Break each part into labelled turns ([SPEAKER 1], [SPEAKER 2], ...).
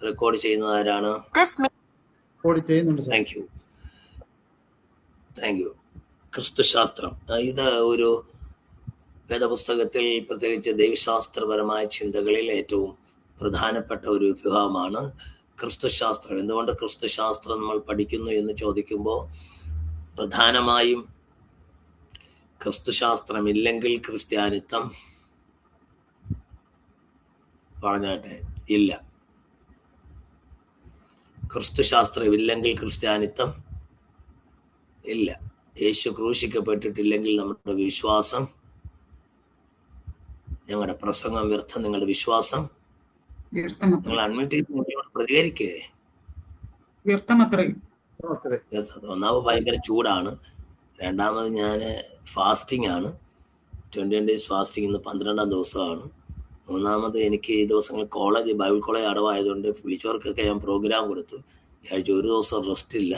[SPEAKER 1] Record ചെയ്യുന്നത് ആരാണ്? Thank you. ക്രിസ്തുശാസ്ത്രം, ഇത് ഒരു വേദപുസ്തകത്തിൽ പ്രത്യേകിച്ച് ദൈവശാസ്ത്രപരമായ ചിന്തകളിൽ ഏറ്റവും പ്രധാനപ്പെട്ട ഒരു വിഭാഗമാണ് ക്രിസ്തുശാസ്ത്രം. എന്തുകൊണ്ട് ക്രിസ്തുശാസ്ത്രം നമ്മൾ പഠിക്കുന്നു എന്ന് ചോദിക്കുമ്പോൾ, പ്രധാനമായും ക്രിസ്തുശാസ്ത്രം ഇല്ലെങ്കിൽ ക്രിസ്ത്യാനിത്വം പറഞ്ഞാട്ടെ ഇല്ല. ക്രിസ്തുശാസ്ത്രം ഇല്ലെങ്കിൽ ക്രിസ്ത്യാനിത്വം ഇല്ല. യേശു ക്രൂശിക്കപ്പെട്ടിട്ടില്ലെങ്കിൽ നമ്മുടെ വിശ്വാസം, ഞങ്ങളുടെ പ്രസംഗം വ്യർത്ഥം, നിങ്ങളുടെ വിശ്വാസം നിങ്ങൾ അൺമ്യൂട്ട് ചെയ്ത് പ്രതികരിക്കേ. ഒന്നാമത് ഭയങ്കര ചൂടാണ്, രണ്ടാമത് ഞാൻ ഫാസ്റ്റിംഗ് ആണ്, 21 days ഫാസ്റ്റിംഗ്, ഇന്ന് 12ാം ദിവസമാണ്. മൂന്നാമത് എനിക്ക് ഈ ദിവസങ്ങൾ ബൈബിൾ കോളേജ് അടവായതുകൊണ്ട് വിളിച്ചവർക്കൊക്കെ ഞാൻ പ്രോഗ്രാം കൊടുത്തു. ഈ ആഴ്ച ഒരു ദിവസം റെസ്റ്റ് ഇല്ല.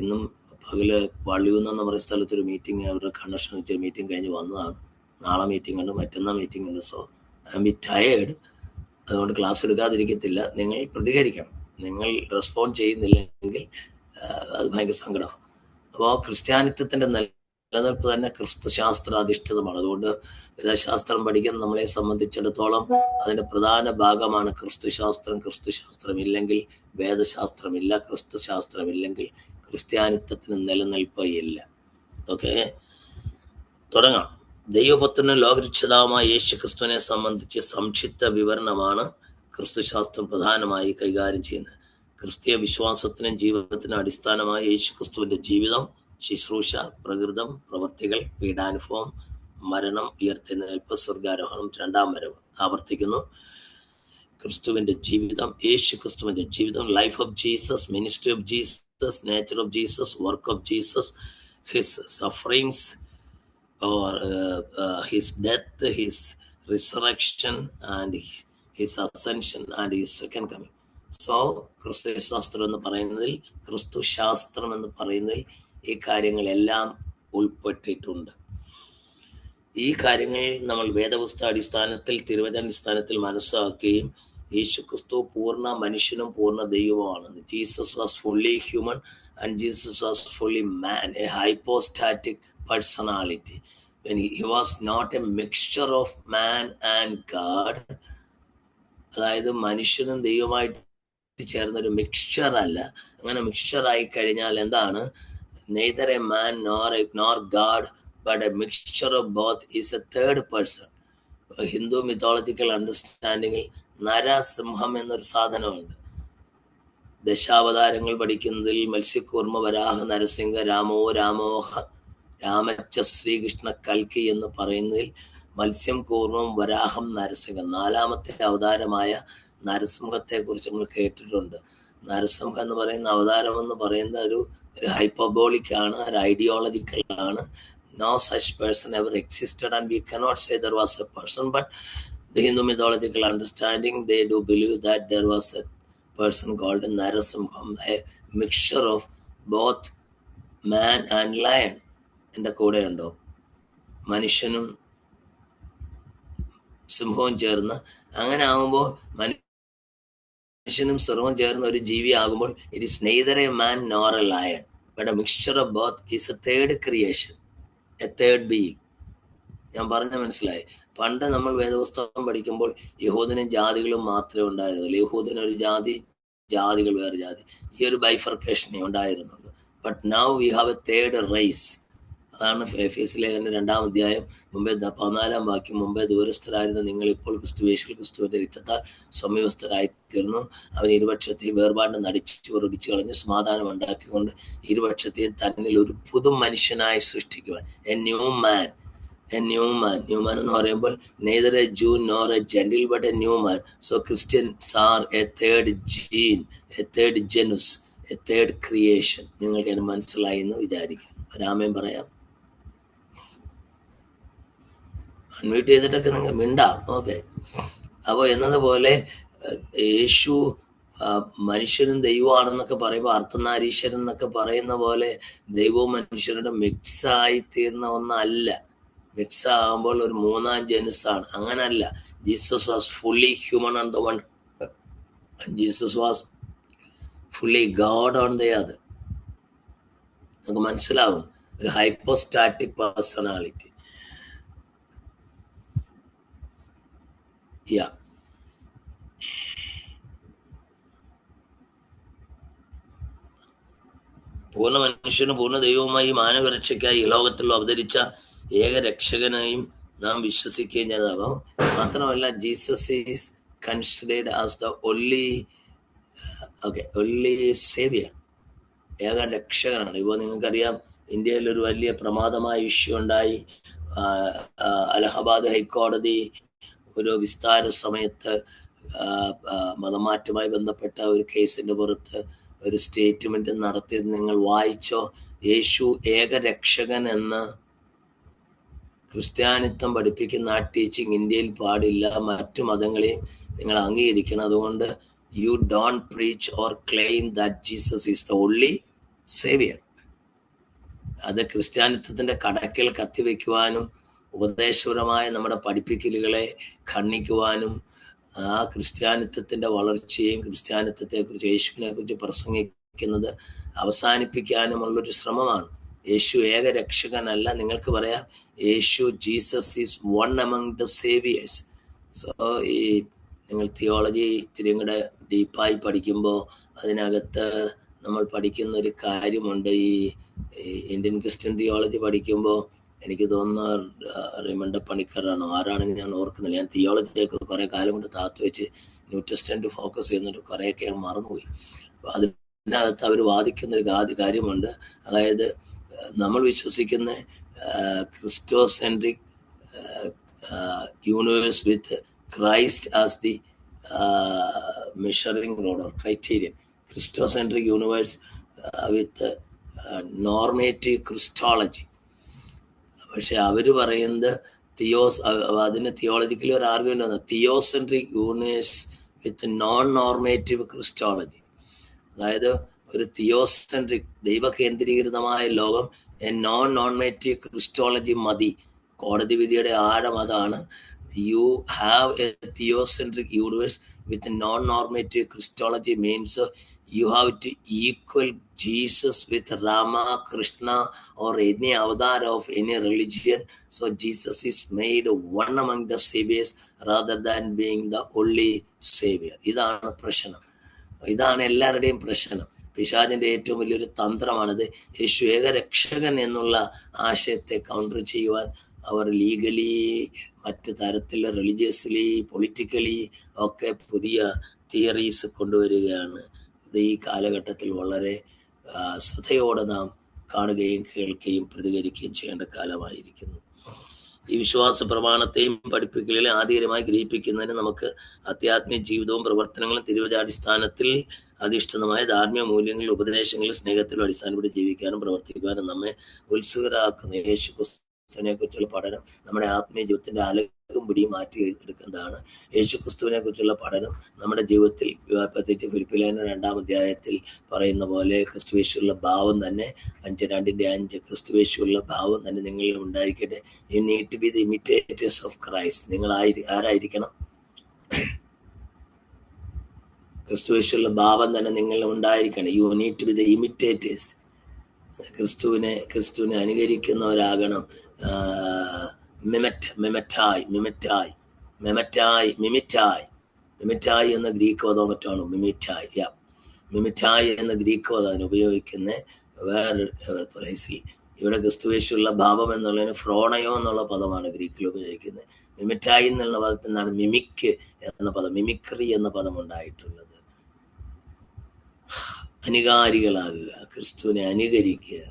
[SPEAKER 1] ഇന്നും പകല് വള്ളിയൂന്നെന്ന് പറയുന്ന സ്ഥലത്തൊരു മീറ്റിംഗ്, അവരുടെ കൺവെൻഷൻ വെച്ചൊരു മീറ്റിംഗ് കഴിഞ്ഞ് വന്നതാണ്. നാളെ മീറ്റിംഗ് ഉണ്ട്, മറ്റന്നാൾ മീറ്റിംഗ് ഉണ്ട്. So I am be tired. അതുകൊണ്ട് ക്ലാസ് എടുക്കാതിരിക്കത്തില്ല. നിങ്ങൾ പ്രതികരിക്കണം. നിങ്ങൾ റെസ്പോണ്ട് ചെയ്യുന്നില്ലെങ്കിൽ അത് ഭയങ്കര സങ്കടമാണ്. അപ്പോൾ ക്രിസ്ത്യാനിത്വത്തിൻ്റെ നിലനിൽപ്പ് തന്നെ ക്രിസ്തുശാസ്ത്രാധിഷ്ഠിതമാണ്. അതുകൊണ്ട് വേദശാസ്ത്രം പഠിക്കുന്ന നമ്മളെ സംബന്ധിച്ചിടത്തോളം അതിൻ്റെ പ്രധാന ഭാഗമാണ് ക്രിസ്തുശാസ്ത്രം. ക്രിസ്തുശാസ്ത്രം ഇല്ലെങ്കിൽ വേദശാസ്ത്രമില്ല. ക്രിസ്തുശാസ്ത്രം ഇല്ലെങ്കിൽ ക്രിസ്ത്യാനിത്വത്തിന് നിലനിൽപ്പ് ഇല്ല. ഓക്കെ, തുടങ്ങാം. ദൈവപുത്രനും ലോകരക്ഷിതാവുമായ യേശു ക്രിസ്തുവിനെ സംബന്ധിച്ച് സംക്ഷിപ്ത വിവരണമാണ് ക്രിസ്തുശാസ്ത്രം പ്രധാനമായി കൈകാര്യം ചെയ്യുന്നത്. ക്രിസ്തീയ വിശ്വാസത്തിനും ജീവിതത്തിനും അടിസ്ഥാനമായ യേശു ക്രിസ്തുവിന്റെ ജീവിതം, ശുശ്രൂഷ, പ്രകൃതം, പ്രവൃത്തികൾ, പീഡാനുഭവം, മരണം, ഉയർത്തെഴുന്നേൽപ്പ്, സ്വർഗാരോഹണം, രണ്ടാം വരവ്. ആവർത്തിക്കുന്നു. ക്രിസ്തുവിന്റെ ജീവിതം, യേശു ക്രിസ്തുവിന്റെ ജീവിതം, life of Jesus, ministry of Jesus, nature of Jesus, work of Jesus, his sufferings or his death, his resurrection and his ascension and his second coming. So ക്രിസ്തുശാസ്ത്രം എന്ന് പറയുന്നതിൽ, ക്രിസ്തുശാസ്ത്രം എന്ന് പറയുന്നതിൽ ഈ കാര്യങ്ങളെല്ലാം ഉൾപ്പെട്ടിട്ടുണ്ട്. ഈ കാര്യങ്ങൾ നമ്മൾ വേദപുസ്തക അടിസ്ഥാനത്തിൽ, തിരുവചനാടിസ്ഥാനത്തിൽ മനസ്സിലാക്കുകയും, യേശു ക്രിസ്തു പൂർണ്ണ മനുഷ്യനും പൂർണ്ണ ദൈവവുമാണ്. Jesus was fully human and Jesus was fully man, a hypostatic personality. When he was not a mixture of man and God, അതായത് മനുഷ്യനും ദൈവമായിട്ട് ചേർന്നൊരു മിക്സ്ചർ അല്ല. അങ്ങനെ മിക്സ്ചർ ആയി കഴിഞ്ഞാൽ എന്താണ്? neither a man nor God but a mixture of both is a third person. Hindu mythological അണ്ടർസ്റ്റാൻഡിങ്ങിൽ നരസിംഹം എന്നൊരു സാധനമുണ്ട്. ദശാവതാരങ്ങൾ പഠിക്കുന്നതിൽ മത്സ്യകൂർമ്മ, വരാഹ, നരസിംഹ, രാമോഹ, രാമച്ച, ശ്രീകൃഷ്ണ, കൽക്കി എന്ന് പറയുന്നതിൽ മത്സ്യം, കൂർമ്മം, വരാഹം, നരസിംഹം. നാലാമത്തെ അവതാരമായ നരസിംഹത്തെ കുറിച്ച് നമ്മൾ കേട്ടിട്ടുണ്ട്. നരസിംഹം എന്ന് പറയുന്ന അവതാരം എന്ന് പറയുന്ന ഒരു ഹൈപ്പർബോളിക് ആണ്, ഒരു ഐഡിയോളജിക്കൽ ആണ്. No such person ever existed and we cannot say there was a person, but the Hindu mythological understanding, they do believe that there was a person called Narasimham, a mixture of both man and lion. എൻ്റെ കൂടെ ഉണ്ടോ? മനുഷ്യനും സിംഹവും ചേർന്ന്, അങ്ങനെ ആകുമ്പോൾ മനുഷ്യനും സിംഹവും ചേർന്ന് ഒരു ജീവി ആകുമ്പോൾ it is neither a man nor a lion but a mixture of both is a third creation, a third being. ഞാൻ പറഞ്ഞ മനസ്സിലായി? പണ്ട് നമ്മൾ വേദപുസ്തകം പഠിക്കുമ്പോൾ യഹൂദനും ജാതികളും മാത്രമേ ഉണ്ടായിരുന്നുള്ളൂ. യഹൂദനൊരു ജാതി, ജാതികൾ വേറെ ജാതി, ഈ ഒരു ബൈഫർക്കേഷനേ ഉണ്ടായിരുന്നുള്ളൂ. But now we have a third race. അതാണ് എഫേസ്യ ലേഖനം 2-ാം അധ്യായം മുമ്പേ 14-ാം വാക്യം. മുമ്പേ ദൂരസ്ഥരായിരുന്ന നിങ്ങൾ ഇപ്പോൾ ക്രിസ്തുവിന്റെ രക്തത്താൽ സമീപസ്ഥരായി തീർന്നു. അവൻ ഇരുപക്ഷത്തെയും വേർപാടിനെ നടിച്ചു ഒടിച്ചു കളഞ്ഞ് സമാധാനം ഉണ്ടാക്കിക്കൊണ്ട് ഇരുപക്ഷത്തെയും തന്നിൽ ഒരു പുതു മനുഷ്യനായി സൃഷ്ടിക്കുവാൻ. എ ന്യൂ മാൻ എന്ന് പറയുമ്പോൾ neither a Jew nor a Gentile but a new man. So Christians are a third gene, a third genus, a third creation. നിങ്ങൾക്ക് അത് മനസ്സിലായി എന്ന് വിചാരിക്കുന്നു. രാമൻ പറയാം, അൺമ്യൂട്ട് ചെയ്തിട്ടൊക്കെ നിങ്ങൾ മിണ്ടാം. ഓക്കെ. അപ്പോൾ എന്നതുപോലെ യേശു മനുഷ്യനും ദൈവമാണെന്നൊക്കെ പറയുമ്പോൾ അർത്ഥനാരീശ്വരൻ എന്നൊക്കെ പറയുന്ന പോലെ ദൈവവും മനുഷ്യരുടെ മിക്സായി തീർന്ന ഒന്നല്ല. മിക്സ് ആകുമ്പോൾ ഒരു മൂന്നാം ജനുസാണ്. അങ്ങനല്ല. Jesus was fully human and the one And Jesus was fully God on the other. നമുക്ക് മനസ്സിലാവും ഒരു ഹൈപ്പോസ്റ്റാറ്റിക് പേഴ്സണാലിറ്റി. യാ പൂർണ്ണ മനുഷ്യനും പൂർണ്ണ ദൈവവുമായി മാനവരക്ഷയ്ക്കായി ഈ ലോകത്തിൽ അവതരിച്ച ഏക രക്ഷകനായും നാം വിശ്വസിക്കുകയും ചെയ്യുന്നതാവാം. മാത്രമല്ല Jesus is considered as the only saviour, ഏക രക്ഷകനാണ്. ഇപ്പോൾ നിങ്ങൾക്കറിയാം, ഇന്ത്യയിൽ ഒരു വലിയ പ്രമാദമായ ഇഷ്യൂ ഉണ്ടായി. അലഹബാദ് ഹൈക്കോടതി ഒരു വിസ്താര സമയത്ത് മതമാറ്റവുമായി ബന്ധപ്പെട്ട ഒരു കേസിന്റെ പുറത്ത് ഒരു സ്റ്റേറ്റ്മെന്റ് നടത്തിയത് നിങ്ങൾ വായിച്ചോ? യേശു ഏക രക്ഷകൻ എന്ന് ക്രിസ്ത്യാനിത്വം പഠിപ്പിക്കുന്ന ആ ടീച്ചിങ് ഇന്ത്യയിൽ പാടില്ല, മറ്റു മതങ്ങളെയും നിങ്ങൾ അംഗീകരിക്കണം. അതുകൊണ്ട് you don't preach or claim that Jesus is the only saviour. അത് ക്രിസ്ത്യാനിത്വത്തിന്റെ കടക്കൽ കത്തിവെക്കുവാനും ഉപദേശപരമായ നമ്മുടെ പഠിപ്പിക്കലുകളെ ഖണ്ഡിക്കുവാനും ആ ക്രിസ്ത്യാനിത്വത്തിന്റെ വളർച്ചയെയും ക്രിസ്ത്യാനിത്വത്തെക്കുറിച്ച് യേശുവിനെ കുറിച്ച് പ്രസംഗിക്കുന്നത് അവസാനിപ്പിക്കാനുമുള്ളൊരു ശ്രമമാണ്. യേശു ഏക രക്ഷകനല്ല. നിങ്ങൾക്ക് പറയാം Yeshu Jesus is one among the saviours. So ഈ നിങ്ങൾ തിയോളജി ഇത്തിരി കൂടെ ഡീപ്പായി പഠിക്കുമ്പോൾ അതിനകത്ത് നമ്മൾ പഠിക്കുന്ന ഒരു കാര്യമുണ്ട്. ഈ ഇന്ത്യൻ ക്രിസ്ത്യൻ തിയോളജി പഠിക്കുമ്പോൾ എനിക്ക് തോന്നുന്ന റിമണ്ട പണിക്കറാണോ ആരാണെന്ന് ഞാൻ ഓർക്കുന്നില്ല. ഞാൻ തിയോളജിയൊക്കെ കുറേ കാലം കൊണ്ട് താത്തു വെച്ച് ന്യൂ ടെസ്റ്റമെന്റ് ഫോക്കസ് ചെയ്യുന്നൊരു കുറേയൊക്കെ ഞാൻ മറന്നുപോയി. അതിനകത്ത് അവർ വാദിക്കുന്ന ഒരു കാര്യമുണ്ട്. അതായത് നമ്മൾ വിശ്വസിക്കുന്ന christocentric universe with Christ as the measuring rod or criterion, christocentric universe with normative Christology. പക്ഷെ അവർ പറയുന്നത് അതിന് തിയോളജിക്കലി ഒരു ആർഗ്യുമെന്റ് വന്നത് theocentric universe with non normative Christology. അതായത് ഒരു തിയോസെൻട്രിക് ദൈവകേന്ദ്രീകൃതമായ ലോകം, നോൺ നോർമേറ്റീവ് ക്രിസ്റ്റോളജി മതി. കോടതി വിധിയുടെ ആഴം അതാണ്. You have a theocentric universe with non normative Christology means you have to equal Jesus with Rama, Krishna or any avatar of any religion. So Jesus is made one among the saviors rather than being the only savior. ഇതാണ് പ്രശ്നം. ഇതാണ് എല്ലാവരുടെയും പ്രശ്നം. പിശാചിന്റെ ഏറ്റവും വലിയൊരു തന്ത്രമാണിത്. യേശു ഏക രക്ഷകൻ എന്നുള്ള ആശയത്തെ കൗണ്ടർ ചെയ്യുവാൻ അവർ ലീഗലി, മറ്റ് തരത്തിൽ റിലീജിയസ്ലി, പൊളിറ്റിക്കലി ഒക്കെ പുതിയ തിയറീസ് കൊണ്ടുവരികയാണ്. ഇത് ഈ കാലഘട്ടത്തിൽ വളരെ ശ്രദ്ധയോടെ നാം കാണുകയും കേൾക്കുകയും പ്രതികരിക്കുകയും ചെയ്യേണ്ട കാലമായിരിക്കുന്നു. ഈ വിശ്വാസ പ്രമാണത്തെയും പഠിപ്പിക്കലിനെ ആധികാരികമായി ഗ്രഹിപ്പിക്കുന്നതിന് നമുക്ക് ആധ്യാത്മിക ജീവിതവും പ്രവർത്തനങ്ങളും തിരുവചനാടിസ്ഥാനത്തിൽ അധിഷ്ഠിതമായ ധാർമ്മിക മൂല്യങ്ങളിൽ, ഉപദേശങ്ങളിൽ, സ്നേഹത്തിലും അടിസ്ഥാനപ്പെട്ട് ജീവിക്കാനും പ്രവർത്തിക്കുവാനും നമ്മെ ഉത്സുകരാക്കുന്ന യേശു ക്രിസ്തുവിനെ കുറിച്ചുള്ള പഠനം നമ്മുടെ ആത്മീയ ജീവിതത്തിന്റെ അലകും പിടിയും മാറ്റി എടുക്കുന്നതാണ്. യേശു ക്രിസ്തുവിനെ കുറിച്ചുള്ള പഠനം നമ്മുടെ ജീവിതത്തിൽ, പ്രത്യേകിച്ച് ഫിലിപ്പിലേഖനം 2-ാം അധ്യായത്തിൽ പറയുന്ന പോലെ ക്രിസ്തുവേശുള്ള ഭാവം തന്നെ 5:2-5 ക്രിസ്തുവേശുള്ള ഭാവം തന്നെ നിങ്ങളിൽ ഉണ്ടായിരിക്കട്ടെ. You need to be the imitators of Christ. നിങ്ങൾ ആരായിരിക്കണം? ക്രിസ്തുവേശുള്ള ഭാവം തന്നെ നിങ്ങൾ ഉണ്ടായിരിക്കണം. You need to be the imitators. ക്രിസ്തുവിനെ അനുകരിക്കുന്നവരാകണം. മിമിറ്റായി എന്ന ഗ്രീക്ക് പദം മറ്റാണ് മിമിറ്റായി എന്ന ഗ്രീക്ക് പദം അതിന് ഉപയോഗിക്കുന്ന വേറെ പ്ലേസിൽ. ഇവിടെ ക്രിസ്തുവേശുള്ള ഭാവം എന്നുള്ളതിന് ഫ്രോണയോ എന്നുള്ള പദമാണ് ഗ്രീക്കിൽ ഉപയോഗിക്കുന്നത്. മിമിറ്റായി എന്നുള്ള പദത്തിൽ നിന്നാണ് മിമിക് എന്ന പദം, മിമിക്രി എന്ന പദം ഉണ്ടായിട്ടുള്ളത്. അനുകാരികളാകുക, ക്രിസ്തുവിനെ അനുകരിക്കുക.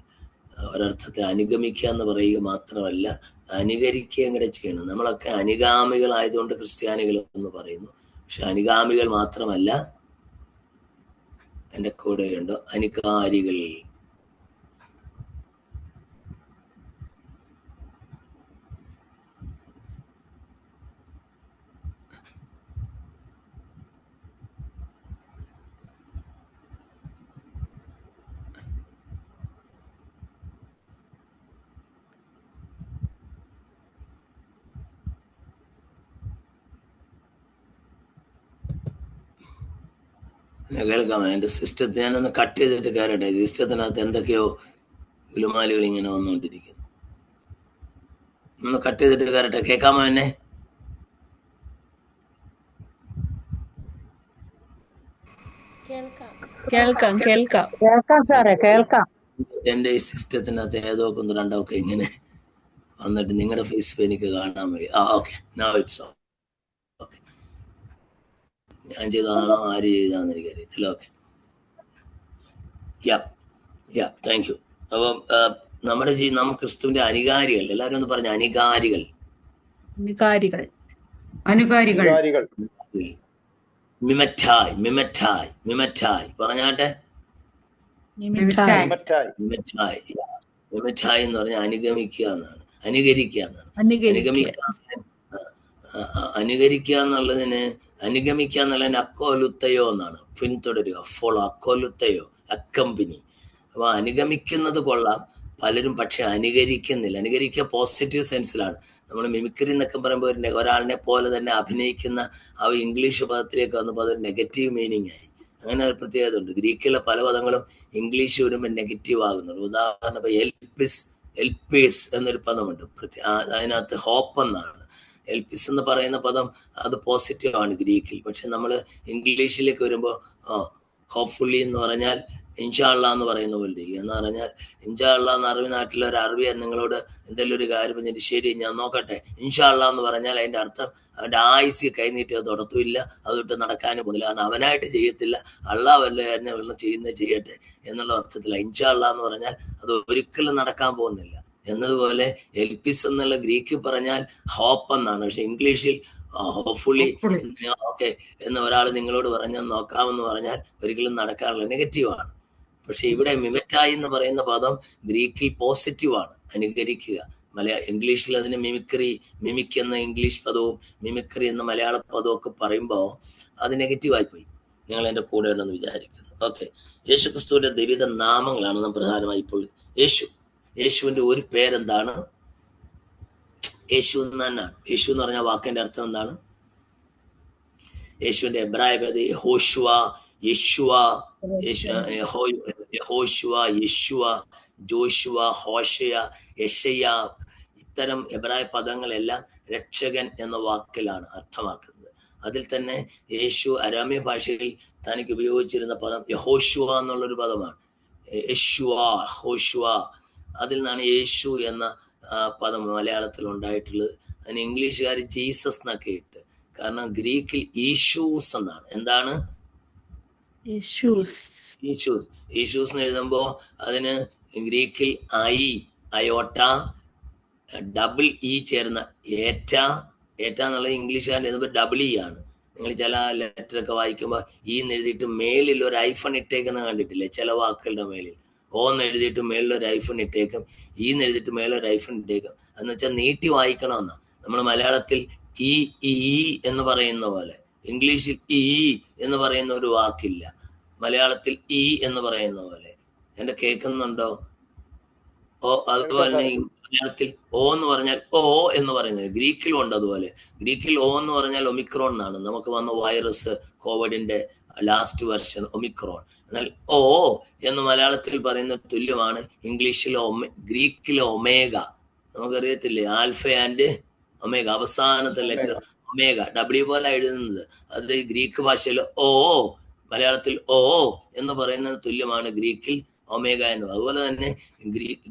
[SPEAKER 1] ഒരർത്ഥത്തെ അനുഗമിക്കുക എന്ന് പറയുക മാത്രമല്ല, അനുകരിക്കുകയും കൂടെ ചെയ്യണം. നമ്മളൊക്കെ അനുഗാമികളായതുകൊണ്ട് ക്രിസ്ത്യാനികൾ എന്ന് പറയുന്നു. പക്ഷെ അനുഗാമികൾ മാത്രമല്ല, എൻ്റെ കൂടെയുണ്ടോ അനുകാരികൾ. കേൾക്കാമോ? എൻ്റെ സിസ്റ്റത്തിൽ ഞാനൊന്ന് കട്ട് ചെയ്തിട്ട് കയറട്ടെ. സിസ്റ്റത്തിനകത്ത് എന്തൊക്കെയോ ഗുലുമാലുകൾ ഇങ്ങനെ വന്നുകൊണ്ടിരിക്കുന്നു. ഒന്ന് കട്ട് ചെയ്തിട്ട് കയറട്ടെ. കേൾക്കാമോ എന്നെ?
[SPEAKER 2] കേൾക്കാം
[SPEAKER 3] സാറേ, കേൾക്കാം.
[SPEAKER 1] എൻ്റെ ഈ സിസ്റ്റത്തിനകത്ത് ഏതോ ഒന്ന് രണ്ടൊക്കെ ഇങ്ങനെ വന്നിട്ട് നിങ്ങളുടെ ഫേസ് എനിക്ക് കാണാൻ വയ്യ. Okay, now it's okay. ഞാൻ ചെയ്തതാണോ ആര് ചെയ്താന്ന് എനിക്കറിയത്തില്ല. Okay, thank you. അപ്പം നമ്മുടെ നാം ക്രിസ്തുവിന്റെ അനുകാരികൾ. എല്ലാവരും ഒന്ന് പറഞ്ഞ അനുകാരികൾ. മിമറ്റായ് മിമറ്റായ് മിമറ്റായ് പറഞ്ഞാട്ടെ. മിമറ്റായ് എന്ന് പറഞ്ഞാൽ അനുഗമിക്കുക എന്നാണ്, അനുകരിക്കുക എന്നാണ്. അനുകരിക്കുക എന്നുള്ളതിന്, അനുഗമിക്കുക എന്നുള്ളതിന് അക്കോലുത്തയോ എന്നാണ്, പിന്തുടരുക, ഫോളോ, അക്കോലുത്തയോ, അക്കമ്പനി. അപ്പൊ അനുഗമിക്കുന്നത് കൊള്ളാം, പലരും പക്ഷെ അനുകരിക്കുന്നില്ല. അനുകരിക്കുക പോസിറ്റീവ് സെൻസിലാണ്. നമ്മൾ മിമിക്രി എന്നൊക്കെ പറയുമ്പോൾ ഒരാളിനെ പോലെ തന്നെ അഭിനയിക്കുന്ന ആ ഇംഗ്ലീഷ് പദത്തിലേക്ക് വന്നപ്പോൾ അതൊരു നെഗറ്റീവ് മീനിങ് ആയി. അങ്ങനെ ഒരു പ്രത്യേകത ഉണ്ട്. ഗ്രീക്കിലെ പല പദങ്ങളും ഇംഗ്ലീഷ് വരുമ്പോൾ നെഗറ്റീവ് ആകുന്നുള്ളൂ. ഉദാഹരണം ഇപ്പൊ എൽപിസ് എന്നൊരു പദമുണ്ട്. അതിനകത്ത് ഹോപ്പ് എന്നാണ്. എൽപിസ് എന്ന് പറയുന്ന പദം അത് പോസിറ്റീവ് ആണ് ഗ്രീക്കിൽ. പക്ഷെ നമ്മൾ ഇംഗ്ലീഷിലേക്ക് വരുമ്പോൾ ഹോപ്പ്ഫുള്ളി എന്ന് പറഞ്ഞാൽ ഇൻഷാ അള്ളാ എന്ന് പറയുന്ന പോലെ ഇരിക്കും. എന്ന് പറഞ്ഞാൽ ഇൻഷാ അള്ളാ എന്ന് അറബി നാട്ടിലൊരു അറബിയെ നിങ്ങളോട് എന്തെങ്കിലും ഒരു കാര്യം പറഞ്ഞിട്ട് ശരി ഞാൻ നോക്കട്ടെ ഇൻഷാ അള്ളാ എന്ന് പറഞ്ഞാൽ അതിൻ്റെ അർത്ഥം അവൻ്റെ ആയുസ് കൈനീട്ടി അത് ഉറത്തുമില്ല, അതൊട്ട് നടക്കാനും പോകില്ല. കാരണം അവനായിട്ട് ചെയ്യത്തില്ല, അള്ളാഹ് വല്ല എന്നെ വെള്ളം ചെയ്യുന്നത് ചെയ്യട്ടെ എന്നുള്ള അർത്ഥത്തില്ല. ഇൻഷാ അള്ളാ എന്ന് പറഞ്ഞാൽ അത് ഒരിക്കലും നടക്കാൻ പോകുന്നില്ല. എന്നതുപോലെ എൽപിസ് എന്നുള്ള ഗ്രീക്ക് പറഞ്ഞാൽ ഹോപ്പ് എന്നാണ്. പക്ഷെ ഇംഗ്ലീഷിൽ ഹോപ്പ്ഫുള്ളി ഓക്കെ എന്ന് ഒരാൾ നിങ്ങളോട് പറഞ്ഞാൽ നോക്കാമെന്ന് പറഞ്ഞാൽ ഒരിക്കലും നടക്കാറില്ല, നെഗറ്റീവാണ്. പക്ഷെ ഇവിടെ മിമിക്കായി എന്ന് പറയുന്ന പദം ഗ്രീക്കിൽ പോസിറ്റീവാണ്, അനുകരിക്കുക. ഇംഗ്ലീഷിൽ അതിന് മിമിക് എന്ന ഇംഗ്ലീഷ് പദവും മിമിക്രി എന്ന മലയാള പദവും ഒക്കെ പറയുമ്പോൾ അത് നെഗറ്റീവായി പോയി. നിങ്ങൾ എൻ്റെ കൂടെ ഉണ്ടെന്ന് വിചാരിക്കുന്നു. ഓക്കെ, യേശു ക്രിസ്തുവിന്റെ വിവിധ നാമങ്ങളാണ് നാം പ്രധാനമായി ഇപ്പോൾ. യേശുവിന്റെ ഒരു പേരെന്താണ്? യേശു എന്നാണ്. യേശു എന്ന് പറഞ്ഞ വാക്കിന്റെ അർത്ഥം എന്താണ്? യേശുവിന്റെ എബ്രായ പേര് യഹോശുവ, യേശുവ, യേശുവ, ജോഷുവ, ഹോഷയ, യശയ. ഇത്തരം എബ്രായ പദങ്ങളെല്ലാം രക്ഷകൻ എന്ന വാക്കിലാണ് അർത്ഥമാക്കുന്നത്. അതിൽ തന്നെ യേശു അരാമ്യ ഭാഷയിൽ തനിക്ക് ഉപയോഗിച്ചിരുന്ന പദം യഹോശുവ എന്നുള്ളൊരു പദമാണ്. ഹോശുവ, അതിൽ നിന്നാണ് യേശു എന്ന പദം മലയാളത്തിൽ ഉണ്ടായിട്ടുള്ളത്. അതിന് ഇംഗ്ലീഷുകാർ ജീസസ് എന്നൊക്കെ ഇട്ട്. കാരണം ഗ്രീക്കിൽ ഈശൂസ് എന്നാണ്. എന്താണ്? ഈശൂസ് എന്ന് എഴുതുമ്പോ അതിന് ഗ്രീക്കിൽ അയോട്ട ഡബിൾ ഇ ചേർന്ന ഏറ്റ എന്നുള്ളത് ഇംഗ്ലീഷുകാരൻ എഴുതുമ്പോൾ ഡബിൾ ഇ ആണ്. നിങ്ങൾ ചില ലെറ്ററൊക്കെ വായിക്കുമ്പോൾ ഈ എന്ന് എഴുതിയിട്ട് മേളിൽ ഒരു ഐഫൺ ഇട്ടേക്കുന്ന കണ്ടിട്ടില്ലേ? ചില വാക്കുകളുടെ മേളിൽ ഓന്ന് എഴുതിയിട്ട് മേളിലൊരു ഐഫൺ ഇട്ടേക്കും, ഈ എന്ന് എഴുതിയിട്ട് മേളിലൊരു ഐഫൺ ഇട്ടേക്കും. എന്ന് വെച്ചാൽ നീട്ടി വായിക്കണമെന്നാണ്. നമ്മൾ മലയാളത്തിൽ ഈ എന്ന് പറയുന്ന പോലെ ഇംഗ്ലീഷിൽ ഈ എന്ന് പറയുന്ന ഒരു വാക്കില്ല, മലയാളത്തിൽ ഈ എന്ന് പറയുന്ന പോലെ. എന്റെ കേൾക്കുന്നുണ്ടോ? അതുപോലെ തന്നെ മലയാളത്തിൽ ഓ എന്ന് പറഞ്ഞാൽ ഓ എന്ന് പറയുന്നത് ഗ്രീക്കിലും ഉണ്ട്. അതുപോലെ ഗ്രീക്കിൽ ഓ എന്ന് പറഞ്ഞാൽ ഒമിക്രോൺ എന്നാണ്. നമുക്ക് വന്ന വൈറസ് കോവിഡിന്റെ ലാസ്റ്റ് വെർഷൻ ഒമിക്രോൺ. എന്നാൽ ഓ എന്ന് മലയാളത്തിൽ പറയുന്ന തുല്യമാണ് ഇംഗ്ലീഷിലെ ഗ്രീക്കിലെ ഒമേഗ. നമുക്കറിയത്തില്ലേ, ആൽഫ ആൻഡ് ഒമേഗ, അവസാനത്തെ ലെറ്റർ ഒമേഗ, ഡബ്ല്യു പോലെ എഴുതുന്നത്. അത് ഗ്രീക്ക് ഭാഷയിൽ ഓ, മലയാളത്തിൽ ഓ എന്ന് പറയുന്നത് തുല്യമാണ് ഗ്രീക്കിൽ ഒമേഗ എന്ന്. അതുപോലെ തന്നെ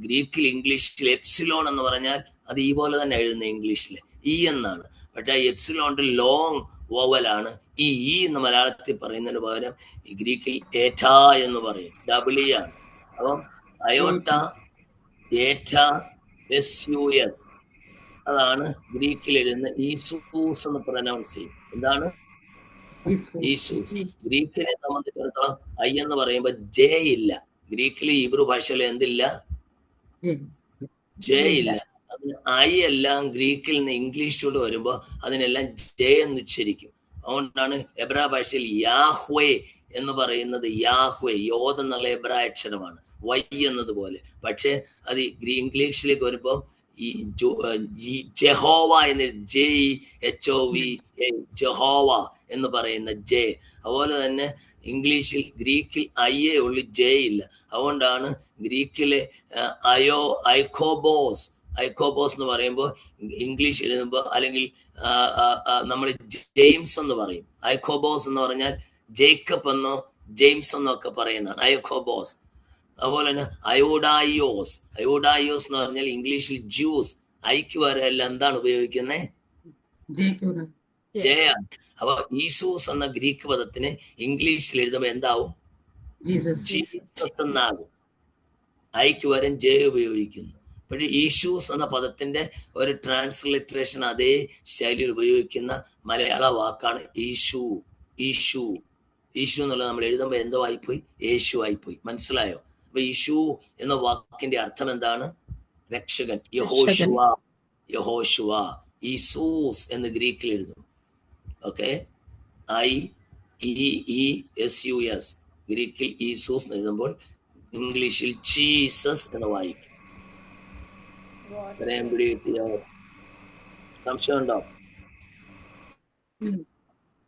[SPEAKER 1] ഗ്രീക്കിൽ ഇംഗ്ലീഷിൽ എപ്സിലോൺ എന്ന് പറഞ്ഞാൽ അത് ഈ പോലെ തന്നെ എഴുതുന്നത് ഇംഗ്ലീഷിൽ ഇ എന്നാണ്. പക്ഷെ എപ്സിലോണിന്റെ ലോങ് വോവലാണ് ഈ എന്ന് മലയാളത്തിൽ പറയുന്നതിന് പകരം ഗ്രീക്കിൽ ഏറ്റ എന്ന് പറയും, ഡബിൾ ഇ ആണ്. അപ്പം അയോട്ട, ഏറ്റ, SUS അതാണ് ഗ്രീക്കിൽ എഴുതുന്ന ഈസൂസ് എന്ന് പ്രൊനൗൺസ് ചെയ്യും. എന്താണ്? ഈസൂസ്. ഗ്രീക്കിനെ സംബന്ധിച്ചിടത്തോളം ഐ എന്ന് പറയുമ്പോൾ ജെ ഇല്ല. ഗ്രീക്കിൽ ഹീബ്രു ഭാഷയിൽ എന്തില്ല? ജെ ഇല്ല. ഐ എല്ലാം ഗ്രീക്കിൽ നിന്ന് ഇംഗ്ലീഷിലോട്ട് വരുമ്പോൾ അതിനെല്ലാം ജെ എന്ന് ഉച്ചരിക്കും. അതുകൊണ്ടാണ് എബ്രാ ഭാഷയിൽ യാഹ്വേ എന്ന് പറയുന്നത് യാഹ്വേ, യോദ് എന്നുള്ള എബ്രാ അക്ഷരമാണ്, വൈ എന്നതുപോലെ. പക്ഷെ അത് ഇംഗ്ലീഷിലേക്ക് വരുമ്പോൾ ജെഹോവ എന്ന് JEHOV ജെഹോവ എന്ന് പറയുന്ന ജെ. അതുപോലെ തന്നെ ഇംഗ്ലീഷിൽ ഗ്രീക്കിൽ ഐയേ ഉള്ളു, ജെ ഇല്ല. അതുകൊണ്ടാണ് ഗ്രീക്കിലെ ഐക്കോബോസ് എന്ന് പറയുമ്പോൾ ഇംഗ്ലീഷ് എഴുതുമ്പോൾ അല്ലെങ്കിൽ നമ്മൾ ജെയിംസ് എന്ന് പറയും. ഐക്കോബോസ് എന്ന് പറഞ്ഞാൽ ജേക്കബ് എന്നോ ജെയിംസ് എന്നോ ഒക്കെ പറയുന്നതാണ് ഐക്കോബോസ്. അതുപോലെ തന്നെ അയോഡായിയോസ് എന്ന് പറഞ്ഞാൽ ഇംഗ്ലീഷിൽ ജ്യൂസ്. ഐക്ക് വരെയല്ല എന്താണ് ഉപയോഗിക്കുന്നത്? ജയ. അപ്പൊ ഈസൂസ് എന്ന ഗ്രീക്ക് പദത്തിന് ഇംഗ്ലീഷിൽ എഴുതുമ്പോൾ എന്താവും? ജീസസ് എന്നാകും. ഐക്ക് വരം ജയ ഉപയോഗിക്കുന്നു. പക്ഷെ ഈശൂസ് എന്ന പദത്തിന്റെ ഒരു ട്രാൻസ്ലിറ്ററേഷൻ അതേ ശൈലിയിൽ ഉപയോഗിക്കുന്ന മലയാള വാക്കാണ് ഈശു. എന്നുള്ളത് നമ്മൾ എഴുതുമ്പോൾ എന്തോ ആയിപ്പോയി? യേശു ആയിപ്പോയി. മനസ്സിലായോ? അപ്പൊ ഈശു എന്ന വാക്കിന്റെ അർത്ഥം എന്താണ്? രക്ഷകൻ. യഹോശുവ. ഈസൂസ് എന്ന് ഗ്രീക്കിൽ എഴുതും. Okay, IEESUS. ഗ്രീക്കിൽ ഈസൂസ് എഴുതുമ്പോൾ ഇംഗ്ലീഷിൽ ജീസസ് എന്ന് വായിക്കും. സംശയം ഉണ്ടോ?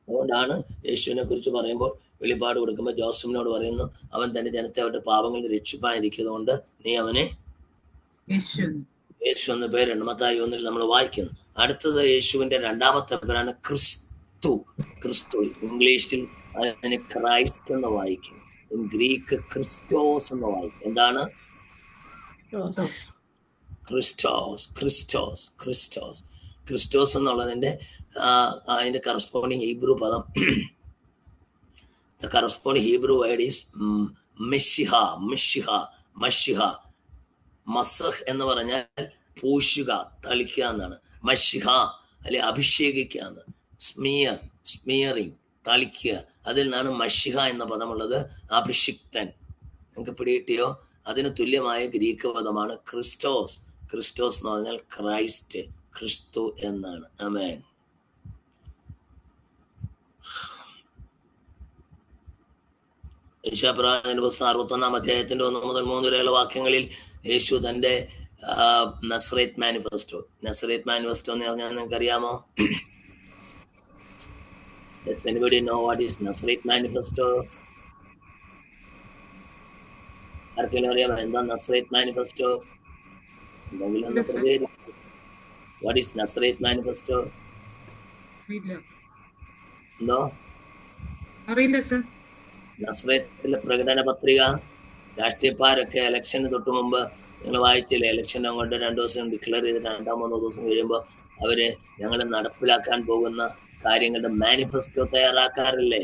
[SPEAKER 1] അതുകൊണ്ടാണ് യേശുവിനെ കുറിച്ച് പറയുമ്പോൾ വെളിപ്പാട് കൊടുക്കുമ്പോൾ ജോസഫിനോട് പറയുന്നു, അവൻ തന്റെ ജനത്തെ അവരുടെ പാപങ്ങളിൽ രക്ഷിപ്പായിരിക്കുന്നതുകൊണ്ട് നീ അവനെ യേശു എന്ന പേരുണ്ട്. മത്തായി 1 നമ്മൾ വായിക്കുന്നു. അടുത്തത് യേശുവിന്റെ രണ്ടാമത്തെ പേരാണ് ക്രിസ്തു. ഇംഗ്ലീഷിൽ അതിന് ക്രൈസ്റ്റ് എന്ന് വായിക്കും. ഗ്രീക്ക് ക്രിസ്റ്റോസ് എന്ന് വായിക്കും. എന്താണ്? ക്രിസ്റ്റോസ് എന്നുള്ളതിന്റെ അതിന്റെ കറസ്പോണ്ടിങ് ഹീബ്രു പദം, the corresponding Hebrew word is Mashiach. മസഹ് എന്ന് പറഞ്ഞാൽ പൂശുക, തളിക്കുക എന്നാണ്. മഷിഹ അല്ലെ അഭിഷേകിക്കുക എന്ന്. സ്മിയറിങ്, തളിക്കുക. അതിൽ നിന്നാണ് മഷിഹ എന്ന പദമുള്ളത്. അഭിഷിക്തൻ. നിങ്ങൾക്ക് പിടികിട്ടിയോ? അതിന് തുല്യമായ ഗ്രീക്ക് പദമാണ് ക്രിസ്റ്റോസ് എന്ന് പറഞ്ഞാൽ ക്രൈസ്റ്റ്, ക്രിസ്തു എന്നാണ്. ആമേൻ. യേശാപ്രവാചകന്റെ പുസ്തകം 61-ാം അധ്യായത്തിന്റെ 1 മുതൽ 3 വരെയുള്ള വാക്യങ്ങളിൽ യേശു തന്റെ നസ്രേത്ത് മാനിഫെസ്റ്റോ എന്ന് പറഞ്ഞാൽ നിങ്ങൾക്ക് അറിയാമോ? Does anybody know what is Nazareth Manifesto? ആർക്കെങ്കിലും അറിയാമോ എന്താ നസ്രേത്ത് മാനിഫെസ്റ്റോ? എന്തെങ്കിലും ഒന്ന് പ്രതികരിക്കും. What is Nazareth manifesto? എന്തോ
[SPEAKER 2] അറിയില്ല സർ.
[SPEAKER 1] നസ്രേത്തിലെ പ്രകടന പത്രിക രാഷ്ട്രീയക്കാരൊക്കെ ഇലക്ഷന് തൊട്ട് മുമ്പ് നിങ്ങൾ വായിച്ചില്ലേ? ഇലക്ഷൻ അങ്ങോട്ട് 2 ദിവസം ഡിക്ലെയർ ചെയ്തിട്ട് 2-3 ദിവസം കഴിയുമ്പോൾ അവര് ഞങ്ങൾ നടപ്പിലാക്കാൻ പോകുന്ന കാര്യങ്ങളുടെ മാനിഫെസ്റ്റോ തയ്യാറാക്കാറില്ലേ?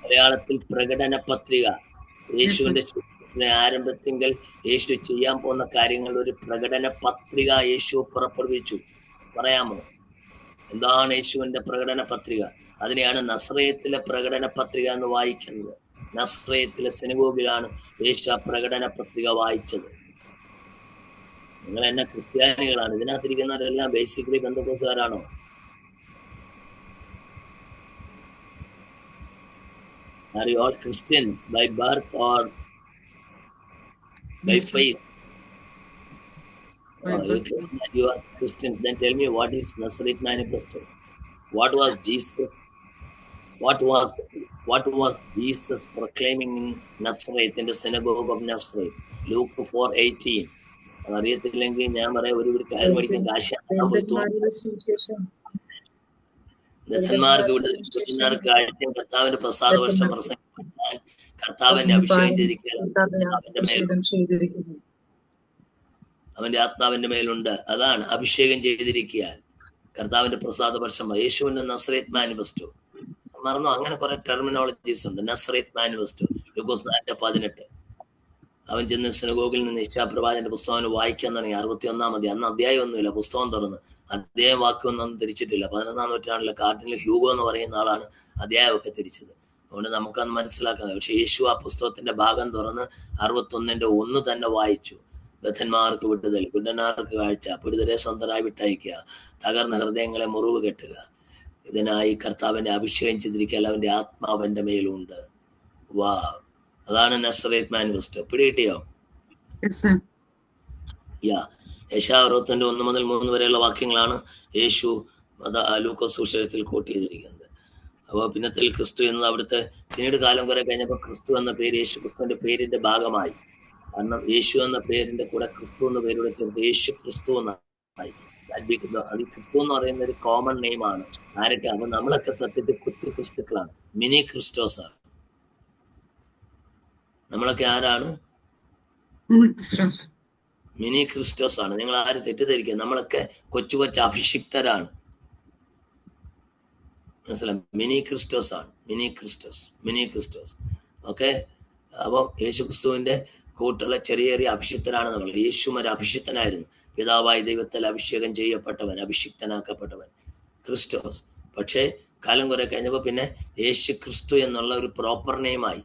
[SPEAKER 1] മലയാളത്തിൽ പ്രകടന പത്രിക. യേശുവിന്റെ ആരംഭത്തിങ്കൽ യേശു ചെയ്യാൻ പോകുന്ന കാര്യങ്ങളുടെ ഒരു പ്രകടന പത്രിക യേശു പുറപ്പെടുവിച്ചു. പറയാമോ എന്താണ് യേശുവിന്റെ പ്രകടന പത്രിക? അതിനെയാണ് നസ്രയത്തിലെ പ്രകടന പത്രിക എന്ന് വായിക്കുന്നത്. നസ്രയത്തിലെ സിനഗോഗിലാണ് യേശു ആ പ്രകടന പത്രിക വായിച്ചത്. നിങ്ങൾ എന്നെ ക്രിസ്ത്യാനികളാണ്. ഇതിനകത്തിരിക്കുന്നവരെല്ലാം basically പെന്തക്കോസ്തുകാരാണോ? Are you all Christians by birth or by faith? You are Christians. Then tell me, what is Nazareth Manifesto? What was Jesus? What was Jesus proclaiming in Nazareth, in the synagogue of Nazareth? Luke 4:18. അറിയത്തില്ലെങ്കിൽ ഞാൻ പറയാം, ഒരു കാര്യം പഠിക്കാൻ കാശ് ദശന്മാർക്ക് കാഴ്ചയും കർത്താവിന്റെ പ്രസാദ വർഷം പ്രസംഗിക്കാൻ കർത്താവിന്റെ അഭിഷേകം ചെയ്തിരിക്കുക, അവന്റെ ആത്മാവിന്റെ മേലുണ്ട്. അതാണ് അഭിഷേകം ചെയ്തിരിക്കുക, കർത്താവിന്റെ പ്രസാദ വർഷം. യേശുവിന്റെ നസ്രേത്ത് മാനിഫെസ്റ്റോ മറന്നോ? അങ്ങനെ കുറെ ടെർമിനോളജീസ് ഉണ്ട്. നസ്രേത്ത് മാനിഫെസ്റ്റോ ലൂക്കോസ് 4:18. അവൻ ചെന്ന് സിനഗോഗിൽ നിന്ന് യശയ്യാപ്രവാചകന്റെ പുസ്തകം വായിക്കാൻ തുടങ്ങി. 61-ാം അധ്യായം. അന്ന് അധ്യായം ഒന്നുമില്ല, പുസ്തകം തുറന്ന് അധ്യായം വാക്യമൊന്നും തിരിച്ചിട്ടില്ല. 11-ാം നൂറ്റാണ്ടിലെ കാർഡിനൽ ഹ്യൂഗോ എന്ന് പറയുന്ന ആളാണ് അധ്യായമൊക്കെ തിരിച്ചത്. അതുകൊണ്ട് നമുക്കത് മനസ്സിലാക്കുന്നത്. പക്ഷെ യേശു ആ പുസ്തകത്തിന്റെ ഭാഗം തുറന്ന് 61-1 തന്നെ വായിച്ചു. ബദ്ധന്മാർക്ക് വിടുതൽ, കുരുടന്മാർക്ക് കാഴ്ച, പിടിതരെ സ്വന്തരായി വിട്ടയക്കുക, തകർന്ന ഹൃദയങ്ങളെ മുറിവ് കെട്ടുക, ഇതിനായി കർത്താവിന്റെ അഭിഷേകം ചെയ്തിരിക്കാൻ അവന്റെ ആത്മാവന്റെ മേലുണ്ട്. വാ, അതാണ് നസ്രേത്ത് മാനിഫെസ്റ്റോ. പിടികിട്ടിയോ? യെശയ്യാ 61:1-3 വരെയുള്ള വാക്യങ്ങളാണ് യേശു ലൂക്കോസ് സുവിശേഷത്തിൽ കോട്ട് ചെയ്തിരിക്കുന്നത്. അപ്പോൾ പിന്നത്തിൽ ക്രിസ്തു എന്നത് അവിടുത്തെ പിന്നീട് കാലം കുറെ കഴിഞ്ഞപ്പോൾ ക്രിസ്തു എന്ന പേര് യേശു ക്രിസ്തുവിന്റെ പേരിന്റെ ഭാഗമായി. കാരണം യേശു എന്ന പേരിന്റെ കൂടെ ക്രിസ്തു എന്ന പേരുടെ ചേർത്ത് യേശു ക്രിസ്തു എന്നായി. അത് ക്രിസ്തു എന്ന് പറയുന്ന ഒരു കോമൺ നെയിമാണ്. ആരൊക്കെ? അപ്പൊ നമ്മളൊക്കെ സത്യത്തിൽ കുത്തി ക്രിസ്തുക്കളാണ്, മിനി ക്രിസ്റ്റോസാണ്. നമ്മളൊക്കെ ആരാണ്? മിനി ക്രിസ്റ്റോസ് ആണ്. നിങ്ങൾ ആരും തെറ്റിദ്ധരിക്കുക, നമ്മളൊക്കെ കൊച്ചു കൊച്ചു അഭിഷിക്തരാണ്. മനസ്സിലായി? മിനി ക്രിസ്റ്റോസ് ആണ്. മിനി ക്രിസ്റ്റോസ്. ഓക്കെ. അപ്പം യേശു ക്രിസ്തുവിന്റെ കൂട്ടുള്ള ചെറിയ ചെറിയ അഭിഷിക്തരാണ് നമ്മൾ. യേശു ഒരു അഭിഷിക്തനായിരുന്നു. പിതാവായ ദൈവത്തിൽ അഭിഷേകം ചെയ്യപ്പെട്ടവൻ, അഭിഷിക്തനാക്കപ്പെട്ടവൻ ക്രിസ്റ്റോസ്. പക്ഷേ കാലം കുറെ കഴിഞ്ഞപ്പോൾ പിന്നെ യേശു ക്രിസ്തു എന്നുള്ള ഒരു പ്രോപ്പർ നെയിമായി.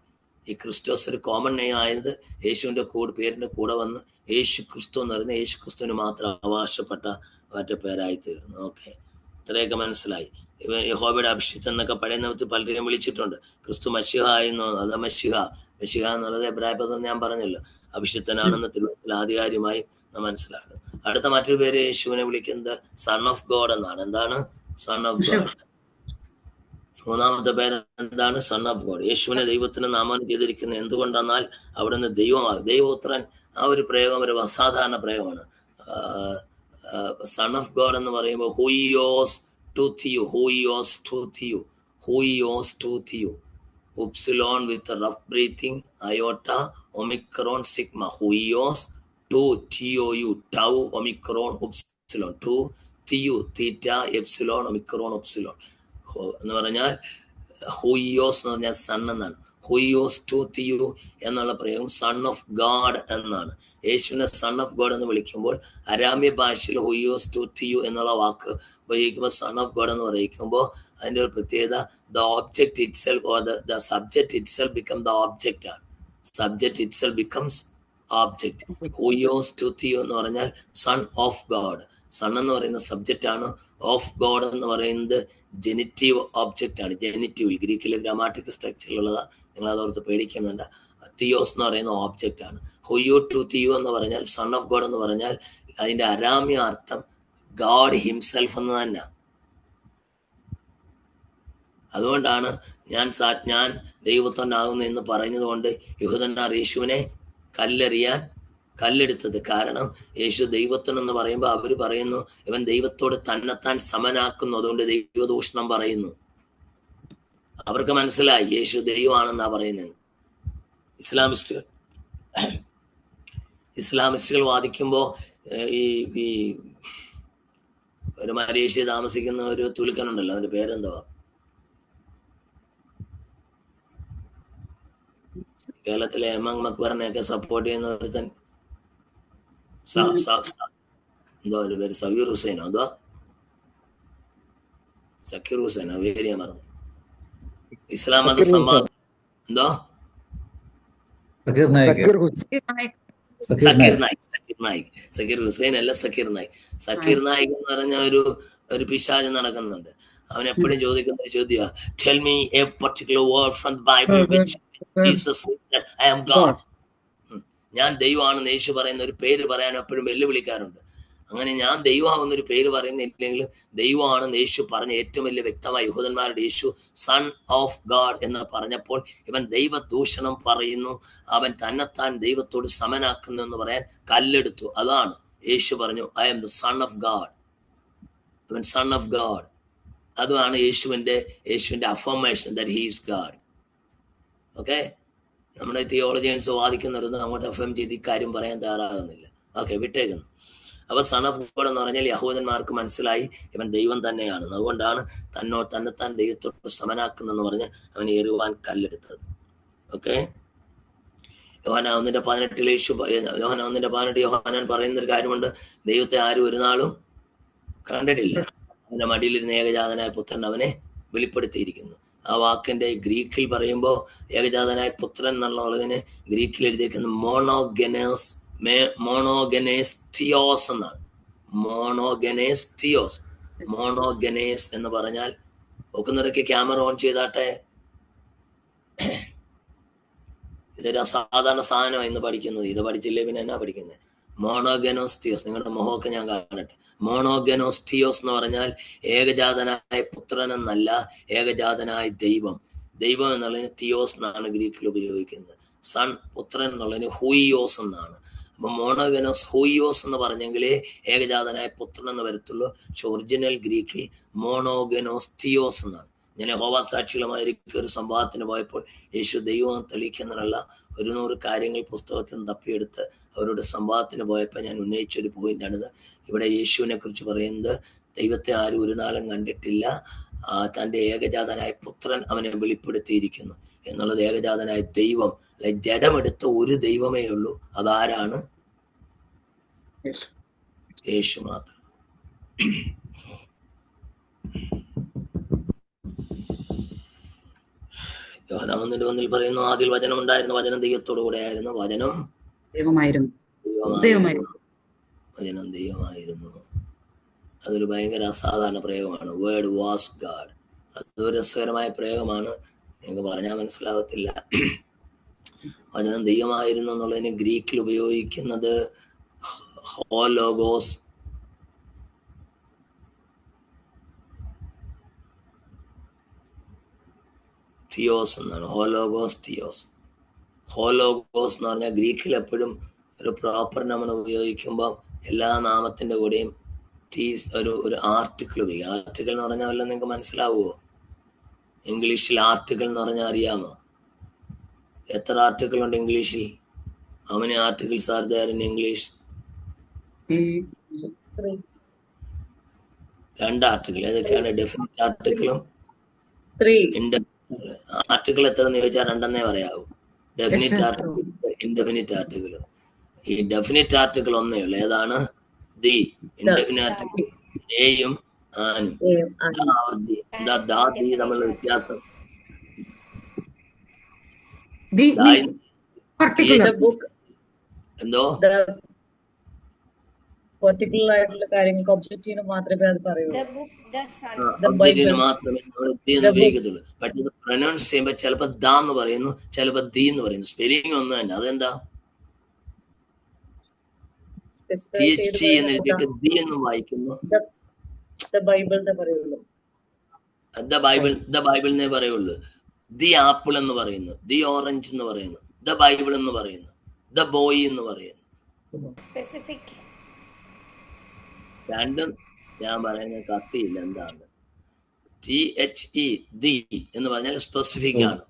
[SPEAKER 1] ഈ ക്രിസ്റ്റോസ് ഒരു കോമൺ നെയിം ആയത് യേശുവിന്റെ പേരിന്റെ കൂടെ വന്ന് യേശു ക്രിസ്തു എന്ന് പറയുന്നത് യേശു ക്രിസ്തുവിന് മാത്രം അവകാശപ്പെട്ട ഒറ്റ പേരായി തീർന്നു. ഓക്കെ, ഇത്രയൊക്കെ മനസ്സിലായി. ഇവൻ യഹോവയുടെ അഭിഷിക്തൻ എന്നൊക്കെ പഴയ നിയമത്തിൽ പലരെയും വിളിച്ചിട്ടുണ്ട്. ക്രിസ്തു മശിഹ ആയിരുന്നു. അത് മശിഹ എന്നുള്ളത് എബ്രായ പദം ഞാൻ പറഞ്ഞല്ലോ. അഭിഷിക്തനാണെന്ന് തിരുവനന്തപുരത്തിൽ ആധികാരികമായി നാം മനസ്സിലാക്കും. അടുത്ത മറ്റൊരു പേര് യേശുവിനെ വിളിക്കുന്നത് സൺ ഓഫ് ഗോഡ് എന്നാണ്. എന്താണ് സൺ ഓഫ് ഗോഡ്? മൂന്നാമത്തെ പേര് എന്താണ്? Son of God. യേശുവിനെ ദൈവത്തിന് നാമകരണം ചെയ്തിരിക്കുന്നത് എന്തുകൊണ്ടെന്നാൽ അവിടുന്ന് ദൈവമാണ്, ദൈവപുത്രൻ. ആ ഒരു പ്രയോഗം ഒരു അസാധാരണ പ്രയോഗമാണ്. സൺ ഓഫ് ഗോഡ് എന്ന് പറയുമ്പോൾ ഹൂയോസ് to തിയു upsilon with a rough breathing, iota, omicron, sigma, huios, 2, TOU, tau, omicron, upsilon, 2, TU, theta, epsilon, omicron, upsilon. എന്ന് പറഞ്ഞാൽ ഹുയോസ് എന്ന് പറഞ്ഞാൽ സൺ എന്നാണ്. ഹുയോസ് ടു തിയു എന്നുള്ള പ്രയോഗം സൺ ഓഫ് ഗാഡ് എന്നാണ്. യേശുവിനെ സൺ ഓഫ് ഗോഡ് എന്ന് വിളിക്കുമ്പോൾ അരാമ്യ ഭാഷയിൽ ഹുയോസ് ടു തിയു എന്നുള്ള വാക്ക് ഉപയോഗിക്കുമ്പോൾ സൺ ഓഫ് ഗോഡ് എന്ന് പറയിക്കുമ്പോൾ അതിൻ്റെ ഒരു പ്രത്യേകത the object itself or the subject itself become the object ആണ്. Subject itself becomes object. ഹുയോസ് ടു തിയു എന്ന് പറഞ്ഞാൽ സൺ ഓഫ് ഗോഡ്. സൺ എന്ന് പറയുന്ന സബ്ജക്റ്റ് ആണ്. ഓഫ് ഗോഡ് എന്ന് പറയുന്നത് ജെനിറ്റീവ് ഓബ്ജക്റ്റ് ആണ്. ജെനിറ്റീവിൽ ഗ്രീക്കിലെ ഗ്രാമാറ്റിക് സ്ട്രക്ചറിലുള്ളതാ, നിങ്ങൾ അതോർത്ത് പേടിക്കുന്നുണ്ട്. തിയോസ് എന്ന് പറയുന്ന ഓബ്ജക്റ്റ് ആണ്. ഹുയോ ടു തിയോ എന്ന് പറഞ്ഞാൽ സൺ ഓഫ് ഗോഡ് എന്ന് പറഞ്ഞാൽ അതിന്റെ അരാമ്യ അർത്ഥം ഗാഡ് ഹിംസെൽഫ് എന്ന് തന്നെ. അതുകൊണ്ടാണ് ഞാൻ ദൈവത്വനാകുന്നു എന്ന് പറയുന്നത് കൊണ്ട് യഹൂദന്മാർ യേശുവിനെ കല്ലെടുത്തത്. കാരണം യേശു ദൈവത്വൻ എന്ന് പറയുമ്പോൾ അവർ പറയുന്നു ഇവൻ ദൈവത്തോട് തന്നെത്താൻ സമനാക്കുന്നു, അതുകൊണ്ട് ദൈവദൂഷണം പറയുന്നു. അവർക്ക് മനസ്സിലായി യേശു ദൈവമാണെന്നാ പറയുന്നത്. ഇസ്ലാമിസ്റ്റുകൾ വാദിക്കുമ്പോൾ ഈ ഒരു മലേഷ്യ താമസിക്കുന്ന ഒരു തുലുക്കനുണ്ടല്ലോ, അവന്റെ പേരെന്തുവാ? കേരളത്തിലെ എം മക്ബറിനെയൊക്കെ സപ്പോർട്ട് ചെയ്യുന്ന ഒരുത്തൻ എന്തോ ഒരു പേര്, സക്കീർ ഹുസൈനോ എന്തോ, സക്കീർ ഹുസൈനോ പേര് ഞാൻ മറന്നു. ഇസ്ലാം മത സംവാദം എന്തോ സക്കീർ ഹുസൈൻ അല്ല, സക്കീർ നായിക്. സക്കീർ നായിക് എന്ന് പറഞ്ഞ ഒരു പിശാച് നടക്കുന്നുണ്ട്. അവൻ എപ്പോഴും ചോദിക്കുന്ന ചോദ്യം, tell me a particular word from the Bible which Jesus says that I am God. ഞാൻ ദൈവമാണെന്ന് യേശു പറയുന്ന ഒരു പേര് പറയാൻ എപ്പോഴും വെല്ലുവിളിക്കാറുണ്ട്. അങ്ങനെ ഞാൻ ദൈവമാകുന്ന ഒരു പേര് പറയുന്നില്ലെങ്കിലും ദൈവമാണെന്ന് യേശു പറഞ്ഞ ഏറ്റവും വലിയ വ്യക്തമായി യഹൂദന്മാരുടെ യേശു സൺ ഓഫ് ഗാഡ് എന്ന് പറഞ്ഞപ്പോൾ ഇവൻ ദൈവദൂഷണം പറയുന്നു, അവൻ തന്നെത്താൻ ദൈവത്തോട് സമനാക്കുന്നു എന്ന് പറയാൻ കല്ലെടുത്തു. അതാണ് യേശു പറഞ്ഞു I am the son of God, അവൻ സൺ ഓഫ് ഗാഡ്. അതുമാണ് യേശുവിന്റെ affirmation that he is God. Okay, നമ്മുടെ തിയോളജിയൻസ് വാദിക്കുന്നവരൊന്നും അങ്ങോട്ട് എഫം ചെയ്ത് ഇക്കാര്യം പറയാൻ തയ്യാറാകുന്നില്ല. ഓക്കെ, വിട്ടേക്കുന്നു. അപ്പൊ സൺ ഓഫ് ഗോഡ് എന്ന് പറഞ്ഞാൽ യഹൂദന്മാർക്ക് മനസ്സിലായി ഇവൻ ദൈവം തന്നെയാണ്. അതുകൊണ്ടാണ് തന്നെത്താൻ ദൈവത്തോട് സമനാക്കുന്നെന്ന് പറഞ്ഞ് അവൻ എറിവാൻ കല്ലെടുത്തത്. ഓക്കെ, യോഹന്നാൻ 1:18 യോഹന്നാൻ പറയുന്നൊരു കാര്യമുണ്ട്, ദൈവത്തെ ആരും ഒരു നാളും കണ്ടിട്ടില്ല, അവന്റെ മടിയിലിരുന്ന ഏകജാതനായ പുത്രൻ അവനെ വെളിപ്പെടുത്തിയിരിക്കുന്നു. ആ വാക്കിന്റെ ഗ്രീക്കിൽ പറയുമ്പോൾ ഏകജാതനായ പുത്രൻ എന്നുള്ളതിന് ഗ്രീക്കിൽ എഴുതിയിരിക്കുന്നത് മോണോഗനേസ് തിയോസ് എന്നാണ്. മോണോഗനേസ് എന്ന് പറഞ്ഞാൽ ഒക്കുന്നൊക്കെ ക്യാമറ ഓൺ ചെയ്താട്ടെ. ഇതൊരു അസാധാരണ സാധനമാണ് ഇന്ന് പഠിക്കുന്നത്. ഇത് പഠിച്ചില്ലേ പിന്നെ എന്നാ പഠിക്കുന്നത്? മോണോഗനോസ്റ്റിയോസ്, നിങ്ങളുടെ മുഖമൊക്കെ ഞാൻ കാണട്ടെ. മോണോഗനോസ്റ്റിയോസ് എന്ന് പറഞ്ഞാൽ ഏകജാതനായ പുത്രൻ എന്നല്ല, ഏകജാതനായ ദൈവം. ദൈവം എന്നുള്ളതിന് തിയോസ് എന്നാണ് ഗ്രീക്കിൽ ഉപയോഗിക്കുന്നത്. സൺ, പുത്രൻ എന്നുള്ളതിന് ഹൂയിയോസ് എന്നാണ്. അപ്പൊ മോണോഗനോസ് ഹൂയിയോസ് എന്ന് പറഞ്ഞെങ്കിലേ ഏകജാതനായ പുത്രൻ എന്ന് വരത്തുള്ളൂ. പക്ഷെ ഒറിജിനൽ ഗ്രീക്കിൽ മോണോഗനോസ്റ്റിയോസ് എന്നാണ്. ഞാൻ യഹോവ സാക്ഷികളുമായിരിക്കും ഒരു സംവാദത്തിന് പോയപ്പോൾ യേശു ദൈവം തെളിയിക്കുന്നതിനുള്ള 100 കാര്യങ്ങൾ പുസ്തകത്തിൽ നിന്ന് തപ്പിയെടുത്ത് അവരോട് സംവാദത്തിന് പോയപ്പോൾ ഞാൻ ഉന്നയിച്ചൊരു പോയിന്റാണിത്. ഇവിടെ യേശുവിനെ കുറിച്ച് പറയുന്നത് ദൈവത്തെ ആരും ഒരു നാളും കണ്ടിട്ടില്ല, തൻ്റെ ഏകജാതനായ പുത്രൻ അവനെ വെളിപ്പെടുത്തിയിരിക്കുന്നു എന്നുള്ളത്. ഏകജാതനായ ദൈവം, അല്ലെ ജഡമെടുത്ത ഒരു ദൈവമേ ഉള്ളൂ. അതാരാണ്? യേശു മാത്രം. യോഹന്നാൻ 1:1 പറയുന്നു, ആദിയിൽ വചനം ഉണ്ടായിരുന്നു, വചനം ദൈവത്തോടു കൂടെ ആയിരുന്നു, വചനം
[SPEAKER 2] ദൈവമായിരുന്നു.
[SPEAKER 1] വചനം ദൈവമായിരുന്നു. അതൊരു ഭയങ്കര അസാധാരണ പ്രയോഗമാണ്. Word was God. അതൊരു രസകരമായ പ്രയോഗമാണ്, നിങ്ങൾക്ക് പറഞ്ഞാൽ മനസ്സിലാവത്തില്ല. വചനം ദൈവമായിരുന്നു എന്നുള്ളതിന് ഗ്രീക്കിൽ ഉപയോഗിക്കുന്നത് ഹോലോഗോസ്. തിയോസ് എന്നാണ്. ഹോലോഗോസ്, തിയോസ്. ഹോലോഗോസ് എന്ന് പറഞ്ഞാൽ ഗ്രീക്കിൽ എപ്പോഴും ഒരു പ്രോപ്പർ നമ്മൾ ഉപയോഗിക്കുമ്പോൾ എല്ലാ നാമത്തിന്റെ കൂടെയും ഒരു ആർട്ടിക്കിൾ ഉപയോഗിക്കും. ആർട്ടിക്കിൾ എന്ന് പറഞ്ഞാൽ വല്ലതും നിങ്ങൾക്ക് മനസ്സിലാവുമോ? ഇംഗ്ലീഷിൽ ആർട്ടിക്കിൾ എന്ന് പറഞ്ഞാൽ അറിയാമോ? എത്ര ആർട്ടിക്കിൾ ഉണ്ട് ഇംഗ്ലീഷിൽ? How many articles are there in English? 2 article. ഏതൊക്കെയാണ്? ഡെഫിനിറ്റ് ആർട്ടിക്കിളും ആർട്ടിക്കിൾ എത്രയെന്ന് ചോദിച്ചാൽ 2 പറയാവൂ. Definite article, indefinite article. ഈ ഡെഫിനിറ്റ് ആർട്ടിക്കിൾ ഒന്നേ ഉള്ളൂ. ഏതാണ്? ദി. ഇൻഡെഫിനിറ്റ് ആർട്ടിക്കിൾ എയും ആനും. തമ്മിലുള്ള വ്യത്യാസം എന്തോ?
[SPEAKER 4] പർട്ടിക്കുലർ ആയിട്ടുള്ള കാര്യങ്ങൾക്ക് ഒബ്ജക്റ്റീവിന് മാത്രമേ അത് പറയുള്ളൂ.
[SPEAKER 1] മാത്രമേ നമ്മൾ ഉപയോഗിക്കത്തുള്ളൂ. പക്ഷെ ഇത് പ്രൊനൗൺസ് ചെയ്യുമ്പോൾ ചിലപ്പോ ദ എന്ന് പറയുന്നു, ചിലപ്പോ ദി എന്ന് പറയുന്നു. സ്പെല്ലിംഗ് ഒന്ന് തന്നെ. അതെന്താ? THC എന്ന് എഴുതിയിട്ട് ദി എന്ന് വായിക്കുന്നു. ദ ബൈബിളിനെ പറയുള്ളൂ. ദി ആപ്പിൾ എന്ന് പറയുന്നു, ദി ഓറഞ്ച് എന്ന് പറയുന്നു, ദ ബൈബിൾ എന്ന് പറയുന്നു, ദ ബോയ് എന്ന് പറയുന്നു.
[SPEAKER 5] സ്പെസിഫിക്.
[SPEAKER 1] രണ്ടും ഞാൻ പറയുന്നത് കത്തിയില്ല. എന്താണ്? THE ദി എന്ന് പറഞ്ഞാൽ സ്പെസിഫിക് ആണ്.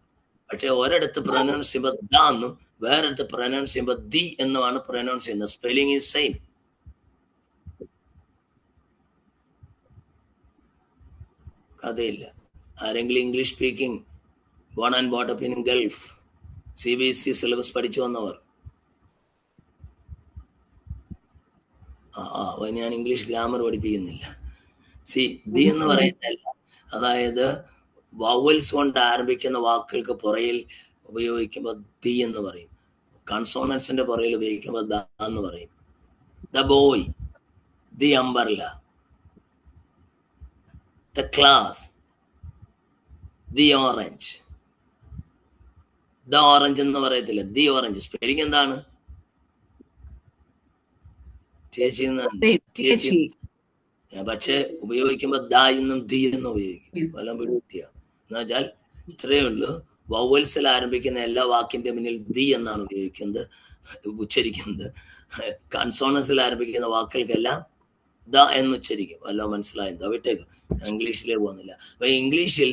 [SPEAKER 1] പക്ഷെ ഒരിടത്ത് പ്രൊനൗൺസ് ചെയ്യുമ്പോൾ ദ എന്നും വേറെടുത്ത് പ്രൊനൗൺസ് ചെയ്യുമ്പോൾ ദി എന്നുമാണ് പ്രൊനൗൺസ് ചെയ്യുന്നത്. Spelling is same. കഥയില്ല. ആരെങ്കിലും English speaking born and brought up in Gulf CBSE syllabus പഠിച്ചു വന്നവർ? ഞാൻ ഇംഗ്ലീഷ് ഗ്രാമർ പഠിപ്പിക്കുന്നില്ല. ദി എന്ന് പറയുന്നതല്ല. അതായത് വവൽസ് കൊണ്ട് ആരംഭിക്കുന്ന വാക്കുകൾക്ക് പുറയിൽ ഉപയോഗിക്കുമ്പോൾ ദി എന്ന് പറയും. കൺസോണൻസിന്റെ പുറയിൽ ഉപയോഗിക്കുമ്പോൾ ദ എന്ന് പറയും. The boy, the umbrella, the class, the orange. The orange എന്ന് പറയത്തില്ല, ദി ഓറഞ്ച്. സ്പെല്ലിംഗ് എന്താണ്? പക്ഷെ ഉപയോഗിക്കുമ്പോ ദ എന്നും ദി എന്നും ഉപയോഗിക്കും. വല്ലം പിടികിട്ടിയ എന്ന് വെച്ചാൽ ഇത്രയേ ഉള്ളൂ. വവൽസിൽ ആരംഭിക്കുന്ന എല്ലാ വാക്കിന്റെ മുന്നിൽ ദി എന്നാണ് ഉപയോഗിക്കുന്നത്, ഉച്ചരിക്കുന്നത്. കൺസോണൻസിൽ ആരംഭിക്കുന്ന വാക്കുകൾക്കെല്ലാം ദ എന്ന് ഉച്ചരിക്കും. വല്ലതും മനസ്സിലായതോ? വിട്ടേക്കും, ഇംഗ്ലീഷിലേ പോകുന്നില്ല. അപ്പൊ ഇംഗ്ലീഷിൽ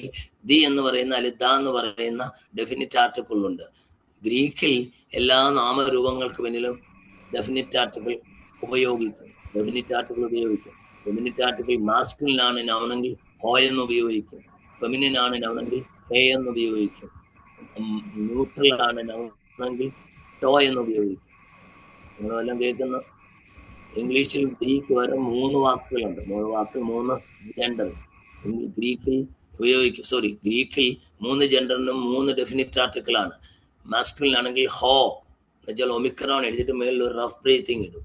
[SPEAKER 1] ദി എന്ന് പറയുന്ന അല്ലെങ്കിൽ ദ എന്ന് പറയുന്ന ഡെഫിനിറ്റ് ആർട്ടിക്കിൾ ഉണ്ട്. ഗ്രീക്കിൽ എല്ലാ നാമരൂപങ്ങൾക്ക് പിന്നിലും ഡെഫിനിറ്റ് ആർട്ടിക്കിൾ ഉപയോഗിക്കും. ഡെഫിനിറ്റ് ആർട്ടിക്കിൾ മാസ്കുലിനാണ് നൗണെങ്കിൽ ഹോ എന്ന് ഉപയോഗിക്കും. ഫെമിനിൻ ആണ് നൗണെങ്കിൽ ഹേ എന്ന് ഉപയോഗിക്കും. ന്യൂട്രൽ ആണ് നൗണെങ്കിൽ ടോ എന്ന് ഉപയോഗിക്കും. നിങ്ങൾ വല്ലതും കേൾക്കുന്ന? ഇംഗ്ലീഷിൽ ഗ്രീക്ക് വരെ 3 വാക്കുകളുണ്ട്. 3 വാക്കുകൾ, 3 ജെൻഡർ. ഗ്രീക്കിൽ 3 ജെൻഡറിനും 3 ഡെഫിനിറ്റ് ആർട്ടിക്കിൾ ആണ്. മാസ്കുലിൻ ആണെങ്കിൽ ഹോ എന്ന് വെച്ചാൽ ഒമിക്രോൺ എഴുതിയിട്ട് മേളിൽ ഒരു റഫ് ബ്രീത്തിങ് ഇടും.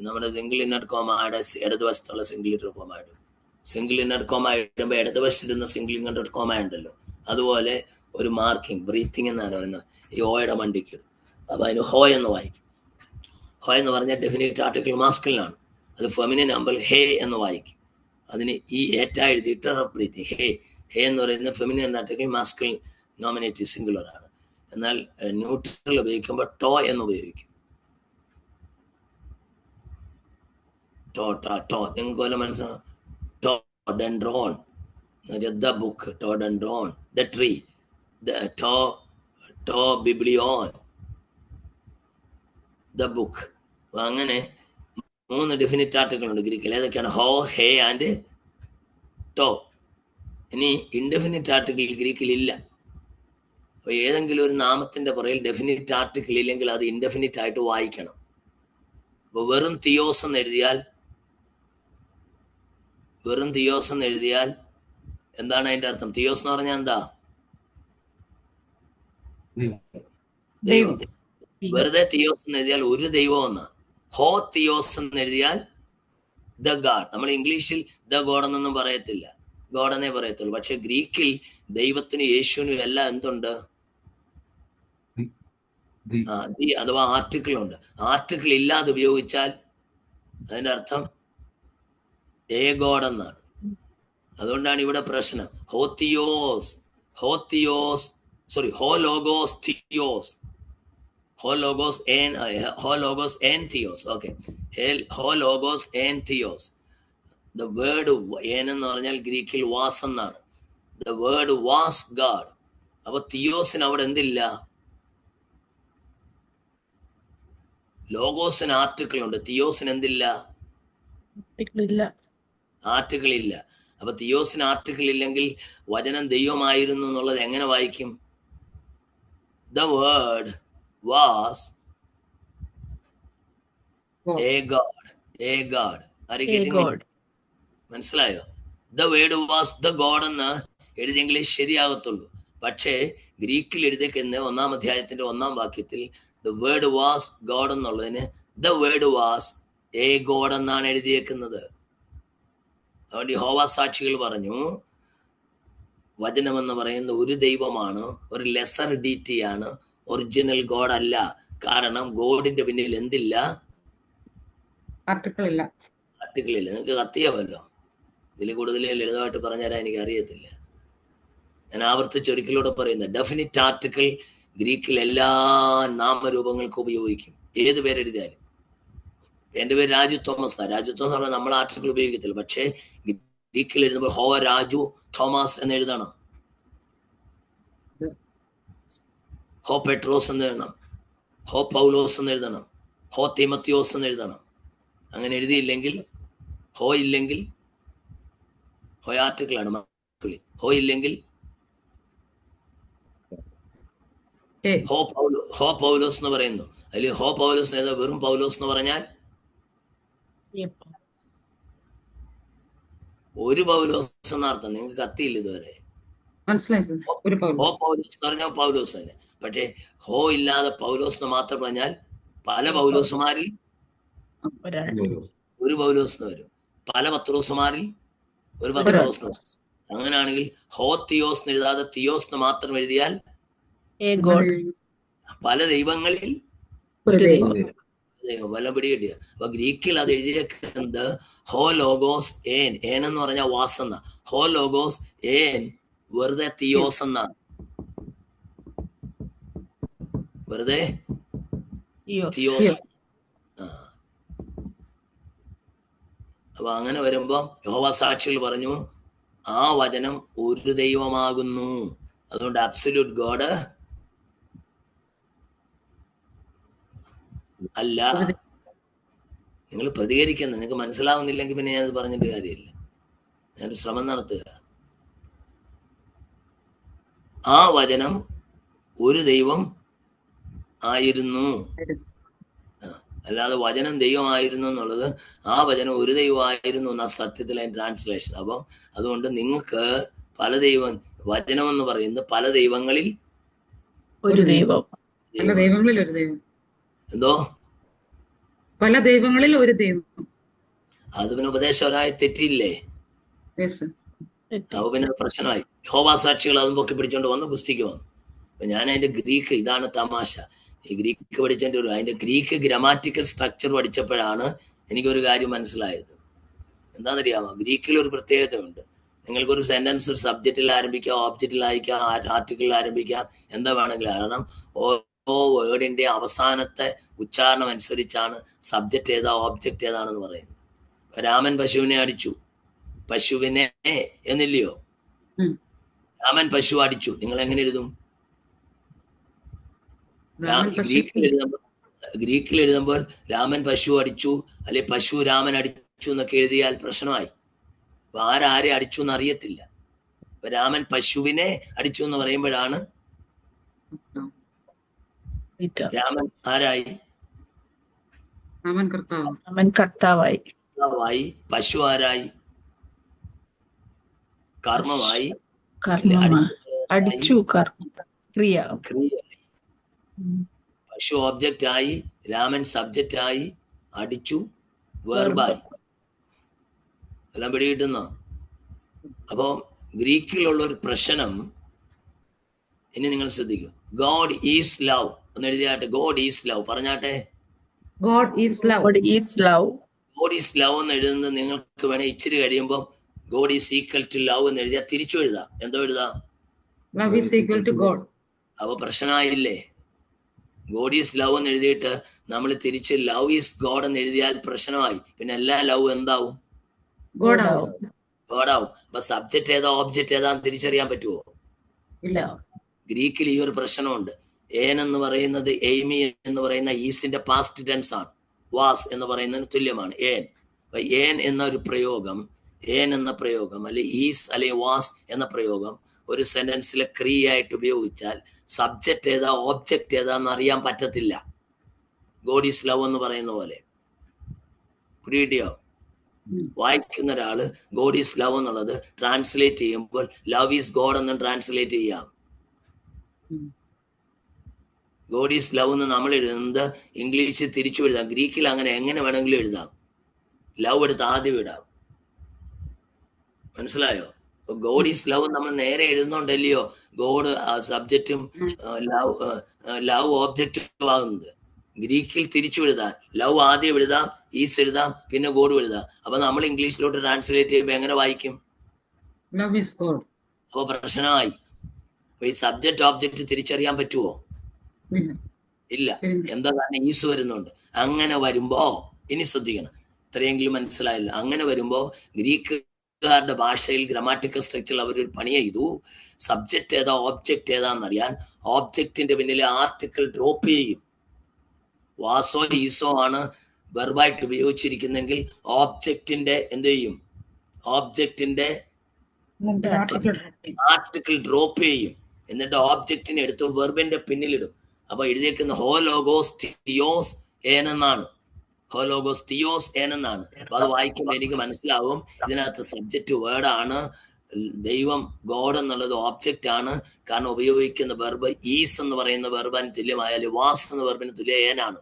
[SPEAKER 1] നമ്മുടെ സിംഗിൾ ഇന്നർ കോമയുടെ ഇടതുവശത്തുള്ള സിംഗിൾ ഇന്നർ കോമ ഇടും. സിംഗിൾ ഇന്നർ കോമ ഇടുമ്പോൾ ഇടതുവശത്തിരുന്ന സിംഗിൾ ഇന്നർ കോമ ഉണ്ടല്ലോ, അതുപോലെ ഒരു മാർക്കിംഗ് ബ്രീത്തിങ് എന്നാണ് പറയുന്നത്. ഈ ഓയുടെ മണ്ടിക്ക് ഇടും. അപ്പൊ അതിന് ഹോ എന്ന് വായിക്കും. ഹോ എന്ന് പറഞ്ഞാൽ ഡെഫിനിറ്റ് ആർട്ടിക്കിൾ മാസ്കുലിനാണ്. അത് ഫെമിനിൻ ആകുമ്പോൾ ഹേ എന്ന് വായിക്കും. അതിന് ഈ ഏറ്റാ എഴുതിയിട്ട് റബ്രീത്തി ഹേ എന്ന് പറയുന്നത് feminine article masculine nominative singular ആണ്. എന്നാൽ ന്യൂട്രൽ ഉപയോഗിക്കുമ്പോൾ ടോ എന്ന് ഉപയോഗിക്കും. ടോ നിങ്ങൾക്ക് വല്ല മനസ്സിലാവും? ടോ ഡെൻഡ്രോൺ ദ ബുക്ക്, ടോ ഡെൻഡ്രോൺ ദ ട്രീ, ടോ ബിബ്ലിയോൺ ദ ബുക്ക്. അങ്ങനെ 3 ഡെഫിനിറ്റ് ആർട്ടിക്കിൾ ഉണ്ട് ഗ്രീക്കിൽ. ഏതൊക്കെയാണ്? ഹോ, ഹേ ആൻഡ് ടോ. ഇനി ഇൻഡെഫിനിറ്റ് ആർട്ടിക്കിൾ ഗ്രീക്കിൽ ഇല്ല. അപ്പൊ ഏതെങ്കിലും ഒരു നാമത്തിന്റെ പുറകിൽ ഡെഫിനിറ്റ് ആർട്ടിക്കിൾ ഇല്ലെങ്കിൽ അത് ഇൻഡെഫിനിറ്റ് ആയിട്ട് വായിക്കണം. അപ്പൊ വെറും തിയോസ് എന്ന് എഴുതിയാൽ എന്താണ് അതിന്റെ അർത്ഥം? തിയോസ് എന്ന് പറഞ്ഞാൽ എന്താ? ദൈവം. വെറുതെ തിയോസ് എന്ന് എഴുതിയാൽ ഒരു ദൈവം എന്നാ. ഹോ തിയോസ് എന്ന് എഴുതിയാൽ ദ ഗാഡ്. നമ്മൾ ഇംഗ്ലീഷിൽ ദ ഗോഡ് എന്നൊന്നും പറയത്തില്ല, ഗോഡ് എന്നേ പറയത്തുള്ളൂ. പക്ഷെ ഗ്രീക്കിൽ ദൈവത്തിനും യേശുവിനും എല്ലാം എന്തുണ്ട്? ദി അഥവാ ആർട്ടിക്കിൾ ഉണ്ട്. ആർട്ടിക്കിൾ ഇല്ലാതെ ഉപയോഗിച്ചാൽ അതിന്റെ അർത്ഥം ഏ ഗോഡ് എന്നാണ്. അതുകൊണ്ടാണ് ഇവിടെ പ്രശ്നം. ഹോ ലോഗോസ് തിയോസ്, ഹോ ലോഗോസ് എൻ തിയോസ്. ഓക്കെ, ഹോ ലോഗോസ് എൻ തിയോസ്. ദ വേർഡ് ഏൻ എന്ന് പറഞ്ഞാൽ ഗ്രീക്കിൽ വാസ് എന്നാണ്. The word was God. അപ്പൊ തിയോസിന് അവിടെ എന്തില്ല? ലോഗോസിന് ആർട്ടിക്കിൾ ഉണ്ട്, തിയോസിന് എന്തില്ല? ആർട്ടിക്കിൾ ഇല്ല. അപ്പൊ തിയോസിന് ആർട്ടിക്കിൾ ഇല്ലെങ്കിൽ വചനം ദൈവമായിരുന്നു എന്നുള്ളത് എങ്ങനെ വായിക്കും? The word was a god. മനസ്സിലായോ? The word was the God എന്ന് എഴുതിയെങ്കിലേ ശരിയാകത്തുള്ളൂ. പക്ഷേ ഗ്രീക്കിൽ എഴുതിയിരിക്കുന്ന 1-ാം അധ്യായത്തിന്റെ 1-ാം വാക്യത്തിൽ ദ വേർഡ് വാസ് ഗോഡ് എന്നുള്ളതിന് the word was A God എന്നാണ് എഴുതിയേക്കുന്നത്. അതുകൊണ്ട് യഹോവ സാക്ഷികൾ പറഞ്ഞു, വചനം എന്ന് പറയുന്ന ഒരു ദൈവമാണ്, ഒരു ലെസർ ഡീറ്റിയാണ്, ഒറിജിനൽ ഗോഡ് അല്ല. കാരണം ഗോഡിന്റെ പിന്നിൽ എന്തില്ല?
[SPEAKER 2] ആർട്ടിക്കിൾ ഇല്ല.
[SPEAKER 1] നിങ്ങൾക്ക് കത്തിയാവല്ലോ. ഇതിൽ കൂടുതൽ ലളിതമായിട്ട് പറഞ്ഞുതരാൻ എനിക്ക് അറിയത്തില്ല. ഞാൻ ആവർത്തിച്ചൊരിക്കലൂടെ പറയുന്നത്, ഡെഫിനിറ്റ് ആർട്ടിക്കിൾ ഗ്രീക്കിൽ എല്ലാ നാമരൂപങ്ങൾക്കും ഉപയോഗിക്കും, ഏത് പേരെഴുതിയാലും. എന്റെ പേര് രാജു തോമസ്. രാജു തോമസ് പറഞ്ഞാൽ നമ്മൾ ആർട്ടിക്കിൾ ഉപയോഗിക്കത്തില്ല. പക്ഷേ ഗ്രീക്കിൽ എഴുതുമ്പോൾ ഹോ രാജു തോമസ് എന്ന് എഴുതണം, ഹോ പെട്രോസ് എന്ന് എഴുതണം, ഹോ പൗലോസ് എന്ന് എഴുതണം, ഹോ തിമത്തിയോസ് എന്ന് എഴുതണം. അങ്ങനെ എഴുതിയില്ലെങ്കിൽ, ഹോ ഇല്ലെങ്കിൽ, ഹോ ആർട്ടിക്കിളാണ്, ഹോ ഇല്ലെങ്കിൽ ഹോ പൗലോസ് എന്ന് പറയുന്നു. അതിൽ ഹോ പൗലോസ് എന്ന് എഴുതാം. വെറും പൗലോസ് എന്ന് പറഞ്ഞാൽ ഒരു പൗലോസ് എന്ന അർത്ഥം. നിങ്ങൾക്ക് കത്തിയില്ല ഇതുവരെ. ഹോ പൗലോസ് എന്ന് പറഞ്ഞാൽ പൗലോസ് തന്നെ. പക്ഷേ ഹോ ഇല്ലാതെ പൗലോസ് എന്ന് മാത്രം പറഞ്ഞാൽ പല പൗലോസുമാരിൽ ഒരു പൗലോസ് എന്ന് വരും, പല പത്രോസുമാരിൽ ഒരു പത്രോസ്. അങ്ങനെയാണെങ്കിൽ ഹോ തിയോസ് എന്ന് എഴുതാതെ തിയോസ് എന്ന് മാത്രം എഴുതിയാൽ പല ദൈവങ്ങളിൽ വല്ലം പിടി കിട്ടിയ. അപ്പൊ ഗ്രീക്കിൽ അത് എഴുതിയേക്കുന്നത് ഹോ ലോഗോസ് ഏൻ. ഏൻ എന്ന് പറഞ്ഞാൽ വാസ് എന്ന. ഹോ ലോഗോസ് ഏൻ വെറുതെ തിയോസ് എന്നാണ്. വെറുതെ തിയോസ്. അപ്പൊ അങ്ങനെ വരുമ്പോ യഹോവ സാക്ഷികൾ പറഞ്ഞു, ആ വചനം ഒരു ദൈവമാകുന്നു. അതുകൊണ്ട് അബ്സല്യൂട്ട് ഗോഡ് അല്ല. നിങ്ങൾ പ്രതികരിക്കുന്നത് നിങ്ങൾക്ക് മനസ്സിലാവുന്നില്ലെങ്കിൽ പിന്നെ ഞാനത് പറഞ്ഞിട്ട് കാര്യമില്ല. ഞാനൊരു ശ്രമം നടത്തുക. ആ വചനം ഒരു ദൈവം ആയിരുന്നു, അല്ലാതെ വചനം ദൈവമായിരുന്നു എന്നുള്ളത് ആ വചനം ഒരു ദൈവമായിരുന്നു എന്ന സത്യത്തിലെ ട്രാൻസ്ലേഷൻ. അപ്പം അതുകൊണ്ട് നിങ്ങൾക്ക് പല ദൈവം, വചനം എന്ന് പറയുന്നത് പല ദൈവങ്ങളിൽ
[SPEAKER 2] ഒരു ദൈവം.
[SPEAKER 1] എന്തോ
[SPEAKER 2] പല ദൈവങ്ങളിൽ ഒരു ദൈവം.
[SPEAKER 1] അത് പിന്നെ ഉപദേശപരമായി തെറ്റിയില്ലേ? അപ്പൊ പിന്നെ പ്രശ്നമായി. യഹോവ സാക്ഷികൾ അതും പൊക്കി പിടിച്ചോണ്ട് വന്ന് കുസ്തിക്ക് വന്നു. അപ്പൊ ഞാൻ അതിന്റെ ഗ്രീക്ക്, ഇതാണ് തമാശ. ഈ ഗ്രീക്ക് പഠിച്ചതിൻ്റെ അതിന്റെ ഗ്രീക്ക് ഗ്രാമാറ്റിക്കൽ സ്ട്രക്ചർ പഠിച്ചപ്പോഴാണ് എനിക്കൊരു കാര്യം മനസ്സിലായത്. എന്താണെന്നറിയാമോ? ഗ്രീക്കിൽ ഒരു പ്രത്യേകതയുണ്ട്. നിങ്ങൾക്കൊരു സെന്റൻസ് ഒരു സബ്ജക്റ്റിൽ ആരംഭിക്കാം, ഓബ്ജക്റ്റിൽ അയക്കാം, ആർട്ടിക്കിളിൽ ആരംഭിക്കാം, എന്താ വേണമെങ്കിലും. കാരണം ഓരോ വേർഡിന്റെ അവസാനത്തെ ഉച്ചാരണം അനുസരിച്ചാണ് സബ്ജക്റ്റ് ഏതാ ഓബ്ജക്റ്റ് ഏതാണെന്ന് പറയുന്നത്. രാമൻ പശുവിനെ അടിച്ചു, പശുവിനെ എന്നില്ലയോ? രാമൻ പശു അടിച്ചു. നിങ്ങൾ എങ്ങനെ എഴുതും? ഗ്രീക്കിൽ എഴുതുമ്പോൾ രാമൻ പശു അടിച്ചു, അല്ലെ പശു രാമൻ അടിച്ചു എന്നൊക്കെ എഴുതിയാൽ പ്രശ്നമായി. അപ്പൊ ആരെ അടിച്ചു എന്ന് അറിയത്തില്ല. അപ്പൊ രാമൻ പശുവിനെ അടിച്ചു എന്ന് പറയുമ്പോഴാണ് രാമൻ ആരായി?
[SPEAKER 2] കർത്താവായി.
[SPEAKER 1] പശു ആരായി? കർമ്മമായി.
[SPEAKER 2] അടിച്ചു ക്രിയ.
[SPEAKER 1] പശു ഓബ്ജക്റ്റ് ആയി, രാമൻ സബ്ജക്റ്റ് ആയി, അടിച്ചു വെർബായി. എല്ലാം പിടികിട്ടുന്നോ? അപ്പോ ഗ്രീക്കിലുള്ള ഒരു പ്രശ്നം ഇനി നിങ്ങൾ ശ്രദ്ധിക്കൂ. ഗോഡ് ഈസ് ലവ് എന്ന് എഴുതിയാട്ടെ. ഗോഡ് ഈസ് ലവ് പറഞ്ഞാട്ടെ.
[SPEAKER 2] God is love.
[SPEAKER 1] God is love എന്ന് എഴുതുന്നത് നിങ്ങൾക്ക് വേണേ ഇച്ചിരി കഴിയുമ്പോൾ God is equal to love എന്ന് എഴുതിയാൽ തിരിച്ചു എഴുതാം. എന്തോ എഴുതാം?
[SPEAKER 2] Love is equal to God.
[SPEAKER 1] അപ്പൊ പ്രശ്നമായില്ലേ? ഗോഡ് ഈസ് ലവ് എന്ന് എഴുതിയിട്ട് നമ്മൾ തിരിച്ച് ലവ് ഈസ് ഗോഡ് എന്ന് എഴുതിയാൽ പ്രശ്നമായി. പിന്നെ എല്ലാ ലവ് എന്താവും?
[SPEAKER 2] ഗോഡാവും.
[SPEAKER 1] അപ്പൊ സബ്ജക്റ്റ് ഏതാ ഓബ്ജക്റ്റ് ഏതാന്ന് തിരിച്ചറിയാൻ പറ്റുമോ?
[SPEAKER 2] ഇല്ല.
[SPEAKER 1] ഗ്രീക്കിൽ ഈ ഒരു പ്രശ്നമുണ്ട്. ഏൻ എന്ന് പറയുന്നത് എയ്മി എന്ന് പറയുന്ന ഈസിന്റെ പാസ്റ്റ് ടെൻസ് ആണ്. വാസ് എന്ന് പറയുന്നതിന് തുല്യമാണ് ഏൻ. അപ്പൊ ഏൻ എന്ന പ്രയോഗം അല്ലെ ഈസ് അല്ലെ വാസ് എന്ന പ്രയോഗം ഒരു സെന്റൻസിലെ ക്രിയയായിട്ട് ഉപയോഗിച്ചാൽ സബ്ജക്റ്റ് ഏതാ ഓബ്ജക്റ്റ് ഏതാന്ന് അറിയാൻ പറ്റത്തില്ല. ഗോഡ് ഈസ് ലവ് എന്ന് പറയുന്ന പോലെ. പിടികിട്ടിയോ? വായിക്കുന്ന ഒരാള് ഗോഡ് ഈസ് ലവ് എന്നുള്ളത് ട്രാൻസ്ലേറ്റ് ചെയ്യുമ്പോൾ ലവ് ഈസ് ഗോഡ് എന്ന് ട്രാൻസ്ലേറ്റ് ചെയ്യാം. ഗോഡ് ഈസ് ലവ് എന്ന് നമ്മൾ എഴുതുന്നത് ഇംഗ്ലീഷിൽ തിരിച്ചു എഴുതാം. ഗ്രീക്കിൽ അങ്ങനെ എങ്ങനെ വേണമെങ്കിലും എഴുതാം. ലവ് എടുത്ത് ആദ്യം ഇടാം. മനസ്സിലായോ? ഗോഡ് ഈസ് ലവ് നമ്മൾ നേരെ എഴുതുന്നുണ്ടല്ലയോ ഗോഡ് സബ്ജക്റ്റും ലവ് ഓബ്ജക്റ്റും ആകുന്നത്. ഗ്രീക്കിൽ തിരിച്ചു എഴുതാം. ലവ് ആദ്യം എഴുതാം, ഈസ് എഴുതാം, പിന്നെ ഗോഡ് എഴുതാം. അപ്പൊ നമ്മൾ ഇംഗ്ലീഷിലോട്ട് ട്രാൻസ്ലേറ്റ് ചെയ്യുമ്പോൾ എങ്ങനെ വായിക്കും?
[SPEAKER 2] Love is God.
[SPEAKER 1] അപ്പൊ പ്രശ്നമായി. അപ്പൊ ഈ സബ്ജക്റ്റ് ഓബ്ജക്റ്റ് തിരിച്ചറിയാൻ പറ്റുമോ? ഇല്ല. എന്താ കാരണം? ഈസ് വരുന്നുണ്ട്. അങ്ങനെ വരുമ്പോ ഇനി ശ്രദ്ധിക്കണം, ഇത്രയെങ്കിലും മനസ്സിലായില്ല. അങ്ങനെ വരുമ്പോ ഗ്രീക്കുകാരുടെ ഭാഷയിൽ ഗ്രാമാറ്റിക്കൽ സ്ട്രക്ചറിൽ അവരൊരു പണി ചെയ്തു. സബ്ജക്റ്റ് ഏതാ ഓബ്ജക്റ്റ് ഏതാന്നറിയാൻ ഓബ്ജക്റ്റിന്റെ പിന്നിലെ ആർട്ടിക്കിൾ ഡ്രോപ്പ് ചെയ്യും. വാസോ ഈസോ ആണ് വെർബായിട്ട് ഉപയോഗിച്ചിരിക്കുന്നെങ്കിൽ ഓബ്ജക്റ്റിന്റെ എന്ത് ചെയ്യും? ഓബ്ജക്റ്റിന്റെ ആർട്ടിക്കിൾ ഡ്രോപ്പ് ചെയ്യും. എന്നിട്ട് ഓബ്ജക്റ്റിനെ എടുത്ത് വെർബിന്റെ പിന്നിലിടും. അപ്പൊ എഴുതിയേക്കുന്ന ഹോലോഗോസ് തിയോസ് ഏൻ എന്നാണ്. ഹോലോഗോസ് തിയോസ് ഏൻ എന്നാണ്. അപ്പൊ അത് വായിക്കുമ്പോൾ എനിക്ക് മനസ്സിലാവും ഇതിനകത്ത് സബ്ജക്റ്റ് വേർഡാണ്. ദൈവം ഗോഡ് എന്നുള്ളത് ഓബ്ജക്റ്റ് ആണ്. കാരണം ഉപയോഗിക്കുന്ന വെർബ് ഈസ് എന്ന് പറയുന്ന വെർബിന് തുല്യമായാലും വാസ് എന്ന വെർബിന് തുല്യ ഏനാണ്.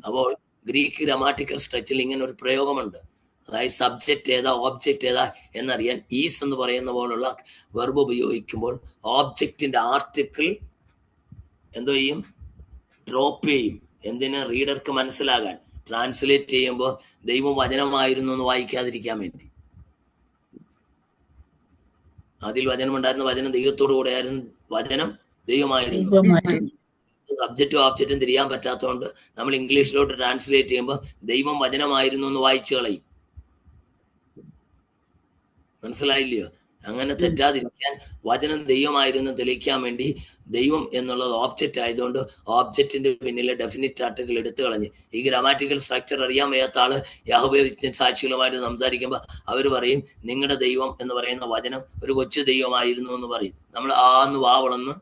[SPEAKER 1] അപ്പോൾ ഗ്രീക്ക് ഗ്രാമാറ്റിക്കൽ സ്ട്രക്ചറിൽ ഇങ്ങനെ ഒരു പ്രയോഗമുണ്ട്. അതായത് സബ്ജക്റ്റ് ഏതാ ഓബ്ജക്റ്റ് ഏതാ എന്നറിയാൻ ഈസ് എന്ന് പറയുന്ന പോലുള്ള വെർബ് ഉപയോഗിക്കുമ്പോൾ ഓബ്ജക്റ്റിന്റെ ആർട്ടിക്കിൾ എന്തോ ചെയ്യും? ഡ്രോപ്പ് ചെയ്യും. എന്തിന്? റീഡർക്ക് മനസ്സിലാകാൻ. ട്രാൻസ്ലേറ്റ് ചെയ്യുമ്പോൾ ദൈവം വചനമായിരുന്നു എന്ന് വായിക്കാതിരിക്കാൻ വേണ്ടി. അതിൽ വചനമുണ്ടായിരുന്ന വചനം ദൈവത്തോടു കൂടെ ആയിരുന്നു, വചനം ദൈവമായിരുന്നു. സബ്ജക്റ്റും ഓബ്ജക്റ്റും തിരിയാൻ പറ്റാത്തതുകൊണ്ട് നമ്മൾ ഇംഗ്ലീഷിലോട്ട് ട്രാൻസ്ലേറ്റ് ചെയ്യുമ്പോൾ ദൈവം വചനമായിരുന്നു എന്ന് വായിച്ചു കളയും. മനസ്സിലായില്ലയോ? അങ്ങനെ തെറ്റാതിരിക്കാൻ വചനം ദൈവമായിരുന്നു തെളിയിക്കാൻ വേണ്ടി ദൈവം എന്നുള്ളത് ഓബ്ജക്റ്റ് ആയതുകൊണ്ട് ഓബ്ജക്റ്റിന്റെ പിന്നിലെ ഡെഫിനിറ്റ് ആർട്ടിക്കിൾ എടുത്തു കളഞ്ഞ്. ഈ ഗ്രാമാറ്റിക്കൽ സ്ട്രക്ചർ അറിയാൻ വയ്യാത്ത ആള് യഹോവ സാക്ഷികളുമായിട്ട് സംസാരിക്കുമ്പോൾ അവർ പറയും നിങ്ങളുടെ ദൈവം എന്ന് പറയുന്ന വചനം ഒരു കൊച്ചു ദൈവമായിരുന്നു എന്ന് പറയും. നമ്മൾ ആന്ന് വാവളന്ന്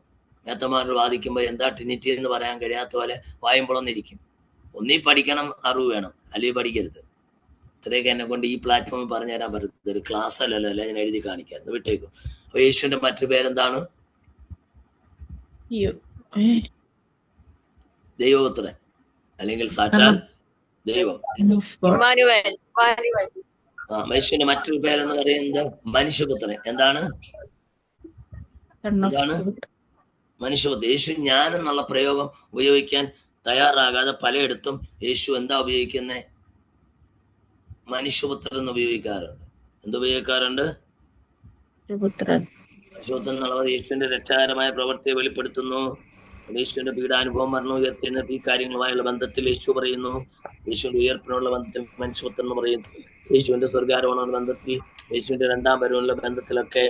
[SPEAKER 1] മേത്തമാരോട് വാദിക്കുമ്പോൾ എന്താ ട്രിനിറ്റി എന്ന് പറയാൻ കഴിയാത്ത പോലെ വായുമ്പുളന്നിരിക്കും. ഒന്നീ പഠിക്കണം, അറിവ് വേണം, അല്ലെങ്കിൽ പഠിക്കരുത്. ഇത്രയൊക്കെ എന്നെ കൊണ്ട് ഈ പ്ലാറ്റ്ഫോമിൽ പറഞ്ഞു തരാൻ പറ്റുന്നത്. ഒരു ക്ലാസ് അല്ലല്ലോ, അല്ല ഞാൻ എഴുതി കാണിക്കാം. വിട്ടേക്കും. അപ്പൊ യേശുവിന്റെ മറ്റൊരു പേരെന്താണ്? ദൈവപുത്രൻ, അല്ലെങ്കിൽ സാക്ഷാൽ ദൈവം. യേശുവിന്റെ മറ്റൊരു പേരെന്ന് പറയുന്നത് മനുഷ്യപുത്രൻ. എന്താണ്? മനുഷ്യപുത്രൻ. യേശു ഞാൻ എന്നുള്ള പ്രയോഗം ഉപയോഗിക്കാൻ തയ്യാറാകാതെ പലയിടത്തും യേശു എന്താ ഉപയോഗിക്കുന്നത്? മനുഷ്യപുത്രൻ എന്ന് ഉപയോഗിക്കാറുണ്ട്. എന്തുപയോഗിക്കാറുണ്ട്? മനുഷ്യപുത്രൻ എന്നുള്ളത് യേശുവിന്റെ രക്ഷാകരമായ പ്രവൃത്തിയെ വെളിപ്പെടുത്തുന്നു. യേശുവിന്റെ പീഡാനുഭവം, മരണം, ഉയർത്തിയെഴുന്നേൽപ്പ് ഈ കാര്യങ്ങളുമായുള്ള ബന്ധത്തിൽ യേശു പറയുന്നു. യേശുവിന്റെ ഉയർപ്പിനുള്ള ബന്ധത്തിൽ മനുഷ്യപുത്രൻ എന്ന് പറയുന്നു. യേശുവിന്റെ സ്വർഗാരോഹണ ബന്ധത്തിൽ, യേശുവിന്റെ രണ്ടാം വരവിനുള്ള ബന്ധത്തിലൊക്കെ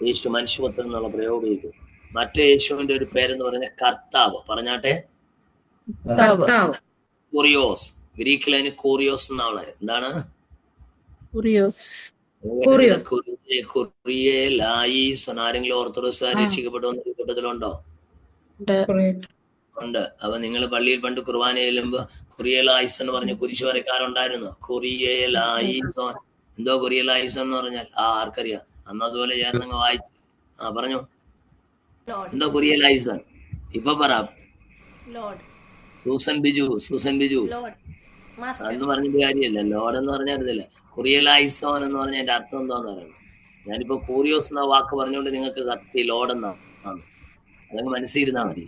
[SPEAKER 1] യേശു മനുഷ്യപുത്രൻ എന്നുള്ള പ്രയോഗം ഉപയോഗിക്കും. മറ്റേ യേശുവിന്റെ ഒരു പേരെന്ന് പറഞ്ഞ കർത്താവ്. പറഞ്ഞാട്ടെ,
[SPEAKER 2] കർത്താവ്.
[SPEAKER 1] കൂറിയോസ്. ഗ്രീക്കിൽ അതിന് കൂറിയോസ് എന്നാണ്. എന്താണ്?
[SPEAKER 2] കൂറിയോസ്.
[SPEAKER 1] ആരെങ്കിലും ഓർത്തഡോക്സ് രക്ഷിക്കപ്പെടുമെന്ന് കൂട്ടത്തിലുണ്ടോ? ഉണ്ട്. അപ്പൊ നിങ്ങൾ പള്ളിയിൽ പണ്ട് കുർബാന ചെല്ലുമ്പോ കുറിയലായിസ് എന്ന് പറഞ്ഞ കുരിശു വരക്കാരുണ്ടായിരുന്നു. കുറിയലായിസോൻ. എന്തോ കുറിയലായിസ് എന്ന് പറഞ്ഞാൽ ആർക്കറിയാം? അന്ന് അതുപോലെ ചേർന്നങ്ങ് വായിച്ചു. പറഞ്ഞു, എന്തോ കുറിയലായിസോൻ. ഇപ്പൊ പറ. സൂസൻ ബിജു അന്ന് പറഞ്ഞിട്ട് കാര്യമല്ല. ലോഡ് എന്ന് പറഞ്ഞായിരുന്നില്ല. കുറിയലായിസോൻ എന്ന് പറഞ്ഞ അതിന്റെ അർത്ഥം എന്താന്ന് പറയണം. ഞാനിപ്പോ കൂറിയോസ് എന്ന വാക്ക് പറഞ്ഞുകൊണ്ട് നിങ്ങൾക്ക് കത്തി ലോഡ് എന്നാണ്. അതങ്ങ് മനസ്സിരുന്നാ മതി.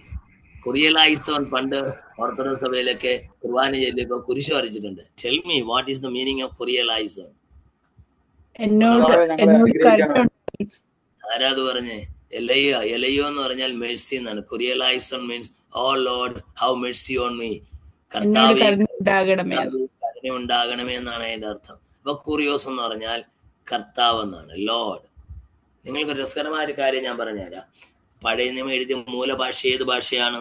[SPEAKER 1] കുറിയലായിസോൻ പണ്ട് ഓർത്തഡോക്സ് സഭയിലൊക്കെ കുർബാന ചെല്ലിയപ്പോ കുരിശ് വരച്ചിട്ടുണ്ട്. Tell me what is the meaning of കുറിയലായിസോൻ? ആരാത് പറഞ്ഞേ? എലയോ എന്ന് പറഞ്ഞാൽ മെഴ്സി എന്നാണ്. കുറിയലായിസോൻ means O Lord have mercy on me. കർത്താവേ കരുണ ഉണ്ടാകണമേ എന്നാണ് അതിന്റെ അർത്ഥം. അപ്പൊ കൂറിയോസ് എന്ന് പറഞ്ഞാൽ കർത്താവ് എന്നാണ്, ലോർഡ്. നിങ്ങൾക്ക് രസകരമായ ഒരു കാര്യം ഞാൻ പറഞ്ഞുതരാം. പഴയ നിയമം എഴുതിയ മൂലഭാഷ ഏത് ഭാഷയാണ്?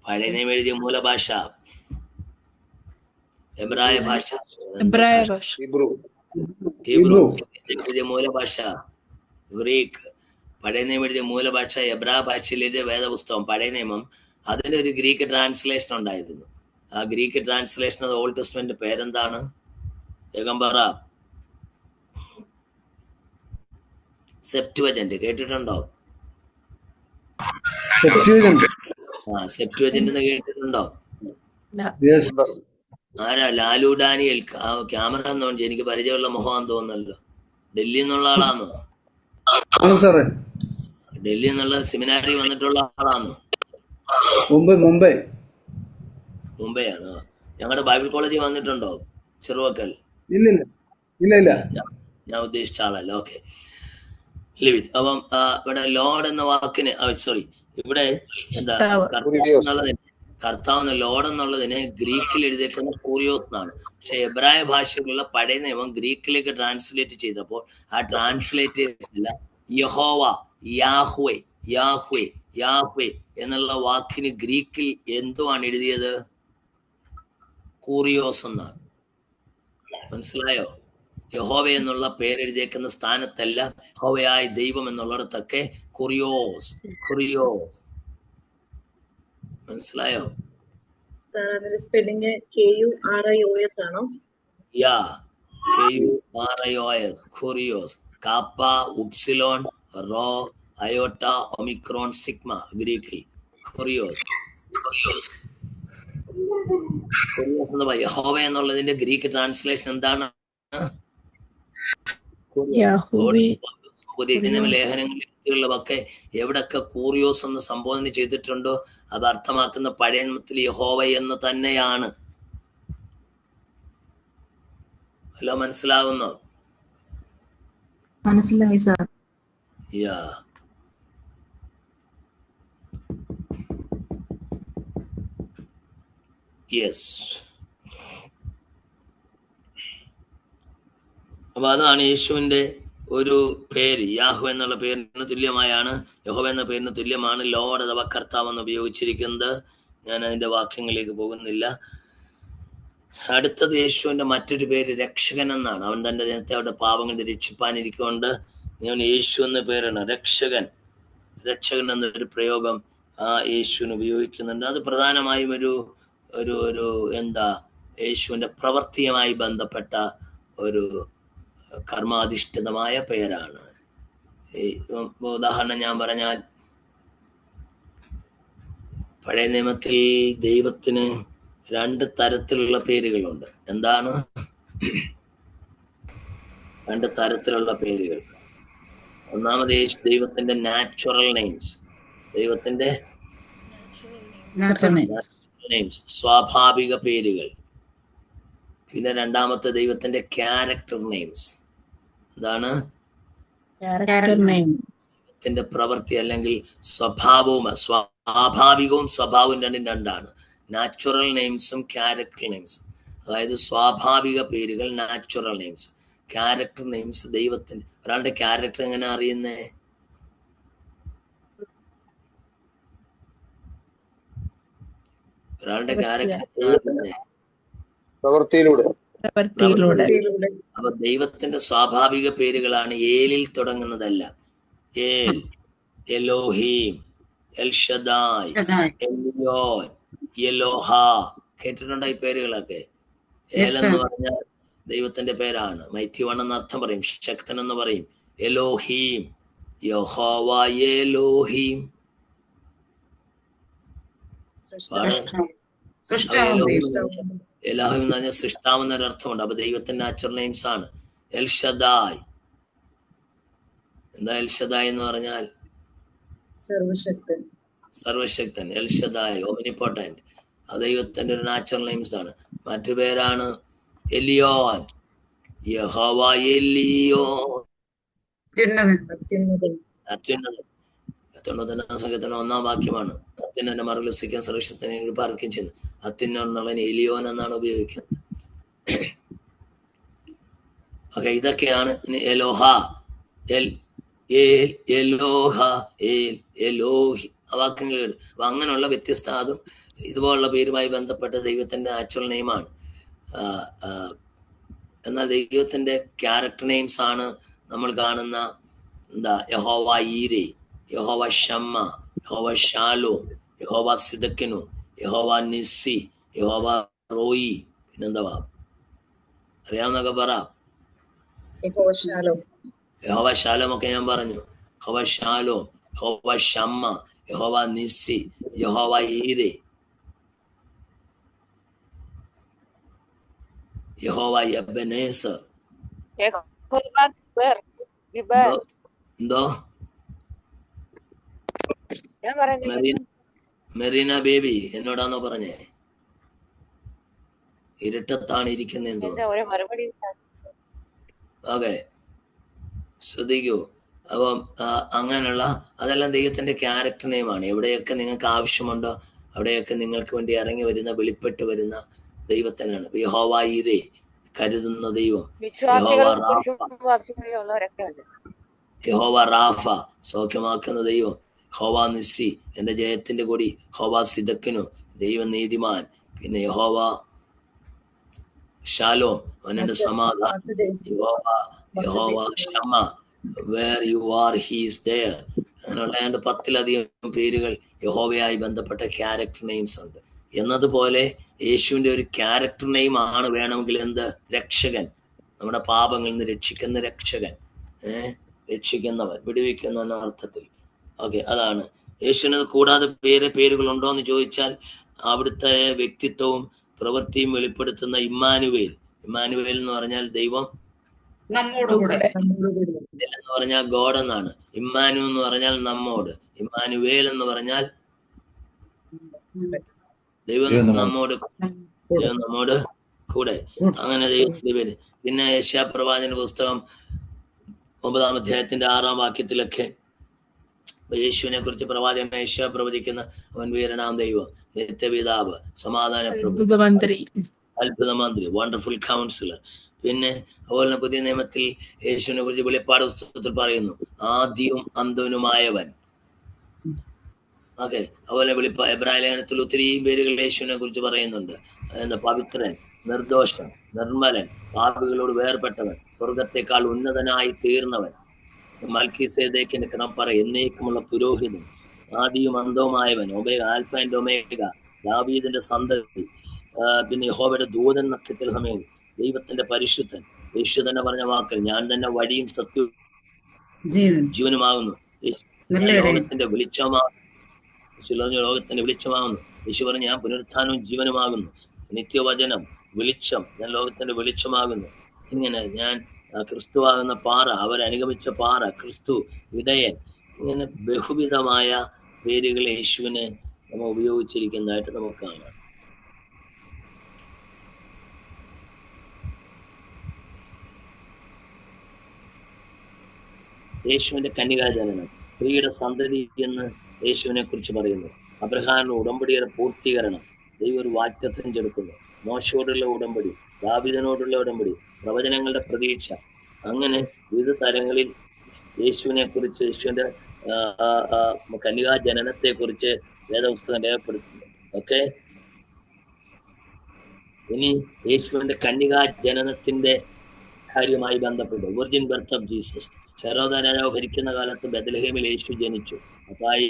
[SPEAKER 1] പഴയ നിയമം എഴുതിയ മൂലഭാഷ എബ്രായ ഭാഷ. എഴുതിയ മൂലഭാഷ ഗ്രീക്ക്. പഴയ നിയമം എഴുതിയ മൂലഭാഷ എബ്രായ ഭാഷയിൽ എഴുതിയ വേദപുസ്തകം പഴയ നിയമം. അതിനൊരു ഗ്രീക്ക് ട്രാൻസ്ലേഷൻ ഉണ്ടായിരുന്നു. ആ Greek translation of old testament പേരെന്താണ്? വേഗം പറ. സെപ്റ്റുവജന്റ്. കേട്ടിട്ടുണ്ടോ? സെപ്റ്റുവജന്റ് എന്ന് കേട്ടിട്ടുണ്ടോ? ആരാ? ലാലു ഡാനിയൽ. ക്യാമറ എന്ന് തോന്നി. എനിക്ക് പരിചയമുള്ള മുഖമാണെന്ന് തോന്നുന്നല്ലോ. ഡൽഹി എന്നുള്ള ആളാണോ? ഡൽഹി എന്നുള്ള സെമിനാരി വന്നിട്ടുള്ള ആളാണോ? മുംബൈ ആണോ? ഞങ്ങളുടെ ബൈബിൾ കോളേജിൽ വന്നിട്ടുണ്ടോ? ചെറുവക്കൽ? ഞാൻ ഉദ്ദേശിച്ച ആളല്ല. ഓക്കെ, ലിവിറ്റ്. അപ്പം ഇവിടെ ലോഡ് എന്ന വാക്കിന് ഇവിടെ എന്താ കർത്താവ് എന്ന ലോഡ് എന്നുള്ളതിന് ഗ്രീക്കിൽ എഴുതിയേക്കുന്ന കൂറിയോസ് എന്നാണ്. പക്ഷെ എബ്രായ ഭാഷയിലുള്ള പഴയ നിയമം ഗ്രീക്കിലേക്ക് ട്രാൻസ്ലേറ്റ് ചെയ്തപ്പോൾ ആ ട്രാൻസ്ലേറ്റേഴ്സ് അല്ല, യഹോവ, യാഹ്വേ, യാഹ്വേ, യാഹ്വേ എന്നുള്ള വാക്കിന് ഗ്രീക്കിൽ എന്തുവാണ് എഴുതിയത്? കൂറിയോസ് എന്നാണ്. മനസ്സിലായോ? യഹോവ എന്നുള്ള പേരെഴുതിയേക്കുന്ന സ്ഥാനത്തല്ല, യഹോവയായ ദൈവം എന്നുള്ളിടത്തൊക്കെ കുറിയോസ്, കുറിയോസ്. മനസ്സിലായോ?
[SPEAKER 4] സ്പെല്ലിംഗ് KURIOS ആണോ?
[SPEAKER 1] യാ, KURIOS, കുറിയോസ്. Kappa, upsilon, rho, iota, omicron, sigma. ഗ്രീക്കിൽ കുറിയോസ്. യഹോവ എന്നുള്ളതിന്റെ ഗ്രീക്ക് ട്രാൻസ്ലേഷൻ എന്താണ്? ലേഖനങ്ങളിലൊക്കെ എവിടൊക്കെ കൂറിയോസ് എന്ന് സംബോധന ചെയ്തിട്ടുണ്ടോ അത് അർത്ഥമാക്കുന്ന പഴയ നിയമത്തിൽ യഹോവ എന്ന് തന്നെയാണ്. ഹലോ, മനസ്സിലാവുന്നോ?
[SPEAKER 3] മനസ്സിലായി സാർ.
[SPEAKER 1] യാ. യെസ്. അപ്പൊ അതാണ് യേശുവിന്റെ ഒരു പേര്. യാഹു എന്നുള്ള പേരിന് തുല്യമായാണ്, യഹോവ എന്ന പേരിന് തുല്യമാണ് ലോർഡ് അഥവാ കർത്താവ് എന്ന് ഉപയോഗിച്ചിരിക്കുന്നത്. ഞാൻ അതിന്റെ വാക്യങ്ങളിലേക്ക് പോകുന്നില്ല. അടുത്തത് യേശുവിന്റെ മറ്റൊരു പേര് രക്ഷകൻ എന്നാണ്. അവൻ തന്റെ ജനത്തെ അവരുടെ പാപങ്ങൾ രക്ഷിപ്പാനിരിക്കൊണ്ട് അവൻ യേശു എന്ന പേരാണ്. രക്ഷകൻ, രക്ഷകൻ എന്നൊരു പ്രയോഗം ആ യേശുവിന് ഉപയോഗിക്കുന്നുണ്ട്. അത് പ്രധാനമായും ഒരു ഒരു ഒരു എന്താ യേശുവിന്റെ പ്രവൃത്തിയുമായി ബന്ധപ്പെട്ട ഒരു കർമാധിഷ്ഠിതമായ പേരാണ്. ഉദാഹരണം ഞാൻ പറഞ്ഞാൽ, പഴയ നിയമത്തിൽ ദൈവത്തിന് 2 തരത്തിലുള്ള പേരുകളുണ്ട്. എന്താണ്? 2 തരത്തിലുള്ള പേരുകൾ. ഒന്നാമത് ദൈവത്തിന്റെ നാച്ചുറൽ നെയിംസ്, ദൈവത്തിന്റെ നെയിംസ്, സ്വാഭാവിക പേരുകൾ. പിന്നെ രണ്ടാമത്തെ ദൈവത്തിന്റെ ക്യാരക്ടർ നെയിംസ്. എന്താണ്? ദൈവത്തിന്റെ പ്രവൃത്തി അല്ലെങ്കിൽ സ്വഭാവവും. സ്വാഭാവികവും സ്വഭാവവും രണ്ടും രണ്ടാണ്. നാച്ചുറൽ നെയിംസും ക്യാരക്ടർ നെയിംസും. അതായത് സ്വാഭാവിക പേരുകൾ നാച്ചുറൽ നെയിംസ്, ക്യാരക്ടർ നെയിംസ് ദൈവത്തിന്റെ. ഒരാളുടെ ക്യാരക്ടർ എങ്ങനെ അറിയുന്നേ? ഒരാളുടെ ക്യാരക്ടർ
[SPEAKER 6] പ്രവൃത്തിയിലൂടെ.
[SPEAKER 1] അപ്പൊ ദൈവത്തിന്റെ സ്വാഭാവിക പേരുകളാണ്. ഏലിൽ തുടങ്ങുന്നതല്ല. ഏൽ, എലോഹീം, എൽ ഷദായ്, എലിയോൻ, യെലോഹ. കേട്ടിട്ടുണ്ടോ ഈ പേരുകളൊക്കെ? ഏലെന്ന് പറഞ്ഞാൽ ദൈവത്തിന്റെ പേരാണ്. മൈറ്റി വൺ എന്ന് അർത്ഥം പറയും, ശക്തൻ എന്ന് പറയും. എലോഹീം, യഹോവ എലോഹീം. എലാഹു എന്ന് പറഞ്ഞാൽ സൃഷ്ടാവെന്നൊരു അർത്ഥമുണ്ട്. അപ്പൊ ദൈവത്തിന്റെ നാച്ചുറൽ നെയിംസ് ആണ്. L Shaddai. എന്താ എൽ ഷദായ് എന്ന് പറഞ്ഞാൽ?
[SPEAKER 4] സർവശക്തൻ.
[SPEAKER 1] സർവശക്തൻ, എൽ ഷദായ്, ഓമിനിപോട്ടന്റ്. അത് ദൈവത്തിന്റെ ഒരു നാച്ചുറൽ നെയിംസ് ആണ്. മറ്റു പേരാണ് എലിയോൻ, യഹോവ എലിയോൻ, അത്യുന്നതൻ. 99 സംഖ്യത്തിന് 1-ാം വാക്യമാണ്. അത്യുന്നതന്റെ മറുലസിക്കാൻ സർവശക്തനെ പാർക്കുകയും ചെയ്യുന്നു. അത്യുന്നതൻ എന്നുള്ളതിന് എലിയോൻ എന്നാണ് ഉപയോഗിക്കുന്നത്. ഓക്കെ, ഇതൊക്കെയാണ് എലോഹ, എലോഹ, എലോഹി ആ വാക്യങ്ങൾ. അപ്പൊ അങ്ങനെയുള്ള വ്യത്യസ്ത, അതും ഇതുപോലുള്ള പേരുമായി ബന്ധപ്പെട്ട ദൈവത്തിന്റെ നാച്ചുറൽ നെയിമാണ്. എന്നാൽ ദൈവത്തിന്റെ ക്യാരക്ടർ നെയിംസ് ആണ് നമ്മൾ കാണുന്ന. എന്താ? യഹോവ ഈരെ, യഹോവ ഷമ്മ, യഹോവ ഷാലോ, യഹോവ സിദക്കിനു, യഹോവ നിസ്സി, യഹോവ റോയി. പിന്നെന്താ അറിയാവുന്നൊക്കെ പറ. യഹോവ ഷാലോം ഒക്കെ ഞാൻ പറഞ്ഞു. യഹോവ ഷാലോം, യഹോവ ഷമ്മ, യഹോവ നിസ്സി, യഹോവ ഈരെ, യഹോവ എബനേസർ. എന്തോ? മെറീന ബേബി എന്നോടാണോ പറഞ്ഞേ? ഇരട്ടത്താണ് ഇരിക്കുന്നതെന്ന് തോന്നുന്നു. ഓക്കെ, ശ്രദ്ധിക്കൂ. അപ്പം അങ്ങനെയുള്ള അതെല്ലാം ദൈവത്തിന്റെ ക്യാരക്ടർ നെയിമാണ്. എവിടെയൊക്കെ നിങ്ങൾക്ക് ആവശ്യമുണ്ടോ അവിടെയൊക്കെ നിങ്ങൾക്ക് വേണ്ടി ഇറങ്ങി വരുന്ന, വെളിപ്പെട്ട് വരുന്ന ദൈവത്തിനാണ്. യഹോവ ഈരെ, കരുതുന്ന ദൈവം. യഹോവ റാഫ, സൗഖ്യമാക്കുന്ന ദൈവം. യഹോവ നിസ്സി, എന്റെ ജയത്തിന്റെ കൊടി. യഹോവ സിദക്കിനു, ദൈവം നീതിമാൻ. പിന്നെ യഹോവ ഷാലോം, അവന്റെ സമാധാനം. യഹോവ ഷമ്മ, where you are he is there. അങ്ങനെയുള്ള 10-ലധികം പേരുകൾ യഹോവയായി ബന്ധപ്പെട്ട ക്യാരക്ടർ നെയിംസ് ഉണ്ട്. എന്നതുപോലെ യേശുവിന്റെ ഒരു ക്യാരക്ടർ നെയിം ആണ് വേണമെങ്കിൽ എന്ത്? രക്ഷകൻ, നമ്മുടെ പാപങ്ങളിൽ നിന്ന് രക്ഷിക്കുന്ന രക്ഷകൻ, രക്ഷിക്കുന്നവൻ, വിടുവിക്കുന്ന എന്ന അർത്ഥത്തിൽ. ഓക്കെ, അതാണ് യേശുവിന്. കൂടാതെ പേരുകൾ ഉണ്ടോ എന്ന് ചോദിച്ചാൽ അവിടുത്തെ വ്യക്തിത്വവും പ്രവൃത്തിയും വെളിപ്പെടുത്തുന്ന ഇമ്മാനുവേൽ. ഇമ്മാനുവേൽ എന്ന് പറഞ്ഞാൽ ദൈവം എന്ന് പറഞ്ഞാൽ ഗോഡ് എന്നാണ്. ഇമ്മാനു എന്ന് പറഞ്ഞാൽ നമ്മോട്. ഇമ്മാനുവേൽ എന്ന് പറഞ്ഞാൽ ദൈവം നമ്മോട്, ദൈവം നമ്മോട് കൂടെ. അങ്ങനെ ദൈവത്തിന്റെ പേര്. പിന്നെ യെശയ്യാ പ്രവാചകന്റെ പുസ്തകം 9-ാം അധ്യായത്തിന്റെ 6-ാം വാക്യത്തിലൊക്കെ യേശുവിനെ കുറിച്ച് പ്രവാചകൻ യെശയ്യാ പ്രവചിക്കുന്ന, അവൻ വീരനാം ദൈവം, നിത്യപിതാവ്, സമാധാന പ്രഭു, അത്ഭുതമന്ത്രി, വണ്ടർഫുൾ കൗൺസിലർ. പിന്നെ അതുപോലെ പുതിയ നിയമത്തിൽ യേശുവിനെ കുറിച്ച് വെളിപ്പാട് പുസ്തകത്തിൽ പറയുന്നു, ആദ്യവും അന്തവനുമായവൻ. ഓക്കെ, അതുപോലെ എബ്രായ ലേഖനത്തിൽ ഒത്തിരിയും പേരുകൾ യേശുവിനെ കുറിച്ച് പറയുന്നുണ്ട്. എന്താ? പവിത്രൻ, നിർദോഷൻ, നിർമ്മലൻ, പാപികളോട് വേർപെട്ടവൻ, സ്വർഗത്തെക്കാൾ ഉന്നതനായി തീർന്നവൻ, മൽക്കീസേദെക്കിന്റെ ക്രമപ്പറ, എന്നേക്കുമുള്ള പുരോഹിതൻ, ആദിയും അന്തവുമായവൻ, ഒമേഗ, ആൽഫ ആൻഡ് ഒമേഗ, ദാവീദിന്റെ സന്തതി. പിന്നെ യഹോവയുടെ ദൂതൻ എന്നൊക്കെ ചില സമയം ദൈവത്തിന്റെ പരിശുദ്ധൻ. യേശു തന്നെ പറഞ്ഞ വാക്കൽ, ഞാൻ തന്നെ വഴിയും സത്യവും ജീവനുമാകുന്നു. ലോകത്തിന്റെ വെളിച്ചമാകുന്നു. ലോകത്തിന്റെ വെളിച്ചമാകുന്നു. യേശു പറഞ്ഞു, ഞാൻ പുനരുത്ഥാനവും ജീവനുമാകുന്നു. നിത്യവചനം, വെളിച്ചം, ഞാൻ ലോകത്തിന്റെ വെളിച്ചമാകുന്നു. ഇങ്ങനെ ഞാൻ ക്രിസ്തുവാകുന്ന പാറ, അവരനുഗമിച്ച പാറ, ക്രിസ്തു, ഇടയൻ, ഇങ്ങനെ ബഹുവിധമായ പേരുകൾ യേശുവിന് നമ്മൾ ഉപയോഗിച്ചിരിക്കുന്നതായിട്ട് നമുക്ക് കാണാം. യേശുവിന്റെ കന്യകാജനനം, സ്ത്രീയുടെ സന്തതി എന്ന് യേശുവിനെ കുറിച്ച് പറയുന്നു. അബ്രഹാമിന്റെ ഉടമ്പടിയുടെ പൂർത്തീകരണം, ദൈവം ഒരു വാഗ്ദത്തം ചെടുക്കുന്നു. മോശയോടുള്ള ഉടമ്പടി, ദാവീദിനോടുള്ള ഉടമ്പടി, പ്രവചനങ്ങളുടെ പ്രതീക്ഷ, അങ്ങനെ വിവിധ തലങ്ങളിൽ യേശുവിനെ കുറിച്ച്, യേശുവിന്റെ കന്യകാജനനത്തെ കുറിച്ച് വേദപുസ്തകം രേഖപ്പെടുത്തുന്നു. ഓക്കെ, ഇനി യേശുവിന്റെ കന്യകാജനനത്തിന്റെ കാര്യമായി ബന്ധപ്പെട്ട് വിർജിൻ ബർത്ത് ഓഫ് ജീസസ്. ഹെരോദ രാജാവ് ഭരിക്കുന്ന കാലത്ത് ബെത്ലഹേമിൽ യേശു ജനിച്ചു. മത്തായി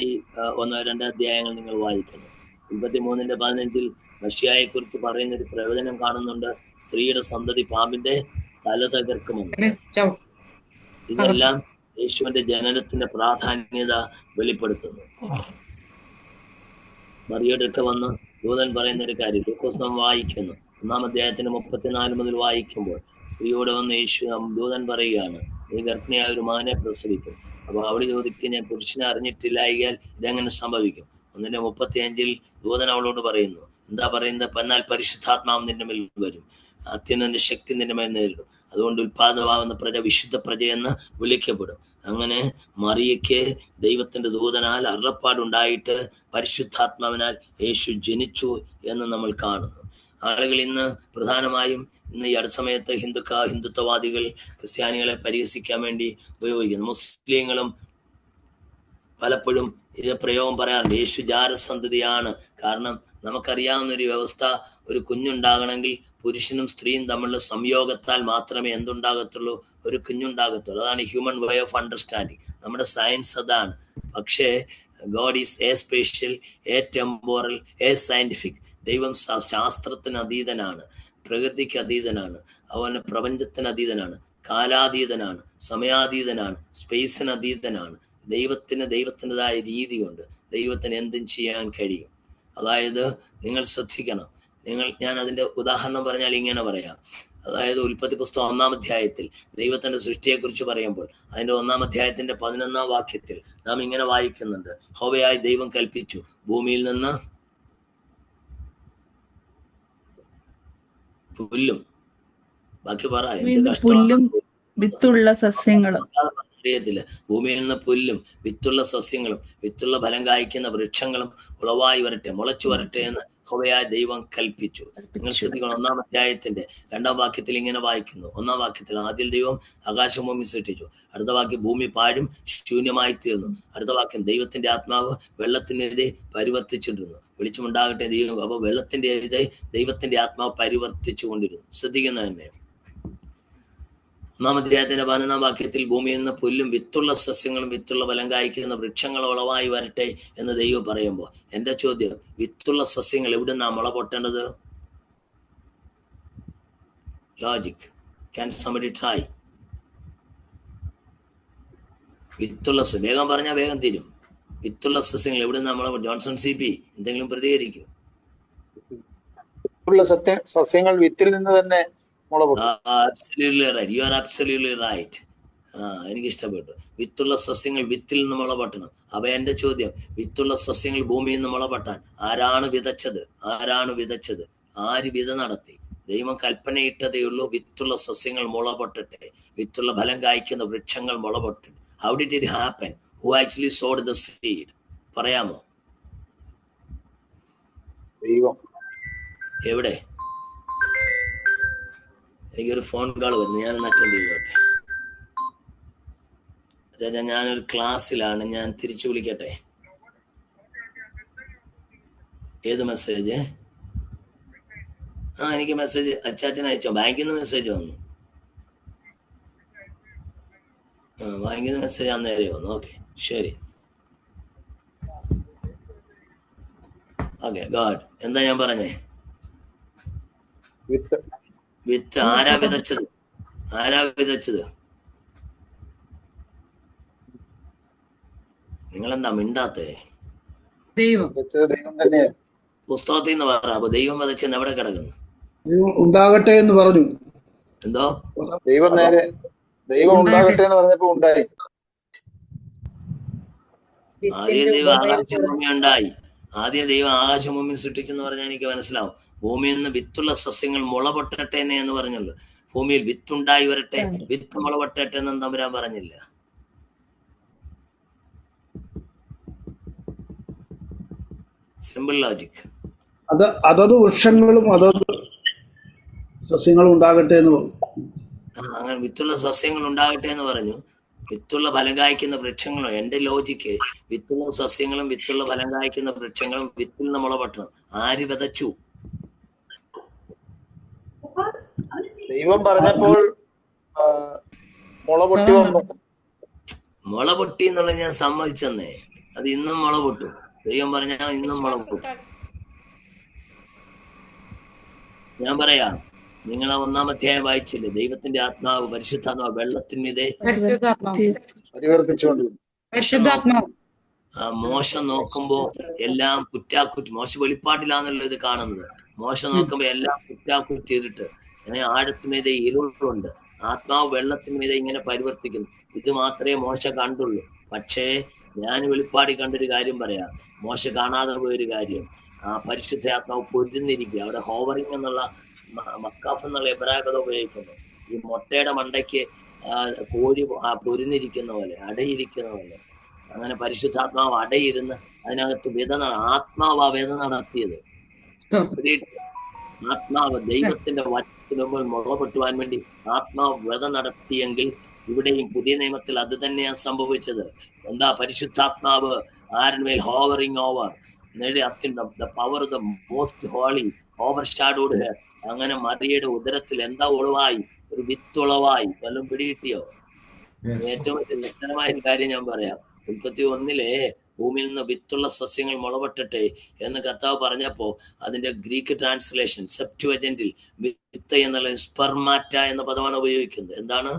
[SPEAKER 1] 1-2 അധ്യായങ്ങൾ നിങ്ങൾ വായിക്കണം. 23:15 മശിഹായെ കുറിച്ച് പറയുന്ന ഒരു പ്രവചനം കാണുന്നുണ്ട്. സ്ത്രീയുടെ സന്തതി പാമ്പിന്റെ തല തകർക്കുമെന്ന്. ഇതെല്ലാം യേശുവിന്റെ ജനനത്തിന്റെ പ്രാധാന്യത വെളിപ്പെടുത്തുന്നു. മറിയുടെ ഒക്കെ വന്ന് ദൂതൻ പറയുന്ന ഒരു കാര്യം ലൂക്കോസ് നാം വായിക്കുന്നു. 1-ാം അധ്യായത്തിന് 34 മുതൽ വായിക്കുമ്പോൾ സ്ത്രീയോട് വന്ന് യേശു ദൂതൻ പറയുകയാണ്, നീ ഗർഭിണിയായ ഒരു മകനെ പ്രസവിക്കും. അപ്പൊ അവള് ചോദിക്കും, ഞാൻ പുരുഷനെ അറിഞ്ഞിട്ടില്ലായാൽ ഇതെങ്ങനെ സംഭവിക്കും? 1:35 ദൂതൻ അവളോട് പറയുന്നു, എന്താ പറയുന്നത്? എന്നാൽ പരിശുദ്ധാത്മാവ് നിന്റെ മേൽ വരും, അത്യുന്നതന്റെ ശക്തി നിന്റെ മേൽ നേരിടും, അതുകൊണ്ട് ഉൽപാദമാകുന്ന പ്രജ വിശുദ്ധ പ്രജയെന്ന് വിളിക്കപ്പെടും. അങ്ങനെ മറിയയ്ക്ക് ദൈവത്തിന്റെ ദൂതനാൽ അരുളപ്പാടുണ്ടായിട്ട് പരിശുദ്ധാത്മാവിനാൽ യേശു ജനിച്ചു എന്ന് നമ്മൾ കാണുന്നു. ആളുകൾ ഇന്ന് പ്രധാനമായും ഇന്ന് ഈ അടുത്ത സമയത്ത് ഹിന്ദുത്വവാദികൾ ക്രിസ്ത്യാനികളെ പരിഹസിക്കാൻ വേണ്ടി ഉപയോഗിക്കുന്നു. മുസ്ലിങ്ങളും പലപ്പോഴും ഇത് പ്രയോഗം പറയാറുണ്ട്, യേശു ജാരസന്തതിയാണ്. കാരണം നമുക്കറിയാവുന്ന ഒരു വ്യവസ്ഥ, ഒരു കുഞ്ഞുണ്ടാകണമെങ്കിൽ പുരുഷനും സ്ത്രീയും തമ്മിലുള്ള സംയോഗത്താൽ മാത്രമേ എന്തുണ്ടാകത്തുള്ളൂ? ഒരു കുഞ്ഞുണ്ടാകത്തുള്ളൂ. അതാണ് ഹ്യൂമൻ വേ ഓഫ് അണ്ടർസ്റ്റാൻഡിങ്. നമ്മുടെ സയൻസ് അതാണ്. പക്ഷേ God is A special, A temporal, A scientific. ദൈവം ശാസ്ത്രത്തിന് അതീതനാണ്, പ്രകൃതിക്ക് അതീതനാണ്, അവന് പ്രപഞ്ചത്തിന് അതീതനാണ്, കാലാതീതനാണ്, സമയാതീതനാണ്, സ്പേസിന് അതീതനാണ്. ദൈവത്തിൻ്റെതായ രീതിയുണ്ട്. ദൈവത്തിന് എന്തും ചെയ്യാൻ കഴിയും. അതായത് നിങ്ങൾ ശ്രദ്ധിക്കണം. ഞാൻ അതിന്റെ ഉദാഹരണം പറഞ്ഞാൽ ഇങ്ങനെ പറയാം. അതായത് ഉൽപ്പത്തി പുസ്തകം 1-ാം അധ്യായത്തിൽ ദൈവത്തിന്റെ സൃഷ്ടിയെക്കുറിച്ച് പറയുമ്പോൾ അതിന്റെ 1-ാം അധ്യായത്തിന്റെ 11-ാം വാക്യത്തിൽ നാം ഇങ്ങനെ വായിക്കുന്നുണ്ട്, യഹോവയായ ദൈവം കൽപ്പിച്ചു, ഭൂമിയിൽ നിന്ന് പുല്ലും, ബാക്കി പറ, എന്ത്
[SPEAKER 2] പുല്ലും വിത്തുള്ള സസ്യങ്ങളും,
[SPEAKER 1] അറിയത്തില്ല, ഭൂമിയിൽ നിന്ന് പുല്ലും വിത്തുള്ള സസ്യങ്ങളും വിത്തുള്ള ഫലം കായ്ക്കുന്ന വൃക്ഷങ്ങളും ഉളവായി വരട്ടെ, മുളച്ചു വരട്ടെ എന്ന് യഹോവയായ ദൈവം കൽപ്പിച്ചു. നിങ്ങൾ ശ്രദ്ധിക്കണം, 1-ാം അധ്യായത്തിന്റെ 2-ാം വാക്യത്തിൽ ഇങ്ങനെ വായിക്കുന്നു. 1-ാം വാക്യത്തിൽ ആദ്യം ദൈവം ആകാശം ഭൂമി സൃഷ്ടിച്ചു. അടുത്ത വാക്യം ഭൂമി പാഴും ശൂന്യമായി തീർന്നു. അടുത്ത വാക്യം ദൈവത്തിന്റെ ആത്മാവ് വെള്ളത്തിനെതിരെ പരിവർത്തിച്ചിട്ടിരുന്നു, വെളിച്ചമുണ്ടാകട്ടെ ദൈവം. അപ്പൊ വെള്ളത്തിന്റെ എതിരെ ദൈവത്തിന്റെ ആത്മാവ് പരിവർത്തിച്ചു കൊണ്ടിരുന്നു. ശ്രദ്ധിക്കുന്ന തന്നെ 1-ാം അധ്യായത്തിന്റെ 11-ാം വാക്യത്തിൽ ഭൂമിയിൽ നിന്ന് പുല്ലും വിത്തുള്ള സസ്യങ്ങളും വിത്തുള്ള ഫലം കായ്ക്കുന്ന വൃക്ഷങ്ങൾ ഉളവായി വരട്ടെ എന്ന് ദൈവം പറയുമ്പോൾ എന്റെ ചോദ്യം, വിത്തുള്ള സസ്യങ്ങൾ എവിടുന്നാ മുള പൊട്ടേണ്ടത്? Logic, can somebody try? വിത്തുള്ള വേഗം പറഞ്ഞാൽ വേഗം തീരും. വിത്തുള്ള സസ്യങ്ങൾ എവിടുന്നാ മുള? ജോൺസൺ CP എന്തെങ്കിലും പ്രതികരിക്കും?
[SPEAKER 6] സസ്യങ്ങൾ വിത്തിൽ നിന്ന് തന്നെ
[SPEAKER 1] absolutely right. You are absolutely right. എനിക്ക് ഇഷ്ടപ്പെട്ടു. വിത്തുള്ള സസ്യങ്ങൾ വിത്തിൽ നിന്ന് മുളപൊട്ടണം. അപ്പൊ എന്റെ ചോദ്യം, വിത്തുള്ള സസ്യങ്ങൾ ഭൂമിയിൽ നിന്ന് മുളപൊട്ടാൻ ആരാണ് വിതച്ചത്? ആര് വിത നടത്തി? ദൈവം കൽപ്പനയിട്ടതേ ഉള്ളൂ, വിത്തുള്ള സസ്യങ്ങൾ മുളപൊട്ടട്ടെ, വിത്തുള്ള ഫലം കായ്ക്കുന്ന വൃക്ഷങ്ങൾ മുളപൊട്ടട്ടെ. How did it happen? Who actually sowed the seed? പറയാമോ?
[SPEAKER 6] ദൈവം.
[SPEAKER 1] എവിടെ? എനിക്കൊരു ഫോൺ കോൾ വരുന്നു, ഞാനൊന്ന് അറ്റൻഡ് ചെയ്തോട്ടെ. ചേച്ചാ, ഞാനൊരു ക്ലാസ്സിലാണ്, ഞാൻ തിരിച്ചു വിളിക്കട്ടെ? ഏത് മെസ്സേജ്? എനിക്ക് മെസ്സേജ് അച്ചാച്ചൻ അയച്ചോ? ബാങ്കിൽ നിന്ന് മെസ്സേജ് വന്നു. ബാങ്കിൽ നിന്ന് മെസ്സേജ് അന്നേരെ വന്നു. ഓക്കെ, ശരി. Okay, God. എന്താ ഞാൻ പറഞ്ഞേ? വിത്ത് ആരാ വിതച്ചത്? നിങ്ങളെന്താ മിണ്ടാത്തേ? പുസ്തകത്തിൽ നിന്ന് പറ. അപ്പൊ ദൈവം വിതച്ചെന്ന് എവിടെ കിടക്കുന്നു?
[SPEAKER 7] ഉണ്ടാകട്ടെ എന്ന് പറഞ്ഞു.
[SPEAKER 1] എന്തോ?
[SPEAKER 6] ദൈവം നേരെ ദൈവം ഉണ്ടാകട്ടെ എന്ന് പറഞ്ഞപ്പോ ഉണ്ടായി.
[SPEAKER 1] ആദ്യം
[SPEAKER 4] വിത്തിന്റെ
[SPEAKER 1] ദൈവം
[SPEAKER 4] ഉപമയിൽ
[SPEAKER 1] ആകാശഭൂമി ഉണ്ടായി. ആദ്യം ദൈവം ആകാശഭൂമി സൃഷ്ടിച്ചെന്ന് പറഞ്ഞാൽ എനിക്ക് മനസ്സിലാവും. ഭൂമിയിൽ നിന്ന് വിത്തുള്ള സസ്യങ്ങൾ മുള പൊട്ടട്ടെ എന്ന് പറഞ്ഞുള്ളൂ. ഭൂമിയിൽ വിത്തുണ്ടായി വരട്ടെ, വിത്ത് മുള പൊട്ടട്ടെ എന്നും തമ്പുരാൻ പറഞ്ഞില്ല. Simple logic.
[SPEAKER 7] അതത് വൃക്ഷങ്ങളും അതത് സസ്യങ്ങളും ഉണ്ടാകട്ടെ എന്ന് പറഞ്ഞു.
[SPEAKER 1] അങ്ങനെ വിത്തുള്ള സസ്യങ്ങൾ ഉണ്ടാകട്ടെ എന്ന് പറഞ്ഞു. വിത്തുള്ള ഫലം കായ്ക്കുന്ന വൃക്ഷങ്ങളും, എന്റെ ലോജിക്ക് വിത്തുള്ള സസ്യങ്ങളും വിത്തുള്ള ഫലം കായ്ക്കുന്ന വൃക്ഷങ്ങളും വിത്തിൽ നിന്ന് മുള പൊട്ടണം. ആര് വിതച്ചു?
[SPEAKER 6] ദൈവം പറഞ്ഞപ്പോൾ മുള പൊട്ടി വന്നു.
[SPEAKER 1] മുള പൊട്ടി എന്നുള്ളത് ഞാൻ സമ്മതിച്ചെന്നേ. അത് ഇന്നും മുള പൊട്ടും. ദൈവം പറഞ്ഞാൽ ഇന്നും മുള പൊട്ടും. ഞാൻ പറയാം, നിങ്ങൾ 1-ാം അധ്യായം വായിച്ചില്ലേ? ദൈവത്തിന്റെ ആത്മാവ്, പരിശുദ്ധാത്മാവ് വെള്ളത്തിനിതേ
[SPEAKER 3] പരിശുദ്ധാത്മാവ്
[SPEAKER 1] മോശ നോക്കുമ്പോ എല്ലാം കുറ്റാക്കുറ്റി. മോശ വെളിപ്പാട്ടിലാണല്ലോ ഇത് കാണുന്നത്. മോശ നോക്കുമ്പോ എല്ലാം കുറ്റാക്കുറ്റിട്ട് അങ്ങനെ ആഴത്തിമീതെ ഇരുളുണ്ട്. ആത്മാവ് വെള്ളത്തിന്മീതെ ഇങ്ങനെ പരിവർത്തിക്കുന്നു. ഇത് മാത്രമേ മോശ കണ്ടുള്ളൂ. പക്ഷേ ഞാൻ വെളിപ്പാടി കണ്ടൊരു കാര്യം പറയാം. മോശ കാണാതെ പോയൊരു കാര്യം, ആ പരിശുദ്ധ ആത്മാവ് പൊരുന്നിരിക്കുക. അവിടെ ഹോവറിങ് എന്നുള്ള മക്കാഫ് എന്നുള്ള എബ്രായ പദം ഉപയോഗിക്കുന്നു. ഈ മുട്ടയുടെ മണ്ടയ്ക്ക് കോഴി പൊരുന്നിരിക്കുന്ന പോലെ, അടയിരിക്കുന്ന പോലെ. അങ്ങനെ പരിശുദ്ധാത്മാവ് അടയിരുന്ന് അതിനകത്ത് ആത്മാവ് വേദ നടത്തിയത്. ആത്മാവ് ദൈവത്തിന്റെ വചനത്തിന് മുമ്പിൽ മുളപൊട്ടുവാൻ വേണ്ടി ആത്മാവ് വേദ നടത്തിയെങ്കിൽ ഇവിടെയും പുതിയ നിയമത്തിൽ അത് തന്നെയാണ് സംഭവിച്ചത്. എന്താ? പരിശുദ്ധാത്മാവ് ആരന്മേൽ hovering over, the power of the most holy overshadowed her. അങ്ങനെ മറിയയുടെ ഉദരത്തിൽ എന്താ ഉളവായി? ഒരു വിത്തുളവായി. വല്ലതും പിടികിട്ടിയോ? ഏറ്റവും രസകരമായ ഒരു കാര്യം ഞാൻ പറയാം. 31 ഭൂമിയിൽ നിന്ന് വിത്തുള്ള സസ്യങ്ങൾ മുളപൊട്ടട്ടെ എന്ന് കർത്താവ് പറഞ്ഞപ്പോ അതിന്റെ ഗ്രീക്ക് ട്രാൻസ്ലേഷൻ സെപ്റ്റുവജന്റിൽ വിത്ത് എന്നുള്ള സ്പെർമാറ്റ എന്ന പദമാണ് ഉപയോഗിക്കുന്നത്. എന്താണ്?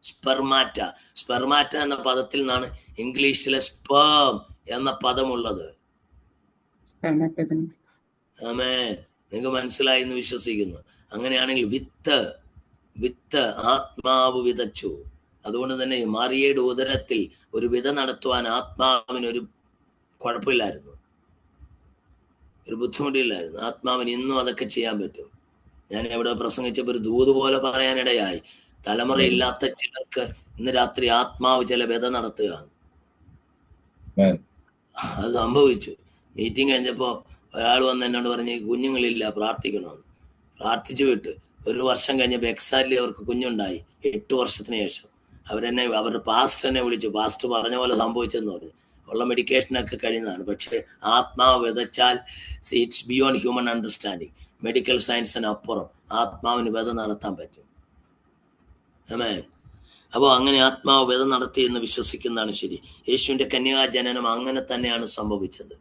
[SPEAKER 1] സ്പെർമാറ്റ. സ്പെർമാറ്റ എന്ന പദത്തിൽ നിന്നാണ് ഇംഗ്ലീഷിലെ സ്പേം എന്ന പദമുള്ളത്. ആമേൻ. നിങ്ങൾക്ക് മനസ്സിലായി എന്ന് വിശ്വസിക്കുന്നു. അങ്ങനെയാണെങ്കിൽ വിത്ത് ആത്മാവ് വിതച്ചു. അതുകൊണ്ട് തന്നെ മറിയയുടെ ഉദരത്തിൽ ഒരു വിത നടത്തുവാൻ ആത്മാവിനൊരു കുഴപ്പമില്ലായിരുന്നു, ഒരു ബുദ്ധിമുട്ടില്ലായിരുന്നു. ആത്മാവിന് ഇന്നും അതൊക്കെ ചെയ്യാൻ പറ്റും. ഞാൻ എവിടെ പ്രസംഗിച്ചപ്പോൾ ഒരു ദൂത് പോലെ പറയാനിടയായി. തലമുറയില്ലാത്ത ചിലർക്ക് ഇന്ന് രാത്രി ആത്മാവ് ചില വിത നടത്തുക. അത് സംഭവിച്ചു. മീറ്റിംഗ് കഴിഞ്ഞപ്പോ ഒരാൾ വന്ന് എന്നോട് പറഞ്ഞ് കുഞ്ഞുങ്ങളില്ല, പ്രാർത്ഥിക്കണമെന്ന്. പ്രാർത്ഥിച്ചു വിട്ട് 1 വർഷം കഴിഞ്ഞപ്പോ എക്സാക്ട്ലി അവർക്ക് കുഞ്ഞുണ്ടായി. 8 വർഷത്തിന് ശേഷം അവരുടെ പാസ്റ്റർ എന്നെ വിളിച്ചു. പാസ്റ്റർ പറഞ്ഞ പോലെ സംഭവിച്ചെന്ന് പറഞ്ഞു. ഉള്ള മെഡിക്കേഷനൊക്കെ കഴിയുന്നതാണ്. പക്ഷെ ആത്മാവ് വിതച്ചാൽ it's beyond human understanding. Medical സയൻസിന് അപ്പുറം ആത്മാവിന് വിത നടത്താൻ പറ്റും. ആമേൻ. അപ്പോൾ അങ്ങനെ ആത്മാവ് വിത നടത്തി എന്ന് വിശ്വസിക്കുന്നതാണ് ശരി. യേശുവിന്റെ കന്യകാജനനം അങ്ങനെ തന്നെയാണ് സംഭവിച്ചത്.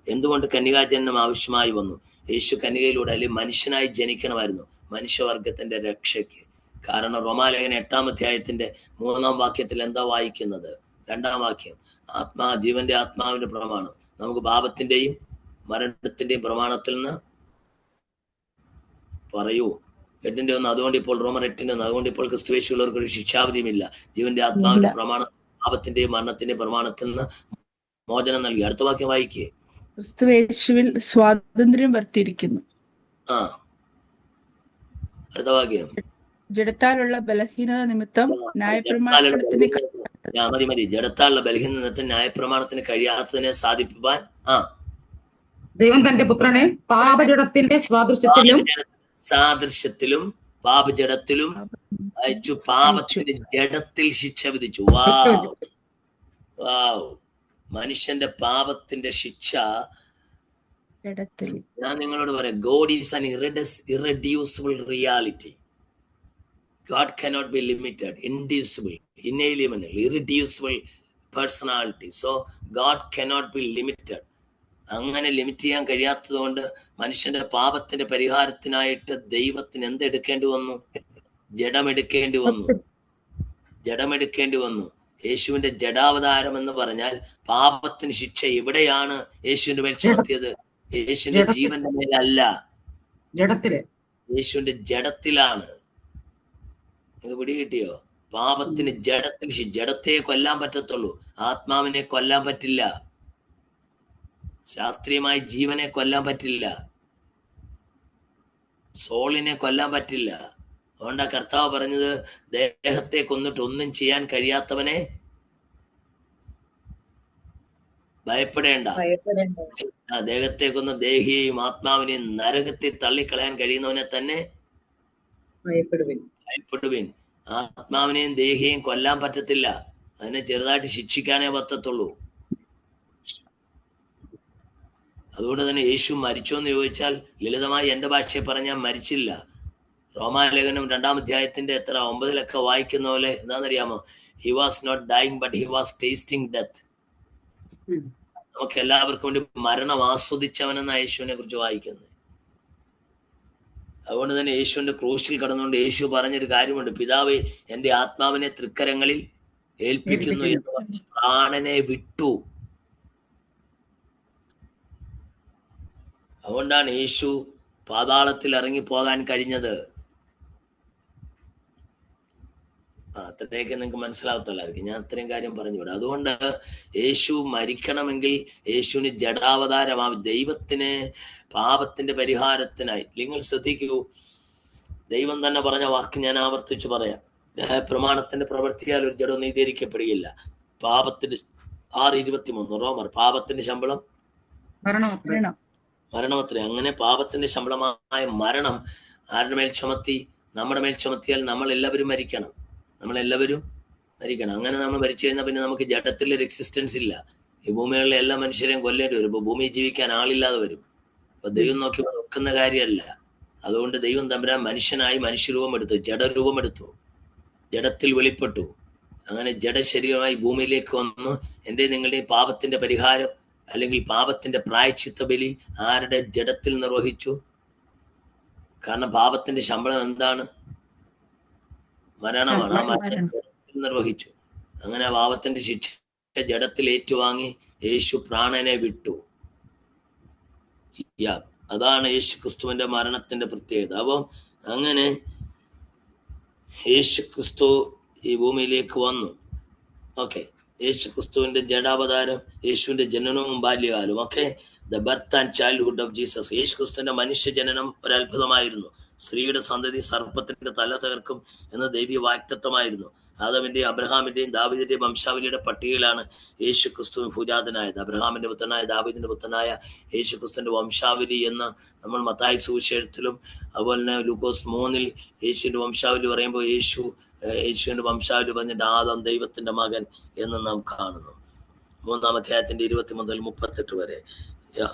[SPEAKER 1] എന്തുകൊണ്ട് കന്യകാജനനം ആവശ്യമായി വന്നു? യേശു കന്യകയിലൂടെ അല്ലെങ്കിൽ മനുഷ്യനായി ജനിക്കണമായിരുന്നു, മനുഷ്യവർഗത്തിന്റെ രക്ഷയ്ക്ക്. കാരണം റോമാലേഖനം 8-ാം അധ്യായത്തിന്റെ 3-ാം വാക്യത്തിൽ എന്താ വായിക്കുന്നത്? 2-ാം വാക്യം, ജീവന്റെ ആത്മാവിന്റെ പ്രമാണം. നമുക്ക് പാപത്തിന്റെയും മരണത്തിന്റെയും പ്രമാണത്തിൽ നിന്ന് പറയൂ. 8-ന്റെ 1. അതുകൊണ്ട് ഇപ്പോൾ റോമർ 8-ന്റെ 1, അതുകൊണ്ട് ഇപ്പോൾ ക്രിസ്തുയേശുള്ളവർക്ക് ഒരു ശിക്ഷാവിധിയുമില്ല. ജീവന്റെ ആത്മാവിന്റെ പ്രമാണം പാപത്തിന്റെയും മരണത്തിന്റെയും പ്രമാണത്തിൽ നിന്ന് മോചനം നൽകി. അടുത്ത വാക്യം വായിക്കേ.
[SPEAKER 2] ക്രിസ്തുയേശുവിൽ സ്വാതന്ത്ര്യം വർത്തിയിരിക്കുന്നു.
[SPEAKER 1] അടുത്ത വാക്യം.
[SPEAKER 2] ജഡത്താലുള്ള ബലഹീനത നിമിത്തം ന്യായപ്രമാണത്തിന്
[SPEAKER 1] മതി. ജഡത്താലുള്ള ബലഹീനത നിമിത്തം ന്യായപ്രമാണത്തിന് കഴിയാത്തതിനെ സാധിപ്പാൻ
[SPEAKER 3] ദൈവം തന്റെ പുത്രനെ പാപജഡത്തിന്റെ
[SPEAKER 1] സാദൃശ്യത്തിലും പാപജഡത്തിലും അയച്ചു. പാപത്തിന്റെ ജഡത്തിൽ ശിക്ഷ വിധിച്ചു. വാവ്. മനുഷ്യന്റെ പാപത്തിന്റെ ശിക്ഷ ഞാൻ നിങ്ങളോട് പറയാം. God is an irreducible reality. God cannot be limited, indivisible, inalienable, irreducible personality. So God cannot be limited. അങ്ങനെ ലിമിറ്റ് ചെയ്യാൻ കഴിയാത്തത് കൊണ്ട് മനുഷ്യന്റെ പാപത്തിന്റെ പരിഹാരത്തിനായിട്ട് ദൈവത്തിന് എന്തെടുക്കേണ്ടി വന്നു? ജഡമെടുക്കേണ്ടി വന്നു. യേശുവിന്റെ ജഡാവതാരം എന്ന് പറഞ്ഞാൽ പാപത്തിന് ശിക്ഷ എവിടെയാണ് യേശുവിന്റെ മേൽ ചുമത്തിയത്? യേശുവിന്റെ ജീവന്റെ മേലല്ല, യേശുവിന്റെ ജഡത്തിലാണ്. നിങ്ങൾക്ക് പിടി കിട്ടിയോ? പാപത്തിന് ജഡത്തിൽ, ജഡത്തെ കൊല്ലാൻ പറ്റത്തുള്ളൂ, ആത്മാവിനെ കൊല്ലാൻ പറ്റില്ല. ശാസ്ത്രീയമായി ജീവനെ കൊല്ലാൻ പറ്റില്ല, സോളിനെ കൊല്ലാൻ പറ്റില്ല. അതുകൊണ്ടാ കർത്താവ് പറഞ്ഞത്, ദേഹത്തെ കൊന്നിട്ട് ഒന്നും ചെയ്യാൻ കഴിയാത്തവനെ ഭയപ്പെടേണ്ട. ദേഹത്തെ കൊന്ന് ദേഹിയെയും ആത്മാവിനെയും നരകത്തിൽ തള്ളിക്കളയാൻ കഴിയുന്നവനെ തന്നെ ഭയപ്പെടുവിൻ. ആത്മാവിനെയും ദേഹിയെയും കൊല്ലാൻ പറ്റത്തില്ല, അതിനെ ചെറുതായിട്ട് ശിക്ഷിക്കാനേ പറ്റത്തുള്ളൂ. അതുകൊണ്ട് തന്നെ യേശു മരിച്ചോ എന്ന് ചോദിച്ചാൽ ലളിതമായി എന്റെ ഭാഷയെ പറഞ്ഞാൽ മരിച്ചില്ല. റോമാലേഖനം 2-ാം അധ്യായത്തിന്റെ 9 വായിക്കുന്ന പോലെ എന്താണെന്നറിയാമോ? He was not dying but he was tasting death. നമുക്ക് എല്ലാവർക്കും വേണ്ടി മരണം ആസ്വദിച്ചവനെന്ന യേശുവിനെ കുറിച്ച് വായിക്കുന്നത്. അതുകൊണ്ട് തന്നെ യേശുവിന്റെ ക്രൂശിൽ കടന്നുകൊണ്ട് യേശു പറഞ്ഞൊരു കാര്യമുണ്ട്, പിതാവേ എന്റെ ആത്മാവിനെ തൃക്കരങ്ങളിൽ ഏൽപ്പിക്കുന്നു എന്ന് പറഞ്ഞ് പ്രാണനെ വിട്ടു. അതുകൊണ്ടാണ് യേശു പാതാളത്തിൽ ഇറങ്ങിപ്പോകാൻ കഴിഞ്ഞത്. അത്രയൊക്കെ നിങ്ങൾക്ക് മനസ്സിലാവത്തല്ലായിരിക്കും, ഞാൻ അത്രയും കാര്യം പറഞ്ഞുവിടാം. അതുകൊണ്ട് യേശു മരിക്കണമെങ്കിൽ യേശുവിന് ജഡാവതാരമാവും, ദൈവത്തിന് പാപത്തിന്റെ പരിഹാരത്തിനായി. നിങ്ങൾ ശ്രദ്ധിക്കൂ, ദൈവം തന്നെ പറഞ്ഞ വാക്ക് ഞാൻ ആവർത്തിച്ചു പറയാം. പ്രമാണത്തിന്റെ പ്രവൃത്തിയാൽ ഒരു ജഡം നീതീകരിക്കപ്പെടുകയില്ല. പാപത്തിന്റെ 6:23 റോമർ, പാപത്തിന്റെ ശമ്പളം മരണമത്രേ. അങ്ങനെ പാപത്തിന്റെ ശമ്പളമായ മരണം ആരുടെ മേൽ ചുമത്തി? നമ്മുടെ മേൽ ചുമത്തിയാൽ നമ്മൾ എല്ലാവരും മരിക്കണം. അങ്ങനെ നമ്മൾ മരിച്ചു കഴിഞ്ഞാൽ പിന്നെ നമുക്ക് ജഡത്തിൽ ഒരു എക്സിസ്റ്റൻസ് ഇല്ല. ഈ ഭൂമികളിലെ എല്ലാ മനുഷ്യരെയും കൊല്ലേണ്ടി വരും. ഇപ്പൊ ഭൂമിയിൽ ജീവിക്കാൻ ആളില്ലാതെ വരും. അപ്പൊ ദൈവം നോക്കി നോക്കുന്ന കാര്യമല്ല. അതുകൊണ്ട് ദൈവം തമ്പുരാൻ മനുഷ്യനായി മനുഷ്യരൂപം എടുത്തു, ജഡരൂപം എടുത്തു, ജഡത്തിൽ വെളിപ്പെട്ടു. അങ്ങനെ ജഡശരീരമായി ഭൂമിയിലേക്ക് വന്നു. എൻ്റെ നിങ്ങളുടെയും പാപത്തിന്റെ പരിഹാരം അല്ലെങ്കിൽ പാപത്തിന്റെ പ്രായശ്ചിത്ത ബലി ആരുടെ ജഡത്തിൽ നിർവഹിച്ചു? കാരണം പാപത്തിന്റെ ശമ്പളം എന്താണ്? മരണമാണ്. ആ മരണത്തിൽ നിർവഹിച്ചു. അങ്ങനെ പാപത്തിന്റെ ശിക്ഷ ജഡത്തിൽ ഏറ്റുവാങ്ങി യേശു പ്രാണനെ വിട്ടു. അതാണ് യേശു ക്രിസ്തുവിന്റെ മരണത്തിന്റെ പ്രത്യേകത. അപ്പം അങ്ങനെ യേശു ക്രിസ്തു ഈ ഭൂമിയിലേക്ക് വന്നു. ഓക്കെ, യേശു ക്രിസ്തുവിന്റെ ജഡാവതാരം, യേശുവിന്റെ ജനനവും ബാല്യകാലവും ഒക്കെ, the birth and childhood of Jesus. Yeshu ക്രിസ്തുവിന്റെ മനുഷ്യ ജനനം ഒരു അത്ഭുതമായിരുന്നു. സ്ത്രീയുടെ സന്തതി സർപ്പത്തിന്റെ തല തകർക്കും എന്ന ദൈവീയ വാഗ്ദത്തമായിരുന്നു. ആദമിന്റെയും അബ്രഹാമിന്റെയും ദാവീദിന്റെയും വംശാവലിയുടെ പട്ടികയിലാണ് യേശു ക്രിസ്തു ഭൂജാതനായത്. അബ്രഹാമിന്റെ പുത്രനായ ദാവീദിന്റെ പുത്രനായ യേശു ക്രിസ്തുവിന്റെ വംശാവലി എന്ന് നമ്മൾ മത്തായി സുവിശേഷത്തിലും അതുപോലെ തന്നെ ലൂക്കോസ് 3 യേശുവിന്റെ വംശാവലി പറയുമ്പോൾ യേശുവിന്റെ വംശാവലി പറഞ്ഞിട്ട് ആദം ദൈവത്തിന്റെ മകൻ എന്ന് നാം കാണുന്നു. 3-ാം അധ്യായത്തിന്റെ 20 മുതൽ 38 വരെ.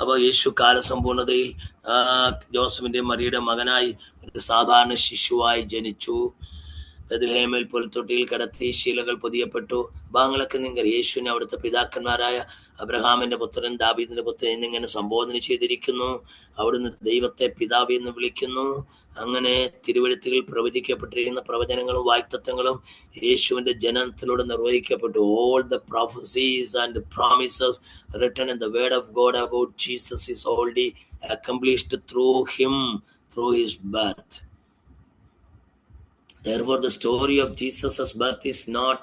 [SPEAKER 1] അപ്പൊ യേശു കാലസമ്പൂർണതയിൽ ജോസഫിന്റെയും മറിയുടെ മകനായി ഒരു സാധാരണ ശിശുവായി ജനിച്ചു. ബെത്ലഹേമിൽ പുൽത്തൊട്ടിയിൽ കിടത്തി, ശീലകൾ പൊതിയപ്പെട്ടു. ഭാഗങ്ങളൊക്കെ നിങ്ങൾ യേശുവിനെ അവിടുത്തെ പിതാക്കന്മാരായ അബ്രഹാമിന്റെ പുത്രൻ, ദാവീദിന്റെ പുത്രൻ എന്നിങ്ങനെ സംബോധന ചെയ്തിരിക്കുന്നു. അവിടുന്ന് ദൈവത്തെ പിതാവ് എന്ന് വിളിക്കുന്നു. അങ്ങനെ തിരുവെഴുത്തുകൾ പ്രവചിക്കപ്പെട്ടിരിക്കുന്ന പ്രവചനങ്ങളും വാഗ്ദത്തങ്ങളും യേശുവിന്റെ ജനനത്തിലൂടെ നിർവഹിക്കപ്പെട്ടു. All the prophecies and promises written in the word of God about Jesus is already accomplished through him, through his birth. Therefore, the story of Jesus' birth is not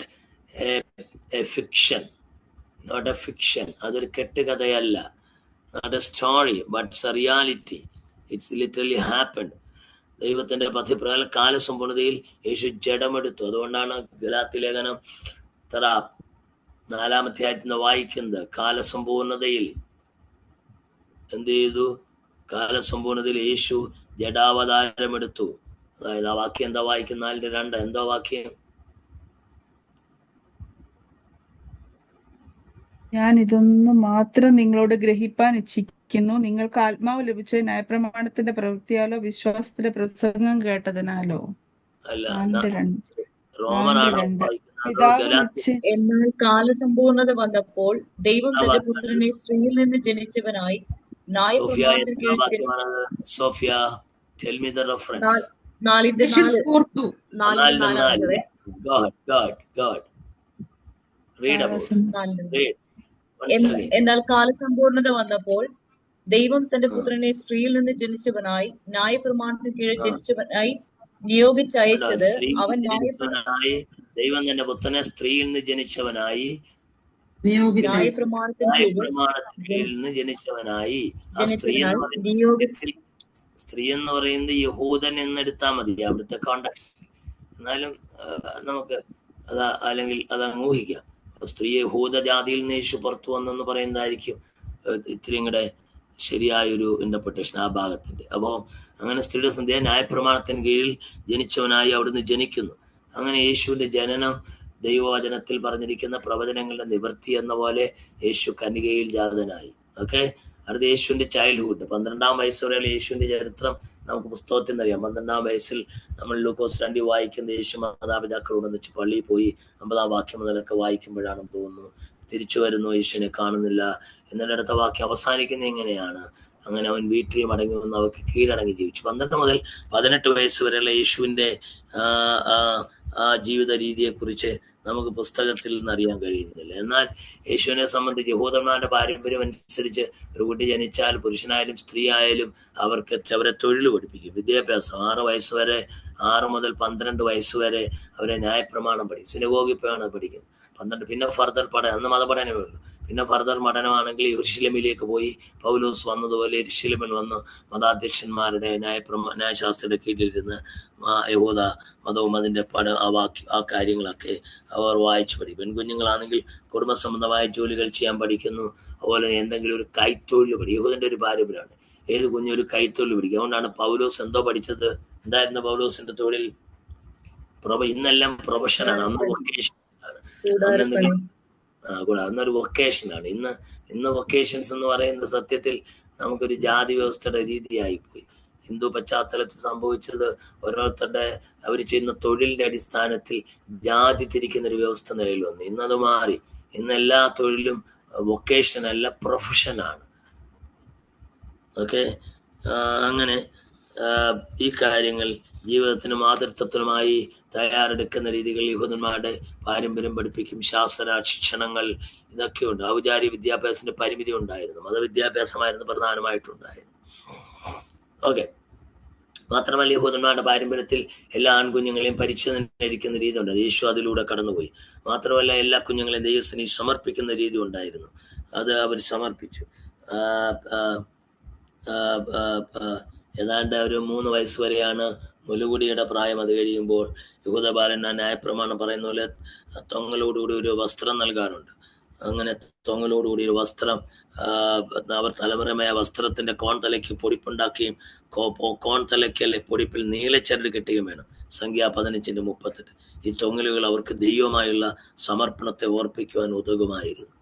[SPEAKER 1] a fiction. Not a fiction. അതൊരു കെട്ടുകഥയല്ല. Not a story, but it's a reality. It's literally happened. ദൈവത്തിന്റെ പതിപ്രകാര കാലസമ്പൂർണതയിൽ യേശു ജഡമെടുത്തു. അതുകൊണ്ടാണ് ഗലാത്യ ലേഖനം 4-ാം അധ്യായത്തിൽ വായിക്കുന്നത്. കാലസമ്പൂർണതയിൽ എന്ത് ചെയ്തു? കാലസമ്പൂർണതയിൽ യേശു ജഡാവതാരമെടുത്തു. അതായത് ആ വാക്യം എന്താ വായിക്കും? 4:2 എന്താ വാക്യം?
[SPEAKER 2] ഞാൻ ഇതൊന്നു മാത്രം നിങ്ങളോട് ഗ്രഹിപ്പാൻ ഇച്ഛിക്കുന്നു. നിങ്ങൾക്ക് ആത്മാവ് ലഭിച്ച ന്യായപ്രമാണത്തിന്റെ പ്രവൃത്തിയാലോ വിശ്വാസത്തിന്റെ പ്രസംഗം കേട്ടതിനാലോ.
[SPEAKER 4] എന്നാൽ കാലസമ്പൂർണത വന്നപ്പോൾ ദൈവം തന്റെ പുത്രനെ സ്ത്രീയിൽ നിന്ന് ജനിച്ചവനായി
[SPEAKER 1] Tell me the reference.
[SPEAKER 4] 4:4.
[SPEAKER 1] God. Read about it. Read.
[SPEAKER 4] എന്നാൽ കാലസമ്പൂർണത വന്നപ്പോൾ ദൈവം തന്റെ പുത്രനെ സ്ത്രീയിൽ നിന്ന് ജനിച്ചവനായി ന്യായപ്രമാണത്തിന് കീഴിൽ ജനിച്ചവനായി നിയോഗിച്ചയച്ചത്. അവൻ
[SPEAKER 1] ദൈവം തന്റെ പുത്രനെ സ്ത്രീയിൽ നിന്ന് ജനിച്ചവനായി
[SPEAKER 4] ന്യായപ്രമാണത്തിന്
[SPEAKER 1] കീഴിൽ നിന്ന് ജനിച്ചവനായി. ആ സ്ത്രീ എന്ന് പറയുന്നത് യഹൂദൻ എന്നെടുത്താൽ മതി അവിടുത്തെ കോണ്ടക്സ്റ്റ്. എന്നാലും നമുക്ക് അല്ലെങ്കിൽ അത് ഊഹിക്കാം. സ്ത്രീ യഹൂദ ജാതിയിൽ നിന്ന് യേശു പുറത്തു വന്നെന്ന് പറയുന്നതായിരിക്കും ഇത്രയും കൂടെ ശരിയായൊരു ഇന്റർപ്രിട്ടേഷൻ ആ ഭാഗത്തിന്റെ. അപ്പോൾ അങ്ങനെ സ്ത്രീയുടെ സന്ധ്യ ന്യായപ്രമാണത്തിന് കീഴിൽ ജനിച്ചവനായി അവിടുന്ന് ജനിക്കുന്നു. അങ്ങനെ യേശുവിന്റെ ജനനം ദൈവവചനത്തിൽ പറഞ്ഞിരിക്കുന്ന പ്രവചനങ്ങളുടെ നിവൃത്തി എന്ന പോലെ യേശു കന്യകയിൽ ജാതനായി. ഓക്കെ. അടുത്ത യേശുവിന്റെ ചൈൽഡ്ഹുഡ്. 12-ാം വയസ്സ് വരെയുള്ള യേശുവിന്റെ ചരിത്രം നമുക്ക് പുസ്തകത്തിൽ നിന്നറിയാം. 12-ാം വയസ്സിൽ നമ്മൾ ലൂക്കോസ് 2 വായിക്കുന്ന യേശു മാതാപിതാക്കളോടൊന്നിച്ച് പള്ളിയിൽ പോയി 50-ാം വാക്യം മുതലൊക്കെ വായിക്കുമ്പോഴാണെന്ന് തോന്നുന്നു തിരിച്ചു വരുന്നു, യേശുവിനെ കാണുന്നില്ല. എന്നിട്ട് അടുത്ത വാക്യം അവസാനിക്കുന്നത് എങ്ങനെയാണ്? അങ്ങനെ അവൻ വീട്ടിൽ മടങ്ങി വന്ന് അവർക്ക് കീഴടങ്ങി ജീവിച്ചു. 12 മുതൽ 18 വയസ്സ് വരെയുള്ള യേശുവിന്റെ ആ ജീവിത രീതിയെക്കുറിച്ച് നമുക്ക് പുസ്തകത്തിൽ നിന്ന് അറിയാൻ കഴിയുന്നില്ല. എന്നാൽ യേശുവിനെ സംബന്ധിച്ച് യഹൂദന്മാരുടെ പാരമ്പര്യം അനുസരിച്ച് ഒരു കുട്ടി ജനിച്ചാൽ പുരുഷനായാലും സ്ത്രീ ആയാലും അവരെ തൊഴിൽ പഠിപ്പിക്കും. വിദ്യാഭ്യാസം 6 വയസ്സ് വരെ, 6 മുതൽ 12 വയസ്സ് വരെ അവരെ ന്യായപ്രമാണം പഠിക്കും. സിനഗോഗിൽ പോയാണ് പഠിക്കുന്നത്. 12 പിന്നെ ഫർദർ പഠനം, അന്ന് മതപഠനമേ ഉള്ളൂ. പിന്നെ ഫർദർ പഠനമാണെങ്കിൽ യെരൂശലേമിലേക്ക് പോയി പൗലോസ് വന്നതുപോലെ യെരൂശലേമിൽ വന്ന് മതാധ്യക്ഷന്മാരുടെ ന്യായശാസ്ത്രയുടെ കീഴിലിരുന്ന് യഹൂദ മതവും അതിൻ്റെ ആ കാര്യങ്ങളൊക്കെ അവർ വായിച്ചു പഠിക്കും. പെൺകുഞ്ഞുങ്ങളാണെങ്കിൽ കുടുംബസംബന്ധമായ ജോലികൾ ചെയ്യാൻ പഠിക്കുന്നു. അതുപോലെ എന്തെങ്കിലും ഒരു കൈത്തൊഴിൽ പഠിക്കും. യഹൂദന്റെ ഒരു പാരമ്പര്യമാണ് ഏത് കുഞ്ഞൊരു കൈത്തൊഴിൽ പഠിക്കും. അതുകൊണ്ടാണ് പൗലോസ് എന്തോ പഠിച്ചത്. എന്തായിരുന്നു പൗലോസിന്റെ തൊഴിൽ? ഇന്നെല്ലാം പ്രൊഫഷനാണ്, അന്ന് വൊക്കേഷൻ ആണ്. അന്നൊരു വൊക്കേഷനാണ്. ഇന്ന് വൊക്കേഷൻസ് എന്ന് പറയുന്നത് സത്യത്തിൽ നമുക്കൊരു ജാതി വ്യവസ്ഥയുടെ രീതിയായിപ്പോയി. ഹിന്ദു പശ്ചാത്തലത്തിൽ സംഭവിച്ചത് ഓരോരുത്തരുടെ അവർ ചെയ്യുന്ന തൊഴിലിന്റെ അടിസ്ഥാനത്തിൽ ജാതി തിരിക്കുന്ന ഒരു വ്യവസ്ഥ നിലയിൽ വന്നു. ഇന്നത് മാറി. ഇന്ന് എല്ലാ തൊഴിലും വൊക്കേഷൻ അല്ല, പ്രൊഫഷനാണ്. ഓക്കെ. അങ്ങനെ ഈ കാര്യങ്ങൾ ജീവിതത്തിനും മാതൃത്വത്തിനുമായി തയ്യാറെടുക്കുന്ന രീതികൾ യഹൂദന്മാരുടെ പാരമ്പര്യം പഠിപ്പിക്കും. ശാസ്ത്ര ശിക്ഷണങ്ങൾ ഇതൊക്കെയുണ്ട്. ഔപചാരിക വിദ്യാഭ്യാസത്തിന്റെ പരിമിതി ഉണ്ടായിരുന്നു. മതവിദ്യാഭ്യാസമായിരുന്നു പ്രധാനമായിട്ടുണ്ടായിരുന്നു. ഓക്കെ. മാത്രമല്ല യഹൂദന്മാരുടെ പാരമ്പര്യത്തിൽ എല്ലാ ആൺകുഞ്ഞുങ്ങളെയും പരിച്ഛേദനിക്കുന്ന രീതി ഉണ്ടായിരുന്നു. യേശു അതിലൂടെ കടന്നുപോയി. മാത്രമല്ല എല്ലാ കുഞ്ഞുങ്ങളെയും ദൈവത്തിന് സമർപ്പിക്കുന്ന രീതി ഉണ്ടായിരുന്നു. അത് അവർ സമർപ്പിച്ചു. ഏതാണ്ട് ഒരു 3 വയസ്സ് വരെയാണ് മുലുകുടിയുടെ പ്രായം. അത് കഴിയുമ്പോൾ യഹൂദ ബാലൻ ന്യായപ്രമാണം പറയുന്ന പോലെ തൊങ്ങലോടുകൂടി ഒരു വസ്ത്രം നൽകാറുണ്ട്. അങ്ങനെ തൊങ്ങലോടുകൂടി ഒരു വസ്ത്രം അവർ തലമുറമായ വസ്ത്രത്തിന്റെ കോൺതലയ്ക്ക് പൊടിപ്പുണ്ടാക്കുകയും കോൺതലയ്ക്കല്ലെ പൊടിപ്പിൽ നീലച്ചരട് കെട്ടുകയും വേണം. സംഖ്യ 15:38. ഈ തൊങ്ങലുകൾ അവർക്ക് ദൈവമായുള്ള സമർപ്പണത്തെ ഓർപ്പിക്കുവാൻ ഉതകുമായിരുന്നു.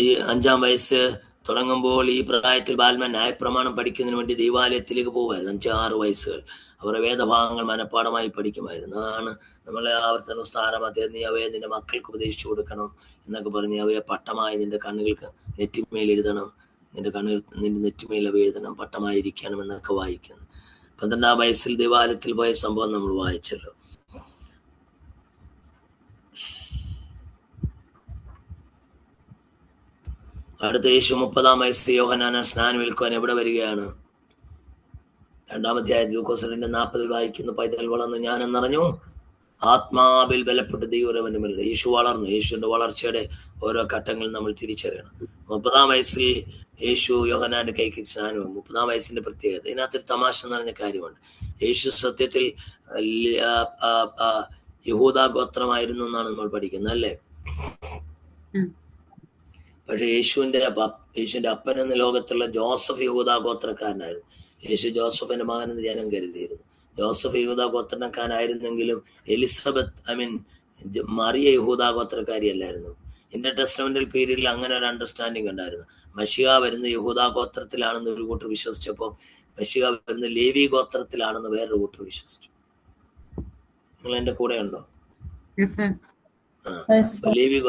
[SPEAKER 1] ഈ 5-ാം വയസ്സ് തുടങ്ങുമ്പോൾ ഈ പ്രായത്തിൽ ബാലന്മാർ ന്യായപ്രമാണം പഠിക്കുന്നതിന് വേണ്ടി ദൈവാലയത്തിലേക്ക് പോകുമായിരുന്നു. 5-6 വയസ്സുകൾ അവരുടെ വേദഭാഗങ്ങൾ മനഃപ്പാടമായി പഠിക്കുമായിരുന്നു. അതാണ് നമ്മളെ ആവർത്തന സ്ഥാനം. അദ്ദേഹം നീ അവയെ നിന്റെ മക്കൾക്ക് ഉപദേശിച്ചു കൊടുക്കണം എന്നൊക്കെ പറഞ്ഞ് അവയെ പട്ടമായി നിന്റെ കണ്ണുകൾക്ക് നെറ്റിമേൽ എഴുതണം, നിന്റെ നെറ്റിമേൽ അവ എഴുതണം, പട്ടമായിരിക്കണം എന്നൊക്കെ വായിക്കുന്നു. 12-ാം വയസ്സിൽ ദൈവാലയത്തിൽ പോയ സംഭവം നമ്മൾ വായിച്ചല്ലോ. അടുത്ത യേശു 30-ാം വയസ്സ് യോഹന്നാനെ സ്നാനം ഏൽക്കുവാൻ എവിടെ വരികയാണ്? 2-ാം അധ്യായം ലൂക്കോസ് 2:40 വായിക്കുന്നു. പൈതൽ വളർന്നു ഞാനെന്നറിഞ്ഞു, ആത്മാവിൽ ബലപ്പെട്ട് ദൈവരവന് മേലുണ്ട്. യേശു വളർന്നു. യേശുവിന്റെ വളർച്ചയുടെ ഓരോ ഘട്ടങ്ങൾ നമ്മൾ തിരിച്ചറിയണം. 30-ാം വയസ്സിൽ യേശു യോഹന്നാന്റെ കൈക്ക് സ്നാനം. 30-ാം വയസ്സിന്റെ പ്രത്യേകത ഇതിനകത്തൊരു തമാശ നിറഞ്ഞ കാര്യമുണ്ട്. യേശു സത്യത്തിൽ യഹൂദ ഗോത്രമായിരുന്നു എന്നാണ് നമ്മൾ പഠിക്കുന്നത്, അല്ലേ? പക്ഷെ യേശുവിന്റെ അപ്പൻ എന്ന ലോകത്തുള്ള ജോസഫ് യഹൂദ ഗോത്രക്കാരനായിരുന്നു. യേശു ജോസഫിന്റെ മകനെന്ന് ജനം കരുതിയിരുന്നു. ജോസഫ് യഹൂദ ഗോത്രക്കാരനായിരുന്നെങ്കിലും മറിയ യഹൂദ ഗോത്രക്കാരിയല്ലായിരുന്നു. ഇന്ത്യൻ ടെസ്റ്റമെന്റൽ പീരീഡിൽ അങ്ങനെ ഒരു അണ്ടർസ്റ്റാൻഡിങ് ഉണ്ടായിരുന്നു. മശിഹ വരുന്ന യഹൂദ ഗോത്രത്തിലാണെന്ന് ഒരു കൂട്ടർ വിശ്വസിച്ചപ്പോൾ മശിഹ വരുന്ന ലേവി ഗോത്രത്തിലാണെന്ന് വേറൊരു കൂട്ടർ വിശ്വസിച്ചു. നിങ്ങൾ എന്റെ കൂടെ ഉണ്ടോ? ലേവി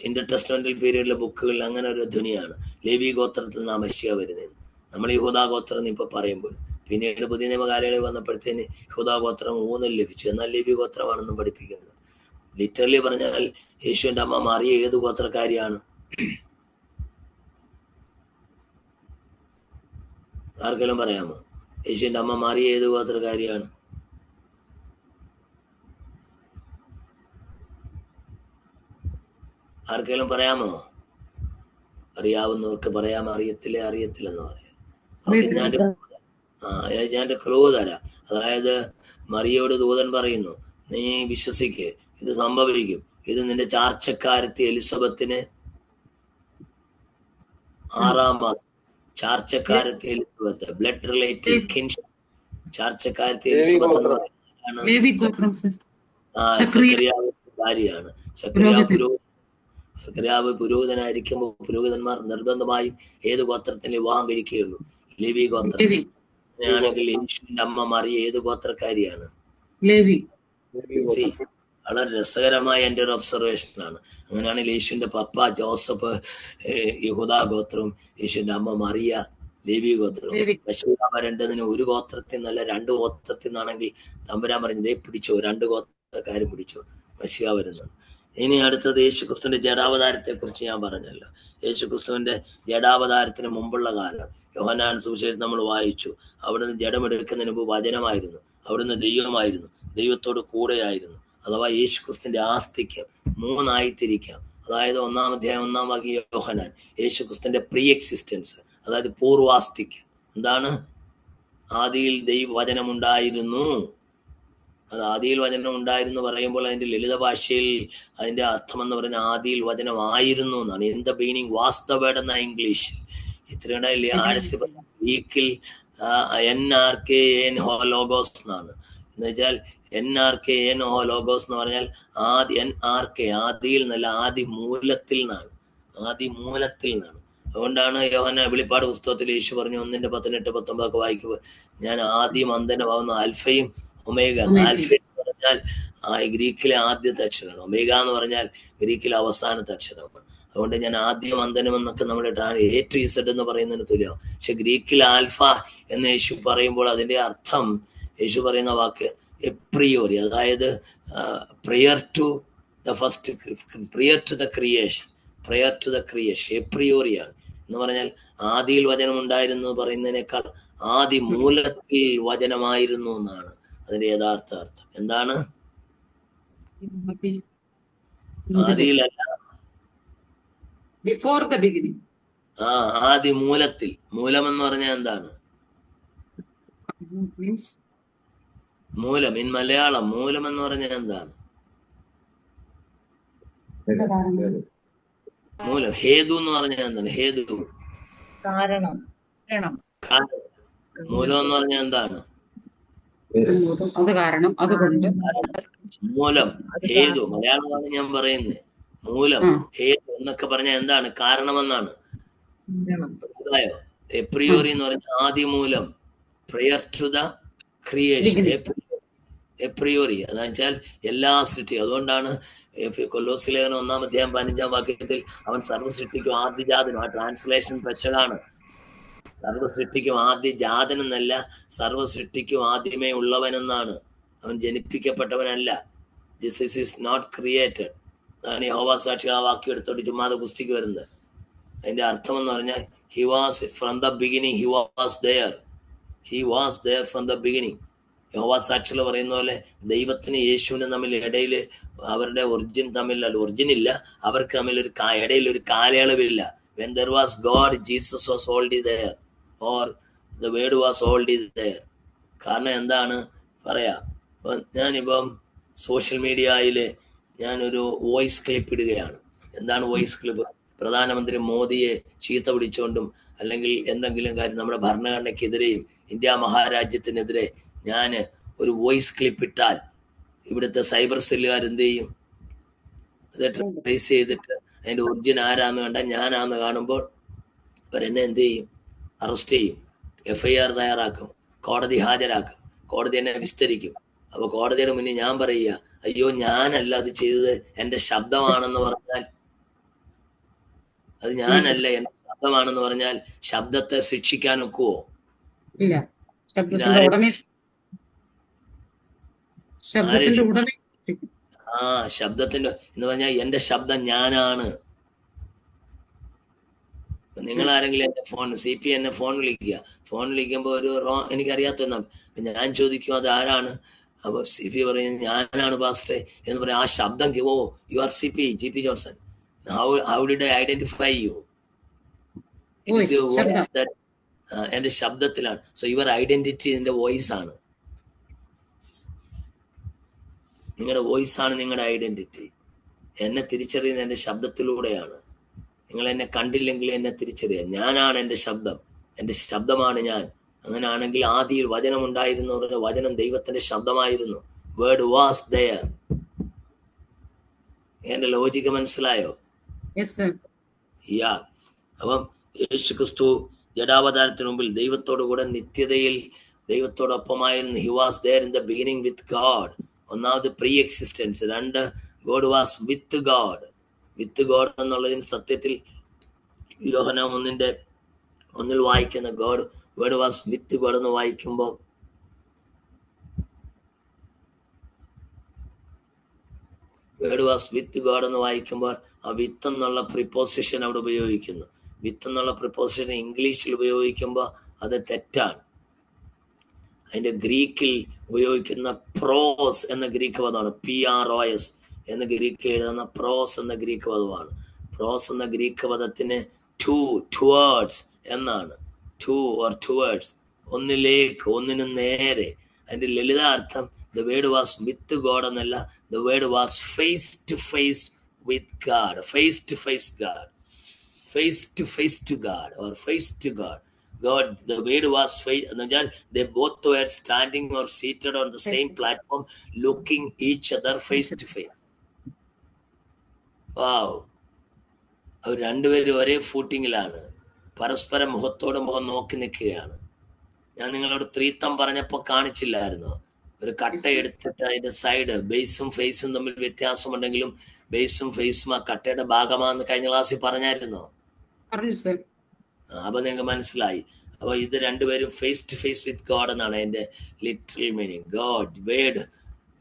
[SPEAKER 1] ഇന്ത്യൻ ടെസ്റ്റമെന്റൽ പീരീഡിലെ ബുക്കുകളിൽ അങ്ങനെ ഒരു ധ്വനിയാണ്. ലേവി ഗോത്രത്തിൽ നിന്നാണ് മശിഹ വരുന്നത്. നമ്മൾ യഹൂദ ഗോത്രം ഇപ്പൊ പറയുമ്പോൾ പിന്നീട് പുതിയ നിയമകാലങ്ങളിൽ വന്നപ്പോഴത്തേന് യഹൂദ ഗോത്രം ഊന്നൽ ലഭിച്ചു. എന്നാൽ ലേവി ഗോത്രമാണെന്നും പഠിപ്പിക്കുന്നത്. ലിറ്ററലി പറഞ്ഞാൽ യേശുവിന്റെ അമ്മ മറിയ ഏത് ഗോത്രക്കാരിയാണ്? ആർക്കെങ്കിലും പറയാമോ? യേശുവിന്റെ അമ്മ മറിയ ഏത് ഗോത്രക്കാരിയാണ്? ആർക്കെങ്കിലും പറയാമോ? അറിയാവുന്നവർക്ക് പറയാം, അറിയത്തില്ലെന്ന് പറയാം. ഓക്കെ, ഞാൻ ക്ലൂ തരാം. അതായത് മറിയോട് ദൂതൻ പറയുന്നു, നീ വിശ്വസിക്ക്, ഇത് സംഭവിക്കും, ഇത് നിന്റെ ചാർച്ചക്കാരത്തി എലിസബത്തിന് 6-ാം മാസം. ചാർച്ചക്കാരത്തി എലിസബത്ത്, ബ്ലഡ് റിലേറ്റീവ് കിൻഷിപ്പ്. ചാർച്ചക്കാരത്തി എലിസബത്ത് എന്ന് പറയുന്നത് സക്കറിയാവ് ഭാര്യയാണ്. സക്കറിയാവ് പുരോഹിതനായിരിക്കുമ്പോൾ പുരോഹിതന്മാർ നിർബന്ധമായും ഏത് ഗോത്രത്തിന് വിവാഹം കഴിക്കുകയുള്ളൂ? ലേവി ഗോത്രം. അങ്ങനെയാണെങ്കിൽ യേശുവിന്റെ അമ്മ മറിയ ഏത് ഗോത്രക്കാരിയാണ്? വളരെ രസകരമായ എൻ്റെ ഒരു ഒബ്സർവേഷൻ ആണ്. അങ്ങനെയാണെങ്കിൽ യേശുവിന്റെ പപ്പ ജോസഫ് യഹൂദാ ഗോത്രവും യേശുവിന്റെ അമ്മ മറിയ ലേവി ഗോത്രവും. മെശിഹ വരേണ്ടതിന് ഒരു ഗോത്രത്തിൽ നിന്നല്ല 2 ഗോത്രത്തിൽ നിന്നാണെങ്കിൽ തമ്പുരാൻ പറഞ്ഞതേ പിടിച്ചോ, 2 ഗോത്രക്കാരും പിടിച്ചോ, മെശിഹ വരുന്നുണ്ട്. ഇനി അടുത്തത് യേശുക്രിസ്തുവിന്റെ ജഡാവതാരത്തെ കുറിച്ച് ഞാൻ പറഞ്ഞല്ലോ. യേശുക്രിസ്തുവിന്റെ ജഡാവതാരത്തിന് മുമ്പുള്ള കാലം യോഹന്നാൻ സുവിശേഷം നമ്മൾ വായിച്ചു. അവിടുന്ന് ജഡമെടുക്കുന്നതിന് മുമ്പ് വചനമായിരുന്നു, അവിടുന്ന് ദൈവമായിരുന്നു, ദൈവത്തോട് കൂടെയായിരുന്നു. അഥവാ യേശുക്രിസ്തുവിന്റെ ആസ്തിക്യം 3 തിരിക്കാം. അതായത് 1-ാം അധ്യായം 1-ാം വാക്യം യോഹന്നാൻ, യേശുക്രിസ്തുവിന്റെ പ്രീ എക്സിസ്റ്റൻസ്, അതായത് പൂർവാസ്തിക്യം. എന്താണ്? ആദിയിൽ ദൈവവചനമുണ്ടായിരുന്നു. അത് ആദിയിൽ വചനം ഉണ്ടായിരുന്നു പറയുമ്പോൾ അതിന്റെ ലളിത ഭാഷയിൽ അതിന്റെ അർത്ഥം എന്ന് പറയുന്നത് ആദിയിൽ വചനമായിരുന്നു എന്നാണ്. In the beginning was the word എന്ന ഇംഗ്ലീഷിൽ. ഇത്രയുടെ ആഴത്തിൽ ഗ്രീക്കിൽ NRK ലോഗോസ് എന്നാണ്. എന്ന് വെച്ചാൽ NRK ലോഗോസ് എന്ന് പറഞ്ഞാൽ NRK ആദിയിൽ എന്നല്ല, ആദി മൂലത്തിൽ നിന്നാണ്. അതുകൊണ്ടാണ് യോഹന്നാൻ വെളിപ്പാട് പുസ്തകത്തിൽ യേശു പറഞ്ഞു 1:18-19 വായിക്കുമ്പോൾ, ഞാൻ ആദ്യം അന്തരമാവുന്ന ആൽഫയും ഒമേഗ. ആൽഫ എന്ന് പറഞ്ഞാൽ ഗ്രീക്കിലെ ആദ്യത്തെ അക്ഷരമാണ്, ഒമേഗ എന്ന് പറഞ്ഞാൽ ഗ്രീക്കിലെ അവസാനത്തെ അക്ഷരമാണ്. അതുകൊണ്ട് ഞാൻ ആദ്യം അന്തനം എന്നൊക്കെ നമ്മുടെ A-Z എന്ന് പറയുന്നതിന് തുല്യമാണ്. പക്ഷെ ഗ്രീക്കിൽ ആൽഫ എന്ന് യേശു പറയുമ്പോൾ അതിന്റെ അർത്ഥം, യേശു പറയുന്ന വാക്ക് എപ്രിയോറി, അതായത് പ്രിയർ ടു ദ ക്രിയേഷൻ, എപ്രിയോറിയാണ്. എന്ന് പറഞ്ഞാൽ ആദിയിൽ വചനം ഉണ്ടായിരുന്നു പറയുന്നതിനേക്കാൾ ആദി മൂലത്തിൽ വചനമായിരുന്നു എന്നാണ് അതിന്റെ യഥാർത്ഥ അർത്ഥം. എന്താണ്? ആദിയിലല്ല,
[SPEAKER 3] ബിഫോർ ദ ബിഗിനിങ്.
[SPEAKER 1] ആദി മൂലത്തിൽ. മൂലം എന്ന് പറഞ്ഞാൽ എന്താണ്? മൂലം ഇൻ മലയാളം മൂലം എന്ന് പറഞ്ഞാൽ എന്താണ്? മൂലം. ഹേതു എന്ന് പറഞ്ഞാൽ എന്താണ്? ഹേതു
[SPEAKER 4] കാരണം.
[SPEAKER 1] മൂലം എന്ന് പറഞ്ഞാൽ എന്താണ്?
[SPEAKER 3] അത് കാരണം, അതുകൊണ്ട്.
[SPEAKER 1] മൂലം, ഹേതു. മലയാളമാണ് ഞാൻ പറയുന്നത്. മൂലം, ഹേതു എന്നൊക്കെ പറഞ്ഞാൽ എന്താണ്? കാരണമെന്നാണ്. മനസ്സിലായോ? എപ്രിയോറി എന്ന് പറഞ്ഞാൽ ആദിമൂലം, പ്രയർ ടു ദ ക്രിയേഷൻ. എപ്രിയോറി അതെന്ന് വെച്ചാൽ എല്ലാ സൃഷ്ടി. അതുകൊണ്ടാണ് കൊലോസ്യ ലേഖനം 1-ാം അധ്യായം 15-ാം വാക്യത്തിൽ അവൻ സർവ്വസൃഷ്ടിക്കും ആദ്യജാതനും. ആ ട്രാൻസ്ലേഷൻ പെശകാണ്. സർവ്വസൃഷ്ടിക്കും ആദ്യജാതൻ എന്നല്ല, സർവ്വസൃഷ്ടിക്കും ആദ്യമേ ഉള്ളവനെന്നാണ്. അവൻ ജനിപ്പിക്കപ്പെട്ടവനല്ല. This is not created. അതാണ് യഹോവ സാക്ഷി ആ വാക്യം എടുത്തോട്ട് ചുമ്മാതെ പുസ്തിക്ക് വരുന്നത്. അതിന്റെ അർത്ഥം എന്ന് പറഞ്ഞാൽ he was from the beginning, he was there from the beginning. യഹോവ സാക്ഷികൾ പറയുന്ന പോലെ ദൈവത്തിന് യേശുവിനും തമ്മിൽ ഇടയിൽ അവരുടെ ഒറിജിൻ ഇല്ല. അവർക്ക് തമ്മിൽ ഇടയിൽ ഒരു കാലയളവില്ല. When there was God, Jesus was already there, or the word was already there. കാരണം എന്താണ് പറയാ, ഞാനിപ്പം സോഷ്യൽ മീഡിയയിൽ ഞാനൊരു വോയിസ് ക്ലിപ്പ് ഇടുകയാണ്. എന്താണ് വോയിസ് ക്ലിപ്പ്? പ്രധാനമന്ത്രി മോദിയെ ചീത്ത പിടിച്ചുകൊണ്ടും അല്ലെങ്കിൽ എന്തെങ്കിലും കാര്യം നമ്മുടെ ഭരണഘടനയ്ക്കെതിരെയും ഇന്ത്യ മഹാരാജ്യത്തിനെതിരെ ഞാൻ ഒരു വോയിസ് ക്ലിപ്പ് ഇട്ടാൽ ഇവിടുത്തെ സൈബർ സെല്ലുകാർ എന്ത് ചെയ്യും? അത് ട്രേസ് ചെയ്തിട്ട് അതിന്റെ ഒറിജിൻ ആരാന്ന് കണ്ടാൽ ഞാനാന്ന് കാണുമ്പോൾ അവരെന്നെ എന്ത് ചെയ്യും? അറസ്റ്റ് ചെയ്യും, FIR തയ്യാറാക്കും, കോടതി ഹാജരാക്കും, കോടതി എന്നെ വിസ്തരിക്കും. അപ്പൊ കോടതിയുടെ മുന്നിൽ ഞാൻ പറയുക, അയ്യോ ഞാനല്ല അത് ചെയ്തത്, എന്റെ ശബ്ദമാണെന്ന് പറഞ്ഞാൽ, അത് ഞാനല്ല എന്റെ ശബ്ദമാണെന്ന് പറഞ്ഞാൽ ശബ്ദത്തെ ശിക്ഷിക്കാൻ ഒക്കുവോ?
[SPEAKER 3] ഇല്ല.
[SPEAKER 1] ശബ്ദത്തിന്റെ എന്ന് പറഞ്ഞാൽ എന്റെ ശബ്ദം ഞാനാണ്. നിങ്ങൾ ആരെങ്കിലും എന്റെ ഫോൺ CP എന്നെ ഫോൺ വിളിക്കുമ്പോൾ ഒരു എനിക്കറിയാത്ത ഞാൻ ചോദിക്കും അത് ആരാണ്? അപ്പൊ CP പറയും ഞാനാണ് പാസ്റ്ററെ എന്ന് പറയും. ആ ശബ്ദം you are GP Johnson. How did I identify you? It is your voice that എന്റെ ശബ്ദത്തിലാണ്. സോ യുവർ ഐഡന്റിറ്റി എന്റെ വോയിസ് ആണ്. നിങ്ങളുടെ വോയിസ് ആണ് നിങ്ങളുടെ ഐഡന്റിറ്റി. എന്നെ തിരിച്ചറിയുന്നത് എന്റെ ശബ്ദത്തിലൂടെയാണ്. നിങ്ങൾ എന്നെ കണ്ടില്ലെങ്കിൽ എന്നെ തിരിച്ചറിയാം. ഞാനാണ് എന്റെ ശബ്ദം, എന്റെ ശബ്ദമാണ് ഞാൻ. അങ്ങനെയാണെങ്കിൽ ആദിയിൽ വചനം ഉണ്ടായിരുന്നു. വചനം ദൈവത്തിന്റെ ശബ്ദമായിരുന്നു. Word was there. എന്റെ ലോജിക്ക് മനസ്സിലായോ? അപ്പം യേശുക്രിസ്തു ജഡാവതാരത്തിന് മുമ്പിൽ ദൈവത്തോടു കൂടെ നിത്യതയിൽ ദൈവത്തോടൊപ്പമായിരുന്നു. He was there in the beginning with God. ഒന്നാമത് preexistence. 2 God was with God. With God എന്നുള്ളതിന് സത്യത്തിൽ യോഹന്നാൻ 1:1 വായിക്കുന്ന വേർഡ് വാസ് വിത്ത് ഗോഡ് എന്ന് വായിക്കുമ്പോൾ വേർഡ് വാസ് വിത്ത് ഗോഡ് എന്ന് വായിക്കുമ്പോൾ ആ വിത്ത് എന്നുള്ള പ്രിപ്പോസിഷൻ അവിടെ ഉപയോഗിക്കുന്നു. വിത്ത് എന്നുള്ള പ്രിപ്പോസിഷൻ ഇംഗ്ലീഷിൽ ഉപയോഗിക്കുമ്പോൾ അത് തെറ്റാണ്. അതിന്റെ ഗ്രീക്കിൽ ഉപയോഗിക്കുന്ന പ്രോസ് എന്ന ഗ്രീക്ക് പദമാണ്. PROS എന്ന ഗ്രീക്കിൽ എഴുതുന്ന പ്രോസ് എന്ന ഗ്രീക്ക് പദമാണ്. പ്രോസ് എന്ന ഗ്രീക്ക് പദത്തിന് ടുവേർഡ്സ് എന്നാണ്. ടുവേർഡ്സ്, ഒന്നിലേക്ക്, ഒന്നിനു നേരെ. അതിന്റെ ലളിതാർത്ഥം the word was with God എന്നല്ല, the word was face to face with God. Face to face God, face to face to God, or face to God. God, the word was face. They both were standing or seated on the same platform, looking each other face to face. Wow. അവർ രണ്ടുപേരും ഒരേ ഫൂട്ടിങ്ങിലാണ്, പരസ്പരം മുഖത്തോട് മുഖം നോക്കി നിൽക്കുകയാണ്. ഞാൻ നിങ്ങളോട് ത്രീത്തം പറഞ്ഞപ്പോൾ കാണിച്ചില്ലായിരുന്നോ? ഒരു കട്ട എടുത്തിട്ട് അതിന്റെ സൈഡ് ബേസും ഫേസും തമ്മിൽ വ്യത്യാസമുണ്ടെങ്കിലും ബേസും ഫേസും ആ കട്ടയുടെ ഭാഗമാണെന്ന് കഴിഞ്ഞ ക്ലാസ്സിൽ പറഞ്ഞായിരുന്നോ? അപ്പൊ നിങ്ങൾക്ക് മനസ്സിലായി. അപ്പൊ ഇത് രണ്ടുപേരും face to face with God എന്നാണ് അതിന്റെ literal meaning. God word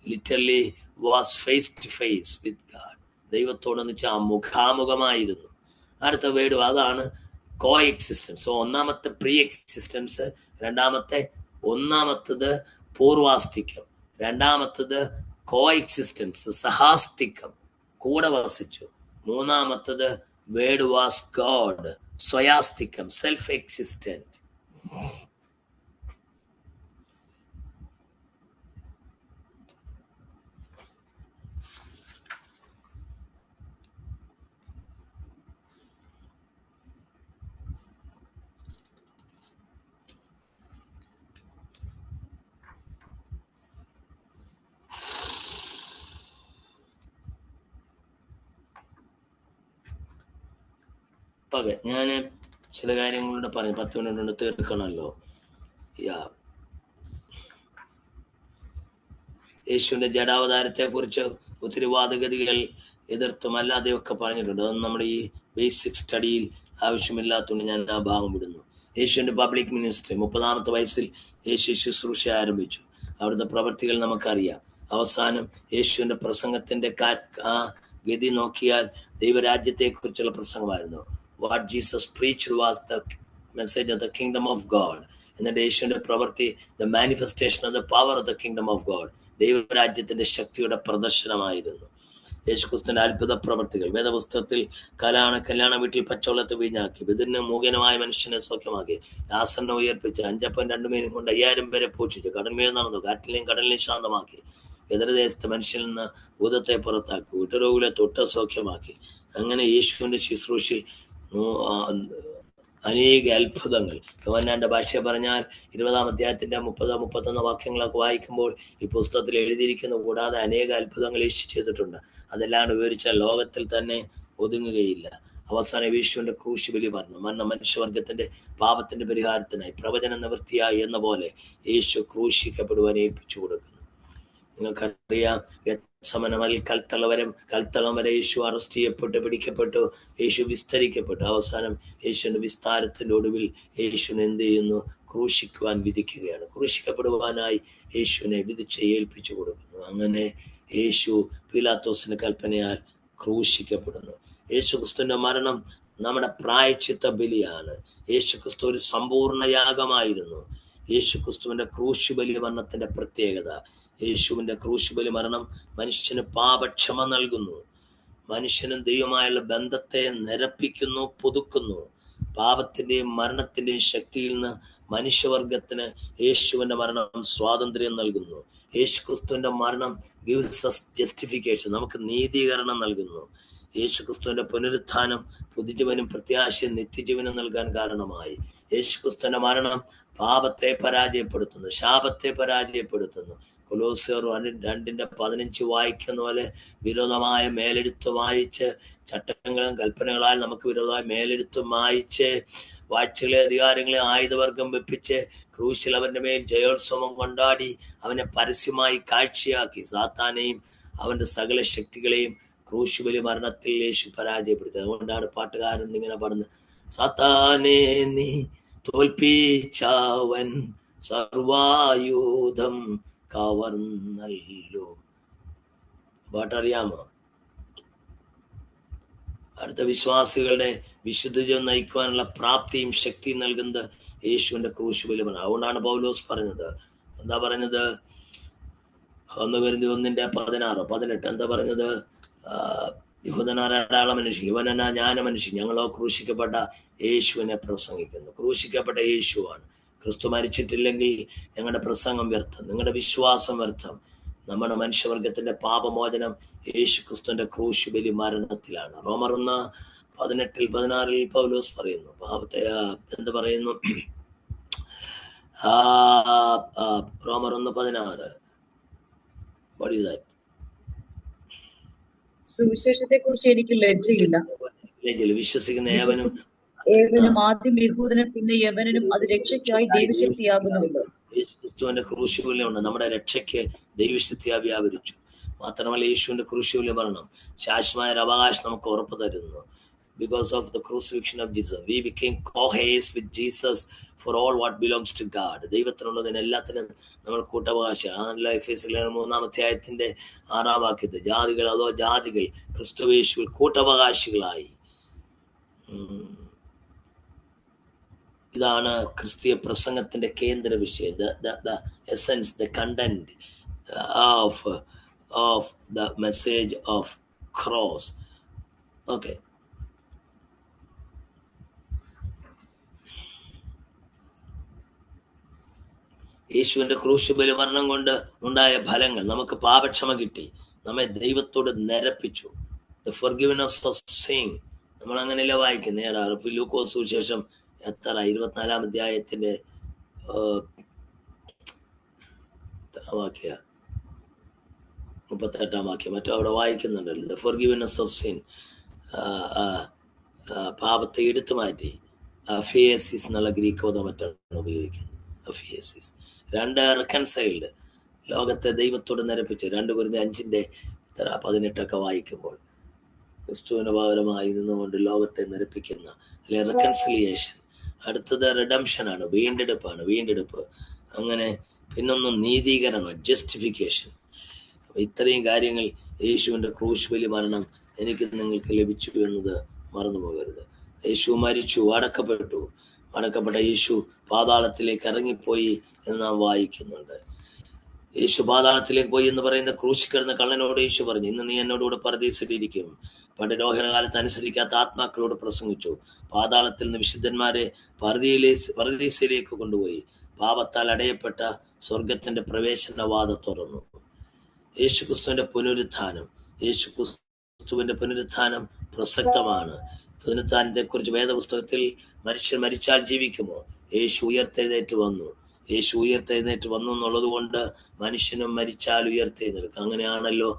[SPEAKER 1] literally was face to face with God. ദൈവത്തോടെന്ന് വെച്ചാൽ മുഖാമുഖമായിരുന്നു. അടുത്ത വേർഡ് അതാണ് കോ എക്സിസ്റ്റൻസ്. സോ ഒന്നാമത്തെ പ്രീ എക്സിസ്റ്റൻസ്, ഒന്നാമത്തത് പൂർവാസ്തിക്യം, രണ്ടാമത്തത് കോ എക്സിസ്റ്റൻസ് സഹാസ്തികം, കൂടെ വസിച്ചു. മൂന്നാമത്തത് വേർഡ് വാസ് ഗോഡ് സ്വയാസ്തികം, സെൽഫ് എക്സിസ്റ്റന്റ്. ഞാൻ ചില കാര്യങ്ങളുടെ പറഞ്ഞു. 10 മിനിറ്റ് കൊണ്ട് തീർക്കണമല്ലോ. യേശുവിന്റെ ജഡാവതാരത്തെ കുറിച്ച് ഒത്തിരി വാദഗതികൾ എതിർത്തും അല്ലാതെയൊക്കെ പറഞ്ഞിട്ടുണ്ട്. അതൊന്നും നമ്മുടെ ഈ ബേസിക് സ്റ്റഡിയിൽ ആവശ്യമില്ലാത്തതുകൊണ്ട് ഞാൻ ആ ഭാഗം വിടുന്നു. യേശുവിന്റെ പബ്ലിക് മിനിസ്ട്രി 30-ാമത്തെ വയസ്സിൽ യേശു ശുശ്രൂഷ ആരംഭിച്ചു. അവിടുത്തെ പ്രവൃത്തികൾ നമുക്കറിയാം. അവസാനം യേശുവിന്റെ പ്രസംഗത്തിന്റെ ആ ഗതി നോക്കിയാൽ ദൈവരാജ്യത്തെ കുറിച്ചുള്ള പ്രസംഗമായിരുന്നു. What Jesus preached was the message of the kingdom of God. എന്നിട്ട് യേശുവിന്റെ പ്രവൃത്തി the manifestation of the power of the kingdom of God. ദൈവരാജ്യത്തിന്റെ ശക്തിയുടെ പ്രദർശനമായിരുന്നു. യേശുക്രിസ്തുവിന്റെ അത്ഭുത പ്രവൃത്തികൾ വേദപുസ്തകത്തിൽ കല്യാണ വീട്ടിൽ പച്ചവെള്ളത്തെ വീഞ്ഞാക്കി, വിതിന് മൂകനുമായ മനുഷ്യനെ സൗഖ്യമാക്കി, ലാസറിനെ ഉയർപ്പിച്ച്, 5 അപ്പം 2 മീനും കൊണ്ട് 5000 പേരെ പോഷിച്ചു, കടൽമീൻ നടന്നു, കാറ്റിലെയും കടലിനെയും ശാന്തമാക്കി, എതിർദേശത്തെ മനുഷ്യനിൽ നിന്ന് ഭൂതത്തെ പുറത്താക്കി, വീട്ടുരോഗികളെ തൊട്ട് സൗഖ്യമാക്കി. അങ്ങനെ യേശുവിന്റെ ശുശ്രൂഷയിൽ അനേക അത്ഭുതങ്ങൾ. യോഹന്നാന്റെ ഭാഷ പറഞ്ഞാൽ 20-ാം അധ്യായത്തിന്റെ 30-31 വാക്യങ്ങളൊക്കെ വായിക്കുമ്പോൾ ഈ പുസ്തകത്തിൽ എഴുതിയിരിക്കുന്ന കൂടാതെ അനേക അത്ഭുതങ്ങൾ യേശു ചെയ്തിട്ടുണ്ട്. അതെല്ലാം വിവരിച്ചാൽ ലോകത്തിൽ തന്നെ ഒതുങ്ങുകയില്ല. അവസാന യേശുവിന്റെ ക്രൂശ് ബലി മനുഷ്യവർഗത്തിന്റെ പാപത്തിന്റെ പരിഹാരത്തിനായി പ്രവചന നിവൃത്തിയായി എന്ന പോലെ യേശു ക്രൂശിക്കപ്പെടുവാൻ ഏൽപ്പിച്ചു കൊടുക്കുന്നു. നിങ്ങൾക്കറിയാം, സമനമൽ കൽത്തളം വരെ യേശു അറസ്റ്റ് ചെയ്യപ്പെട്ടു, പിടിക്കപ്പെട്ടു, യേശു വിസ്തരിക്കപ്പെട്ടു. അവസാനം യേശുവിന്റെ വിസ്താരത്തിന്റെ ഒടുവിൽ യേശുവിനെ എന്ത് ചെയ്യുന്നു? ക്രൂശിക്കുവാൻ വിധിക്കുകയാണ്. ക്രൂശിക്കപ്പെടുവാനായി യേശുവിനെ വിധിച്ച് ഏൽപ്പിച്ചു കൊടുക്കുന്നു. അങ്ങനെ യേശു പീലാത്തോസിന്റെ കൽപ്പനയാൽ ക്രൂശിക്കപ്പെടുന്നു. യേശു ക്രിസ്തുവിന്റെ മരണം നമ്മുടെ പ്രായശ്ചിത്ത ബലിയാണ്. യേശു ക്രിസ്തു ഒരു സമ്പൂർണ്ണ യാഗമായിരുന്നു. യേശു ക്രിസ്തുവിന്റെ ക്രൂശുബലി മരണത്തിന്റെ പ്രത്യേകത, യേശുവിന്റെ ക്രൂശുബലി മരണം മനുഷ്യന് പാപക്ഷമ നൽകുന്നു, മനുഷ്യനും ദൈവമായുള്ള ബന്ധത്തെ നിരപ്പിക്കുന്നു, പുതുക്കുന്നു. പാപത്തിന്റെയും മരണത്തിന്റെയും ശക്തിയിൽ നിന്ന് മനുഷ്യവർഗത്തിന് യേശുവിന്റെ മരണം സ്വാതന്ത്ര്യം നൽകുന്നു. യേശു ക്രിസ്തുവിന്റെ മരണം ഗിവ്സ് us ജസ്റ്റിഫിക്കേഷൻ, നമുക്ക് നീതീകരണം നൽകുന്നു. യേശു ക്രിസ്തുവിന്റെ പുനരുത്ഥാനം പുതുജീവനും പ്രത്യാശയും നിത്യജീവനും നൽകാൻ കാരണമായി. യേശു ക്രിസ്തുവിന്റെ മരണം പാപത്തെ പരാജയപ്പെടുത്തുന്നു, ശാപത്തെ പരാജയപ്പെടുത്തുന്നു. കൊലോസ്യർ 2:15 വായിക്കുന്ന പോലെ വിരോധമായ മേലെഴുത്ത് വായിച്ച്, ചട്ടങ്ങളും കൽപ്പനകളാൽ നമുക്ക് വിരോധമായ മേലെഴുത്ത് വായിച്ച്, വാഴ്ചകളെ അധികാരങ്ങളെ ആയുധവർഗം വെപ്പിച്ച് ക്രൂശിൽ അവന്റെ മേൽ ജയോത്സവം കൊണ്ടാടി അവനെ പരസ്യമായി കാഴ്ചയാക്കി സാത്താനെയും അവന്റെ സകല ശക്തികളെയും ക്രൂശുബലി മരണത്തിൽ യേശു പരാജയപ്പെടുത്തി. അതുകൊണ്ടാണ് പാട്ടുകാരൻ ഇങ്ങനെ പറഞ്ഞത്, സാത്താനെ നീ തോൽപ്പിച്ചവൻ സർവായുധം കവർന്നല്ലോ. പാട്ടറിയാമോ? അടുത്ത വിശ്വാസികളുടെ വിശുദ്ധജീവൻ നയിക്കുവാനുള്ള പ്രാപ്തിയും ശക്തിയും നൽകുന്നത് യേശുവിന്റെ ക്രൂശുബലി മരണം. അതുകൊണ്ടാണ് പൗലോസ് പറഞ്ഞത്, എന്താ പറഞ്ഞത്? 1 Corinthians 1:16-18 എന്താ പറഞ്ഞത്? യഹൂദനാരടാള മനുഷ്യൻ, യുവനന ജ്ഞാന മനുഷ്യൻ, ഞങ്ങളോ ക്രൂശിക്കപ്പെട്ട യേശുവിനെ പ്രസംഗിക്കുന്നു. ക്രൂശിക്കപ്പെട്ട യേശുവാണ്. ക്രിസ്തു മരിച്ചിട്ടില്ലെങ്കിൽ ഞങ്ങളുടെ പ്രസംഗം വ്യർത്ഥം, നിങ്ങളുടെ വിശ്വാസം വ്യർത്ഥം. നമ്മുടെ മനുഷ്യവർഗത്തിന്റെ പാപമോചനം യേശു ക്രിസ്തുവിന്റെ ക്രൂശുബലി മരണത്തിലാണ്. റോമർ 1:18-16 പൗലോസ് പറയുന്നു, പാപത്തെ എന്ത് പറയുന്നു? റോമർ 1:16
[SPEAKER 4] സുവിശേഷത്തെ കുറിച്ച് എനിക്ക് ലജ്ജയില്ല.
[SPEAKER 1] വിശ്വസിക്കുന്ന ഏവനും
[SPEAKER 4] ആദ്യം യഹൂദനും പിന്നെ യവനനും അത് രക്ഷയ്ക്കായി ദൈവശക്തിയാകുന്നുവല്ലോ.
[SPEAKER 1] യേശു ക്രിസ്തുവിന്റെ ക്രൂശുബലി ഉണ്ട്, നമ്മുടെ രക്ഷയ്ക്ക് ദൈവശക്തിയാ വ്യാപരിച്ചു. മാത്രമല്ല യേശുവിന്റെ ക്രൂശുബലി മരണം ശാശ്വതമായ ഒരു അവകാശം നമുക്ക് ഉറപ്പ് തരുന്നു. Because of the crucifixion of Jesus, we became co-heirs with Jesus for all what belongs to God. ദൈവത്തിനുള്ളതിന് എല്ലാത്തിനും നമ്മൾ കൂട്ടവകാശം. എഫേസ്യർ 3-ാം വാക്യത്തിൽ ജാതികൾ ക്രിസ്തുയേശുവിൽ കൂട്ടവകാശികളായി. ഇതാണ് ക്രിസ്തീയ പ്രസംഗത്തിന്റെ കേന്ദ്ര വിഷയം. The essence, the content of the message of cross. Okay. യേശുവിന്റെ ക്രൂശുബലി മരണം കൊണ്ട് ഉണ്ടായ ഫലങ്ങൾ, നമുക്ക് പാപക്ഷമ കിട്ടി, നമ്മെ ദൈവത്തോട് നിരപ്പിച്ചു. ദ ഫൊർഗിവ്നെസ് ഓഫ് സിൻ, നമ്മൾ അങ്ങനെയല്ല വായിക്കുന്നത്. ലൂക്കോസ് സുവിശേഷം 24-ാം അധ്യായത്തിന്റെ 38-ാം വാക്യം മറ്റോ അവിടെ വായിക്കുന്നുണ്ടല്ലോ. ദ ഫൊർഗിവ്നെസ് ഓഫ് സിൻ, പാപത്തെ എടുത്തു മാറ്റി. അഫിയേസിസ് എന്നുള്ള ഗ്രീക്ക് പദം മറ്റാണ് ഉപയോഗിക്കുന്നത്. അഫിയേസിസ്. 2 റെക്കൺസൈൽഡ്, ലോകത്തെ ദൈവത്തോട് നിരപ്പിച്ചു. 2 Corinthians 5:18 വായിക്കുമ്പോൾ ക്രിസ്തുവിന് പകരമായി നിന്നുകൊണ്ട് ലോകത്തെ നിരപ്പിക്കുന്ന അല്ലെ റെക്കൺസിലിയേഷൻ. അടുത്തത് റിഡംഷനാണ്, വീണ്ടെടുപ്പ്. അങ്ങനെ പിന്നൊന്ന് നീതീകരണം, ജസ്റ്റിഫിക്കേഷൻ. ഇത്രയും കാര്യങ്ങൾ യേശുവിന്റെ ക്രൂശുബലി മരണം എനിക്ക് നിങ്ങൾക്ക് ലഭിച്ചു എന്നത് മറന്നു പോകരുത്. യേശു മരിച്ചു, അടക്കപ്പെട്ട യേശു പാതാളത്തിലേക്ക് ഇറങ്ങിപ്പോയി എന്ന് നാം വായിക്കുന്നുണ്ട്. യേശു പാതാളത്തിലേക്ക് പോയി എന്ന് പറയുന്ന ക്രൂശിക്കിടന്ന കള്ളനോട് യേശു പറഞ്ഞു, ഇന്ന് നീ എന്നോടുകൂടെ പരദീസയിലിരിക്കും. പണ്ട് നോഹയുടെ കാലത്ത് അനുസരിക്കാത്ത ആത്മാക്കളോട് പ്രസംഗിച്ചു. പാതാളത്തിൽ നിന്ന് വിശുദ്ധന്മാരെ പരദീസയിലേക്ക് കൊണ്ടുപോയി. പാപത്താൽ അടയപ്പെട്ട സ്വർഗത്തിന്റെ പ്രവേശനവാത തുറന്നു. യേശുക്രിസ്തുവിന്റെ പുനരുത്ഥാനം പ്രസക്തമാണ്. പുനരുത്ഥാനത്തെക്കുറിച്ച് വേദപുസ്തകത്തിൽ മനുഷ്യൻ മരിച്ചാൽ ജീവിക്കുമോ? യേശു ഉയർത്തെഴുന്നേറ്റ് വന്നു എന്നുള്ളത് കൊണ്ട് മനുഷ്യനും മരിച്ചാൽ ഉയർത്തെഴുന്നേൽക്കും. അങ്ങനെയാണല്ലോ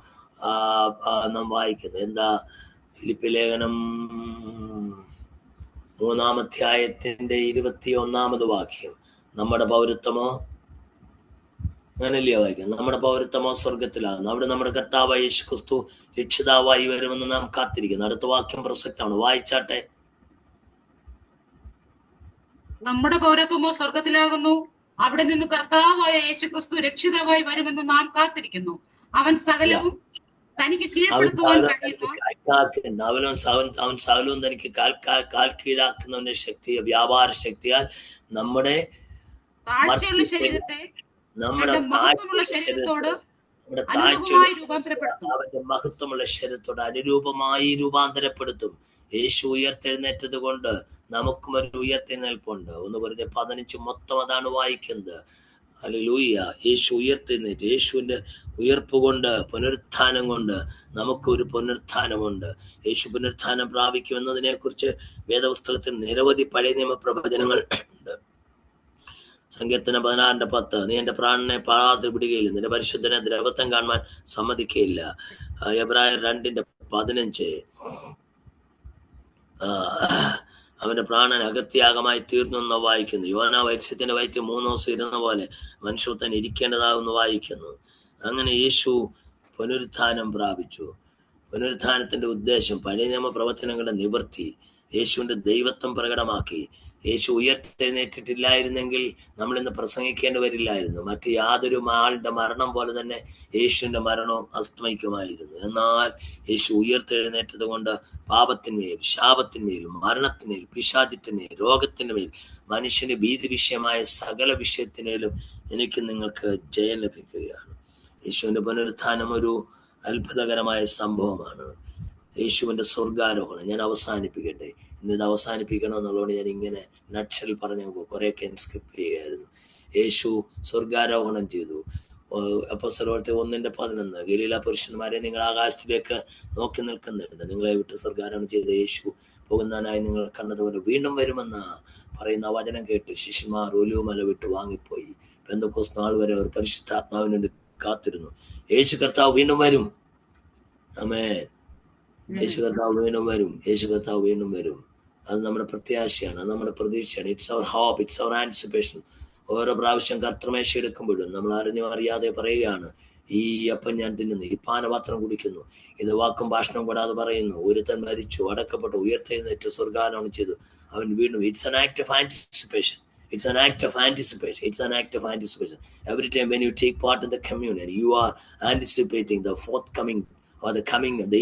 [SPEAKER 1] നാം വായിക്കുന്നത്. എന്താ? ഫിലിപ്പി ലേഖനം 3-ാം അധ്യായത്തിന്റെ 21-ാമത് വാക്യം. നമ്മുടെ പൗരത്വമോ, അങ്ങനല്ലയോ വായിക്കുന്നത്? നമ്മുടെ പൗരത്വമോ സ്വർഗത്തിലാകുന്നു. അവിടെ നമ്മുടെ കർത്താവായ യേശു ക്രിസ്തു രക്ഷിതാവായി വരുമെന്ന് നാം കാത്തിരിക്കുന്നു. അടുത്ത വാക്യം പ്രസക്തമാണ്, വായിച്ചാട്ടെ.
[SPEAKER 3] നമ്മുടെ പൗരത്വമോ സ്വർഗത്തിലാകുന്നു, അവിടെ നിന്ന് കർത്താവായ യേശു ക്രിസ്തു രക്ഷിതാവായി വരുമെന്ന് നാം കാത്തിരിക്കുന്നു. അവൻ സകലവും തനിക്ക് കീഴ്പ്പെടുത്തുവാൻ കഴിയുന്ന
[SPEAKER 1] അവൻ സകലവും തനിക്ക് കാൽ കീഴാക്കുന്നവന്റെ ശക്തി, വ്യാപാര ശക്തിയാൽ നമ്മുടെ
[SPEAKER 3] താഴ്ചയുള്ള ശരീരത്തെ
[SPEAKER 1] നമ്മുടെ
[SPEAKER 3] മഹത്വമുള്ള ശരീരത്തോട്
[SPEAKER 1] അവന്റെ മഹത്വമുള്ള ശരീരത്തോട് അനുരൂപമായി രൂപാന്തരപ്പെടുത്തും. യേശു ഉയർത്തെഴുന്നേറ്റത് കൊണ്ട് നമുക്കും ഒരു ഉയർത്തെഴുന്നേൽപ്പുണ്ട്. 1 Corinthians 15 മൊത്തം അതാണ് വായിക്കുന്നത്. ഹല്ലേലൂയ. യേശു ഉയർത്തെഴുന്നേറ്റ്, യേശുവിന്റെ ഉയർപ്പ് കൊണ്ട്, പുനരുത്ഥാനം കൊണ്ട് നമുക്കൊരു പുനരുത്ഥാനമുണ്ട്. യേശു പുനരുത്ഥാനം പ്രാപിക്കും എന്നതിനെ കുറിച്ച് വേദപുസ്തകത്തിൽ നിരവധി പഴയ നിയമ പ്രവചനങ്ങൾ ഉണ്ട്. സങ്കീർത്തനം 16:10 നീ എന്റെ പ്രാണനെ പാഴാതെ വിടുകയില്ല, നിന്റെ പരിശുദ്ധനെ ദ്രവത്വം കാണുവാൻ സമ്മതിക്കുകയില്ല. എബ്രായർ 2:15 അവന്റെ പ്രാണൻ അകത്യാഗമായി തീർന്നു എന്ന് വായിക്കുന്നു. യോന വത്സ്യത്തിന്റെ വയറ്റിൽ 3 ദിവസം ഇരുന്ന പോലെ മനുഷ്യൻ ഇരിക്കേണ്ടതാകുന്നു വായിക്കുന്നു. അങ്ങനെ യേശു പുനരുത്ഥാനം പ്രാപിച്ചു. പുനരുത്ഥാനത്തിന്റെ ഉദ്ദേശം പഴയ നിയമ പ്രവർത്തനങ്ങളുടെ നിവൃത്തി, യേശുവിന്റെ ദൈവത്വം പ്രകടമാക്കി. യേശു ഉയർത്തെഴുന്നേറ്റിട്ടില്ലായിരുന്നെങ്കിൽ നമ്മൾ ഇന്ന് പ്രസംഗിക്കേണ്ടി വരില്ലായിരുന്നു. മറ്റ് യാതൊരു ആളുടെ മരണം പോലെ തന്നെ യേശുവിന്റെ മരണവും അസ്തമിക്കുമായിരുന്നു. എന്നാൽ യേശു ഉയർത്തെഴുന്നേറ്റത് കൊണ്ട് പാപത്തിന്മേൽ, ശാപത്തിന്മേൽ, മരണത്തിന്മേൽ, പിശാചിത്തിന്മേൽ, രോഗത്തിന് മേൽ, മനുഷ്യന് ഭീതി വിഷയമായ സകല വിഷയത്തിനേലും എനിക്ക് നിങ്ങൾക്ക് ജയം ലഭിക്കുകയാണ്. യേശുവിന്റെ പുനരുത്ഥാനം ഒരു അത്ഭുതകരമായ സംഭവമാണ്. യേശുവിന്റെ സ്വർഗാരോഹണം. ഞാൻ അവസാനിപ്പിക്കട്ടെ, ഇന്നത് അവസാനിപ്പിക്കണമെന്നുള്ളതുകൊണ്ട് ഞാൻ ഇങ്ങനെ നക്ഷൽ പറഞ്ഞു കുറേയൊക്കെ സ്കിപ്പ് ചെയ്യുകയായിരുന്നു. യേശു സ്വർഗാരോഹണം ചെയ്തു. അപ്പോസ്തലപ്രവൃത്തി 1:11 ഗലീല പുരുഷന്മാരെ, നിങ്ങൾ ആകാശത്തിലേക്ക് നോക്കി നിൽക്കുന്നുണ്ട്, നിങ്ങളെ വിട്ട് സ്വർഗാരോഹണം ചെയ്ത യേശു പോകുന്നതിനായി നിങ്ങൾ കണ്ടതുപോലെ വീണ്ടും വരുമെന്ന് പറയുന്ന വചനം കേട്ട് ശിഷ്യന്മാർ ഒലിവുമല വിട്ട് വാങ്ങിപ്പോയി. പെന്തക്കോസ്ത് നാൾ വരെ അവർ പരിശുദ്ധാത്മാവിന് വേണ്ടി കാത്തിരുന്നു. യേശു കർത്താവ് വീണ്ടും വരും. ആമേൻ. യേശു കർത്താവ് വീണ്ടും വരും. യേശു കർത്താവ് വീണ്ടും വരും. അത് നമ്മുടെ പ്രത്യാശയാണ്, അത് നമ്മുടെ പ്രതീക്ഷയാണ്. It's our hope, it's our anticipation. ഓരോ പ്രാവശ്യം കർത്തൃമേശ എടുക്കുമ്പോഴും നമ്മൾ അറിയാതെ പറയുകയാണ്, ഈ അപ്പം ഞാൻ തിന്നുന്നു, ഈ പാനപാത്രം കുടിക്കുന്നു, ഇത് വാക്കും ഭാഷണവും കൂടാതെ പറയുന്നു. ഒരുത്തൻ മരിച്ചു, അടക്കപ്പെട്ടു, ഉയർത്തെഴുന്നേറ്റ് സ്വർഗാരോഹണം ചെയ്തു, അവൻ വീണ്ടും. It's an act of anticipation. It's an act of anticipation. It's an act of anticipation. Every time when you take part in the communion, you are anticipating the forthcoming or the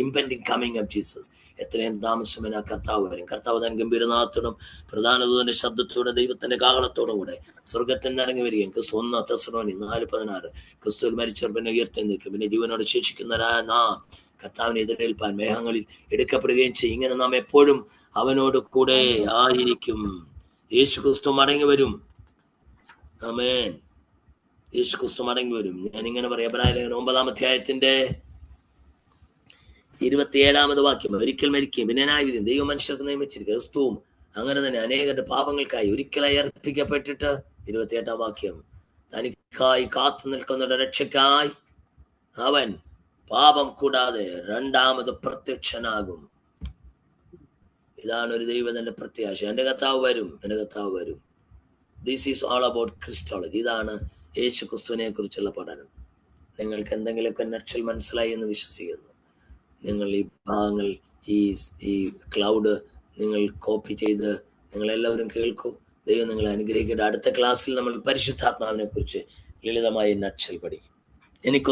[SPEAKER 1] impending coming of Jesus. എത്രയും താമസമെന്ന കർത്താവ് വരും. കർത്താവ് താൻ ഗംഭീരനാഥത്തോടും പ്രധാന ദൂതന്റെ ശബ്ദത്തോടെ ദൈവത്തിന്റെ കാഹളത്തോടും കൂടെ സ്വർഗത്തിൽ നിന്ന് ഇറങ്ങി വരികയും. ക്രിസ്തു 1 തെസ്സലോനിക്കർ 4:16 ക്രിസ്തുവിൽ മരിച്ചവർ പിന്നെ ഉയർത്തെഴുന്നേൽക്കും, പിന്നെ ജീവനോട് ശേഷിക്കുന്നവരായ നാം കർത്താവിനെ എതിരേൽപ്പാൻ മേഘങ്ങളിൽ എടുക്കപ്പെടുകയും ചെയ്യും. ഇങ്ങനെ നാം എപ്പോഴും അവനോട് കൂടെ ആയിരിക്കും. യേശു ക്രിസ്തു മടങ്ങി വരും. ആമേൻ. യേശു ക്രിസ്തു മടങ്ങി വരും. ഞാനിങ്ങനെ പറയാം, എബ്രായ ലേഖനം 9 27 വാക്യം, ഒരിക്കൽ മരിക്കുകയും പിന്നെ ന്യായവിധിയും ദൈവം മനുഷ്യർക്ക് നിയമിച്ചിരിക്കുക. ക്രിസ്തുവും അങ്ങനെ തന്നെ അനേകരുടെ പാപങ്ങൾക്കായി ഒരിക്കലായി അർപ്പിക്കപ്പെട്ടിട്ട് 28 വാക്യം, തനിക്കായി കാത്തു നിൽക്കുന്നവരുടെ രക്ഷയ്ക്കായി അവൻ പാപം കൂടാതെ രണ്ടാമത് പ്രത്യക്ഷനാകും. ഇതാണ് ഒരു ദൈവത്തിന്റെ പ്രത്യാശ. എൻ്റെ കർത്താവ് വരും, എൻ്റെ കർത്താവ് വരും. This is all about Christology. ഇതാണ് യേശു ക്രിസ്തുവിനെ കുറിച്ചുള്ള പഠനം. നിങ്ങൾക്ക് എന്തെങ്കിലുമൊക്കെ നക്ഷൽ മനസ്സിലായി എന്ന് വിശ്വസിക്കുന്നു. നിങ്ങൾ ഈ ഭാഗങ്ങൾ, ഈ ക്ലൗഡ് നിങ്ങൾ കോപ്പി ചെയ്ത് നിങ്ങളെല്ലാവരും കേൾക്കൂ. ദൈവം നിങ്ങളെ അനുഗ്രഹിക്കട്ടെ. അടുത്ത ക്ലാസ്സിൽ നമ്മൾ പരിശുദ്ധാത്മാവിനെ കുറിച്ച് ലളിതമായി നക്ഷൽ പഠിക്കും. എനിക്ക്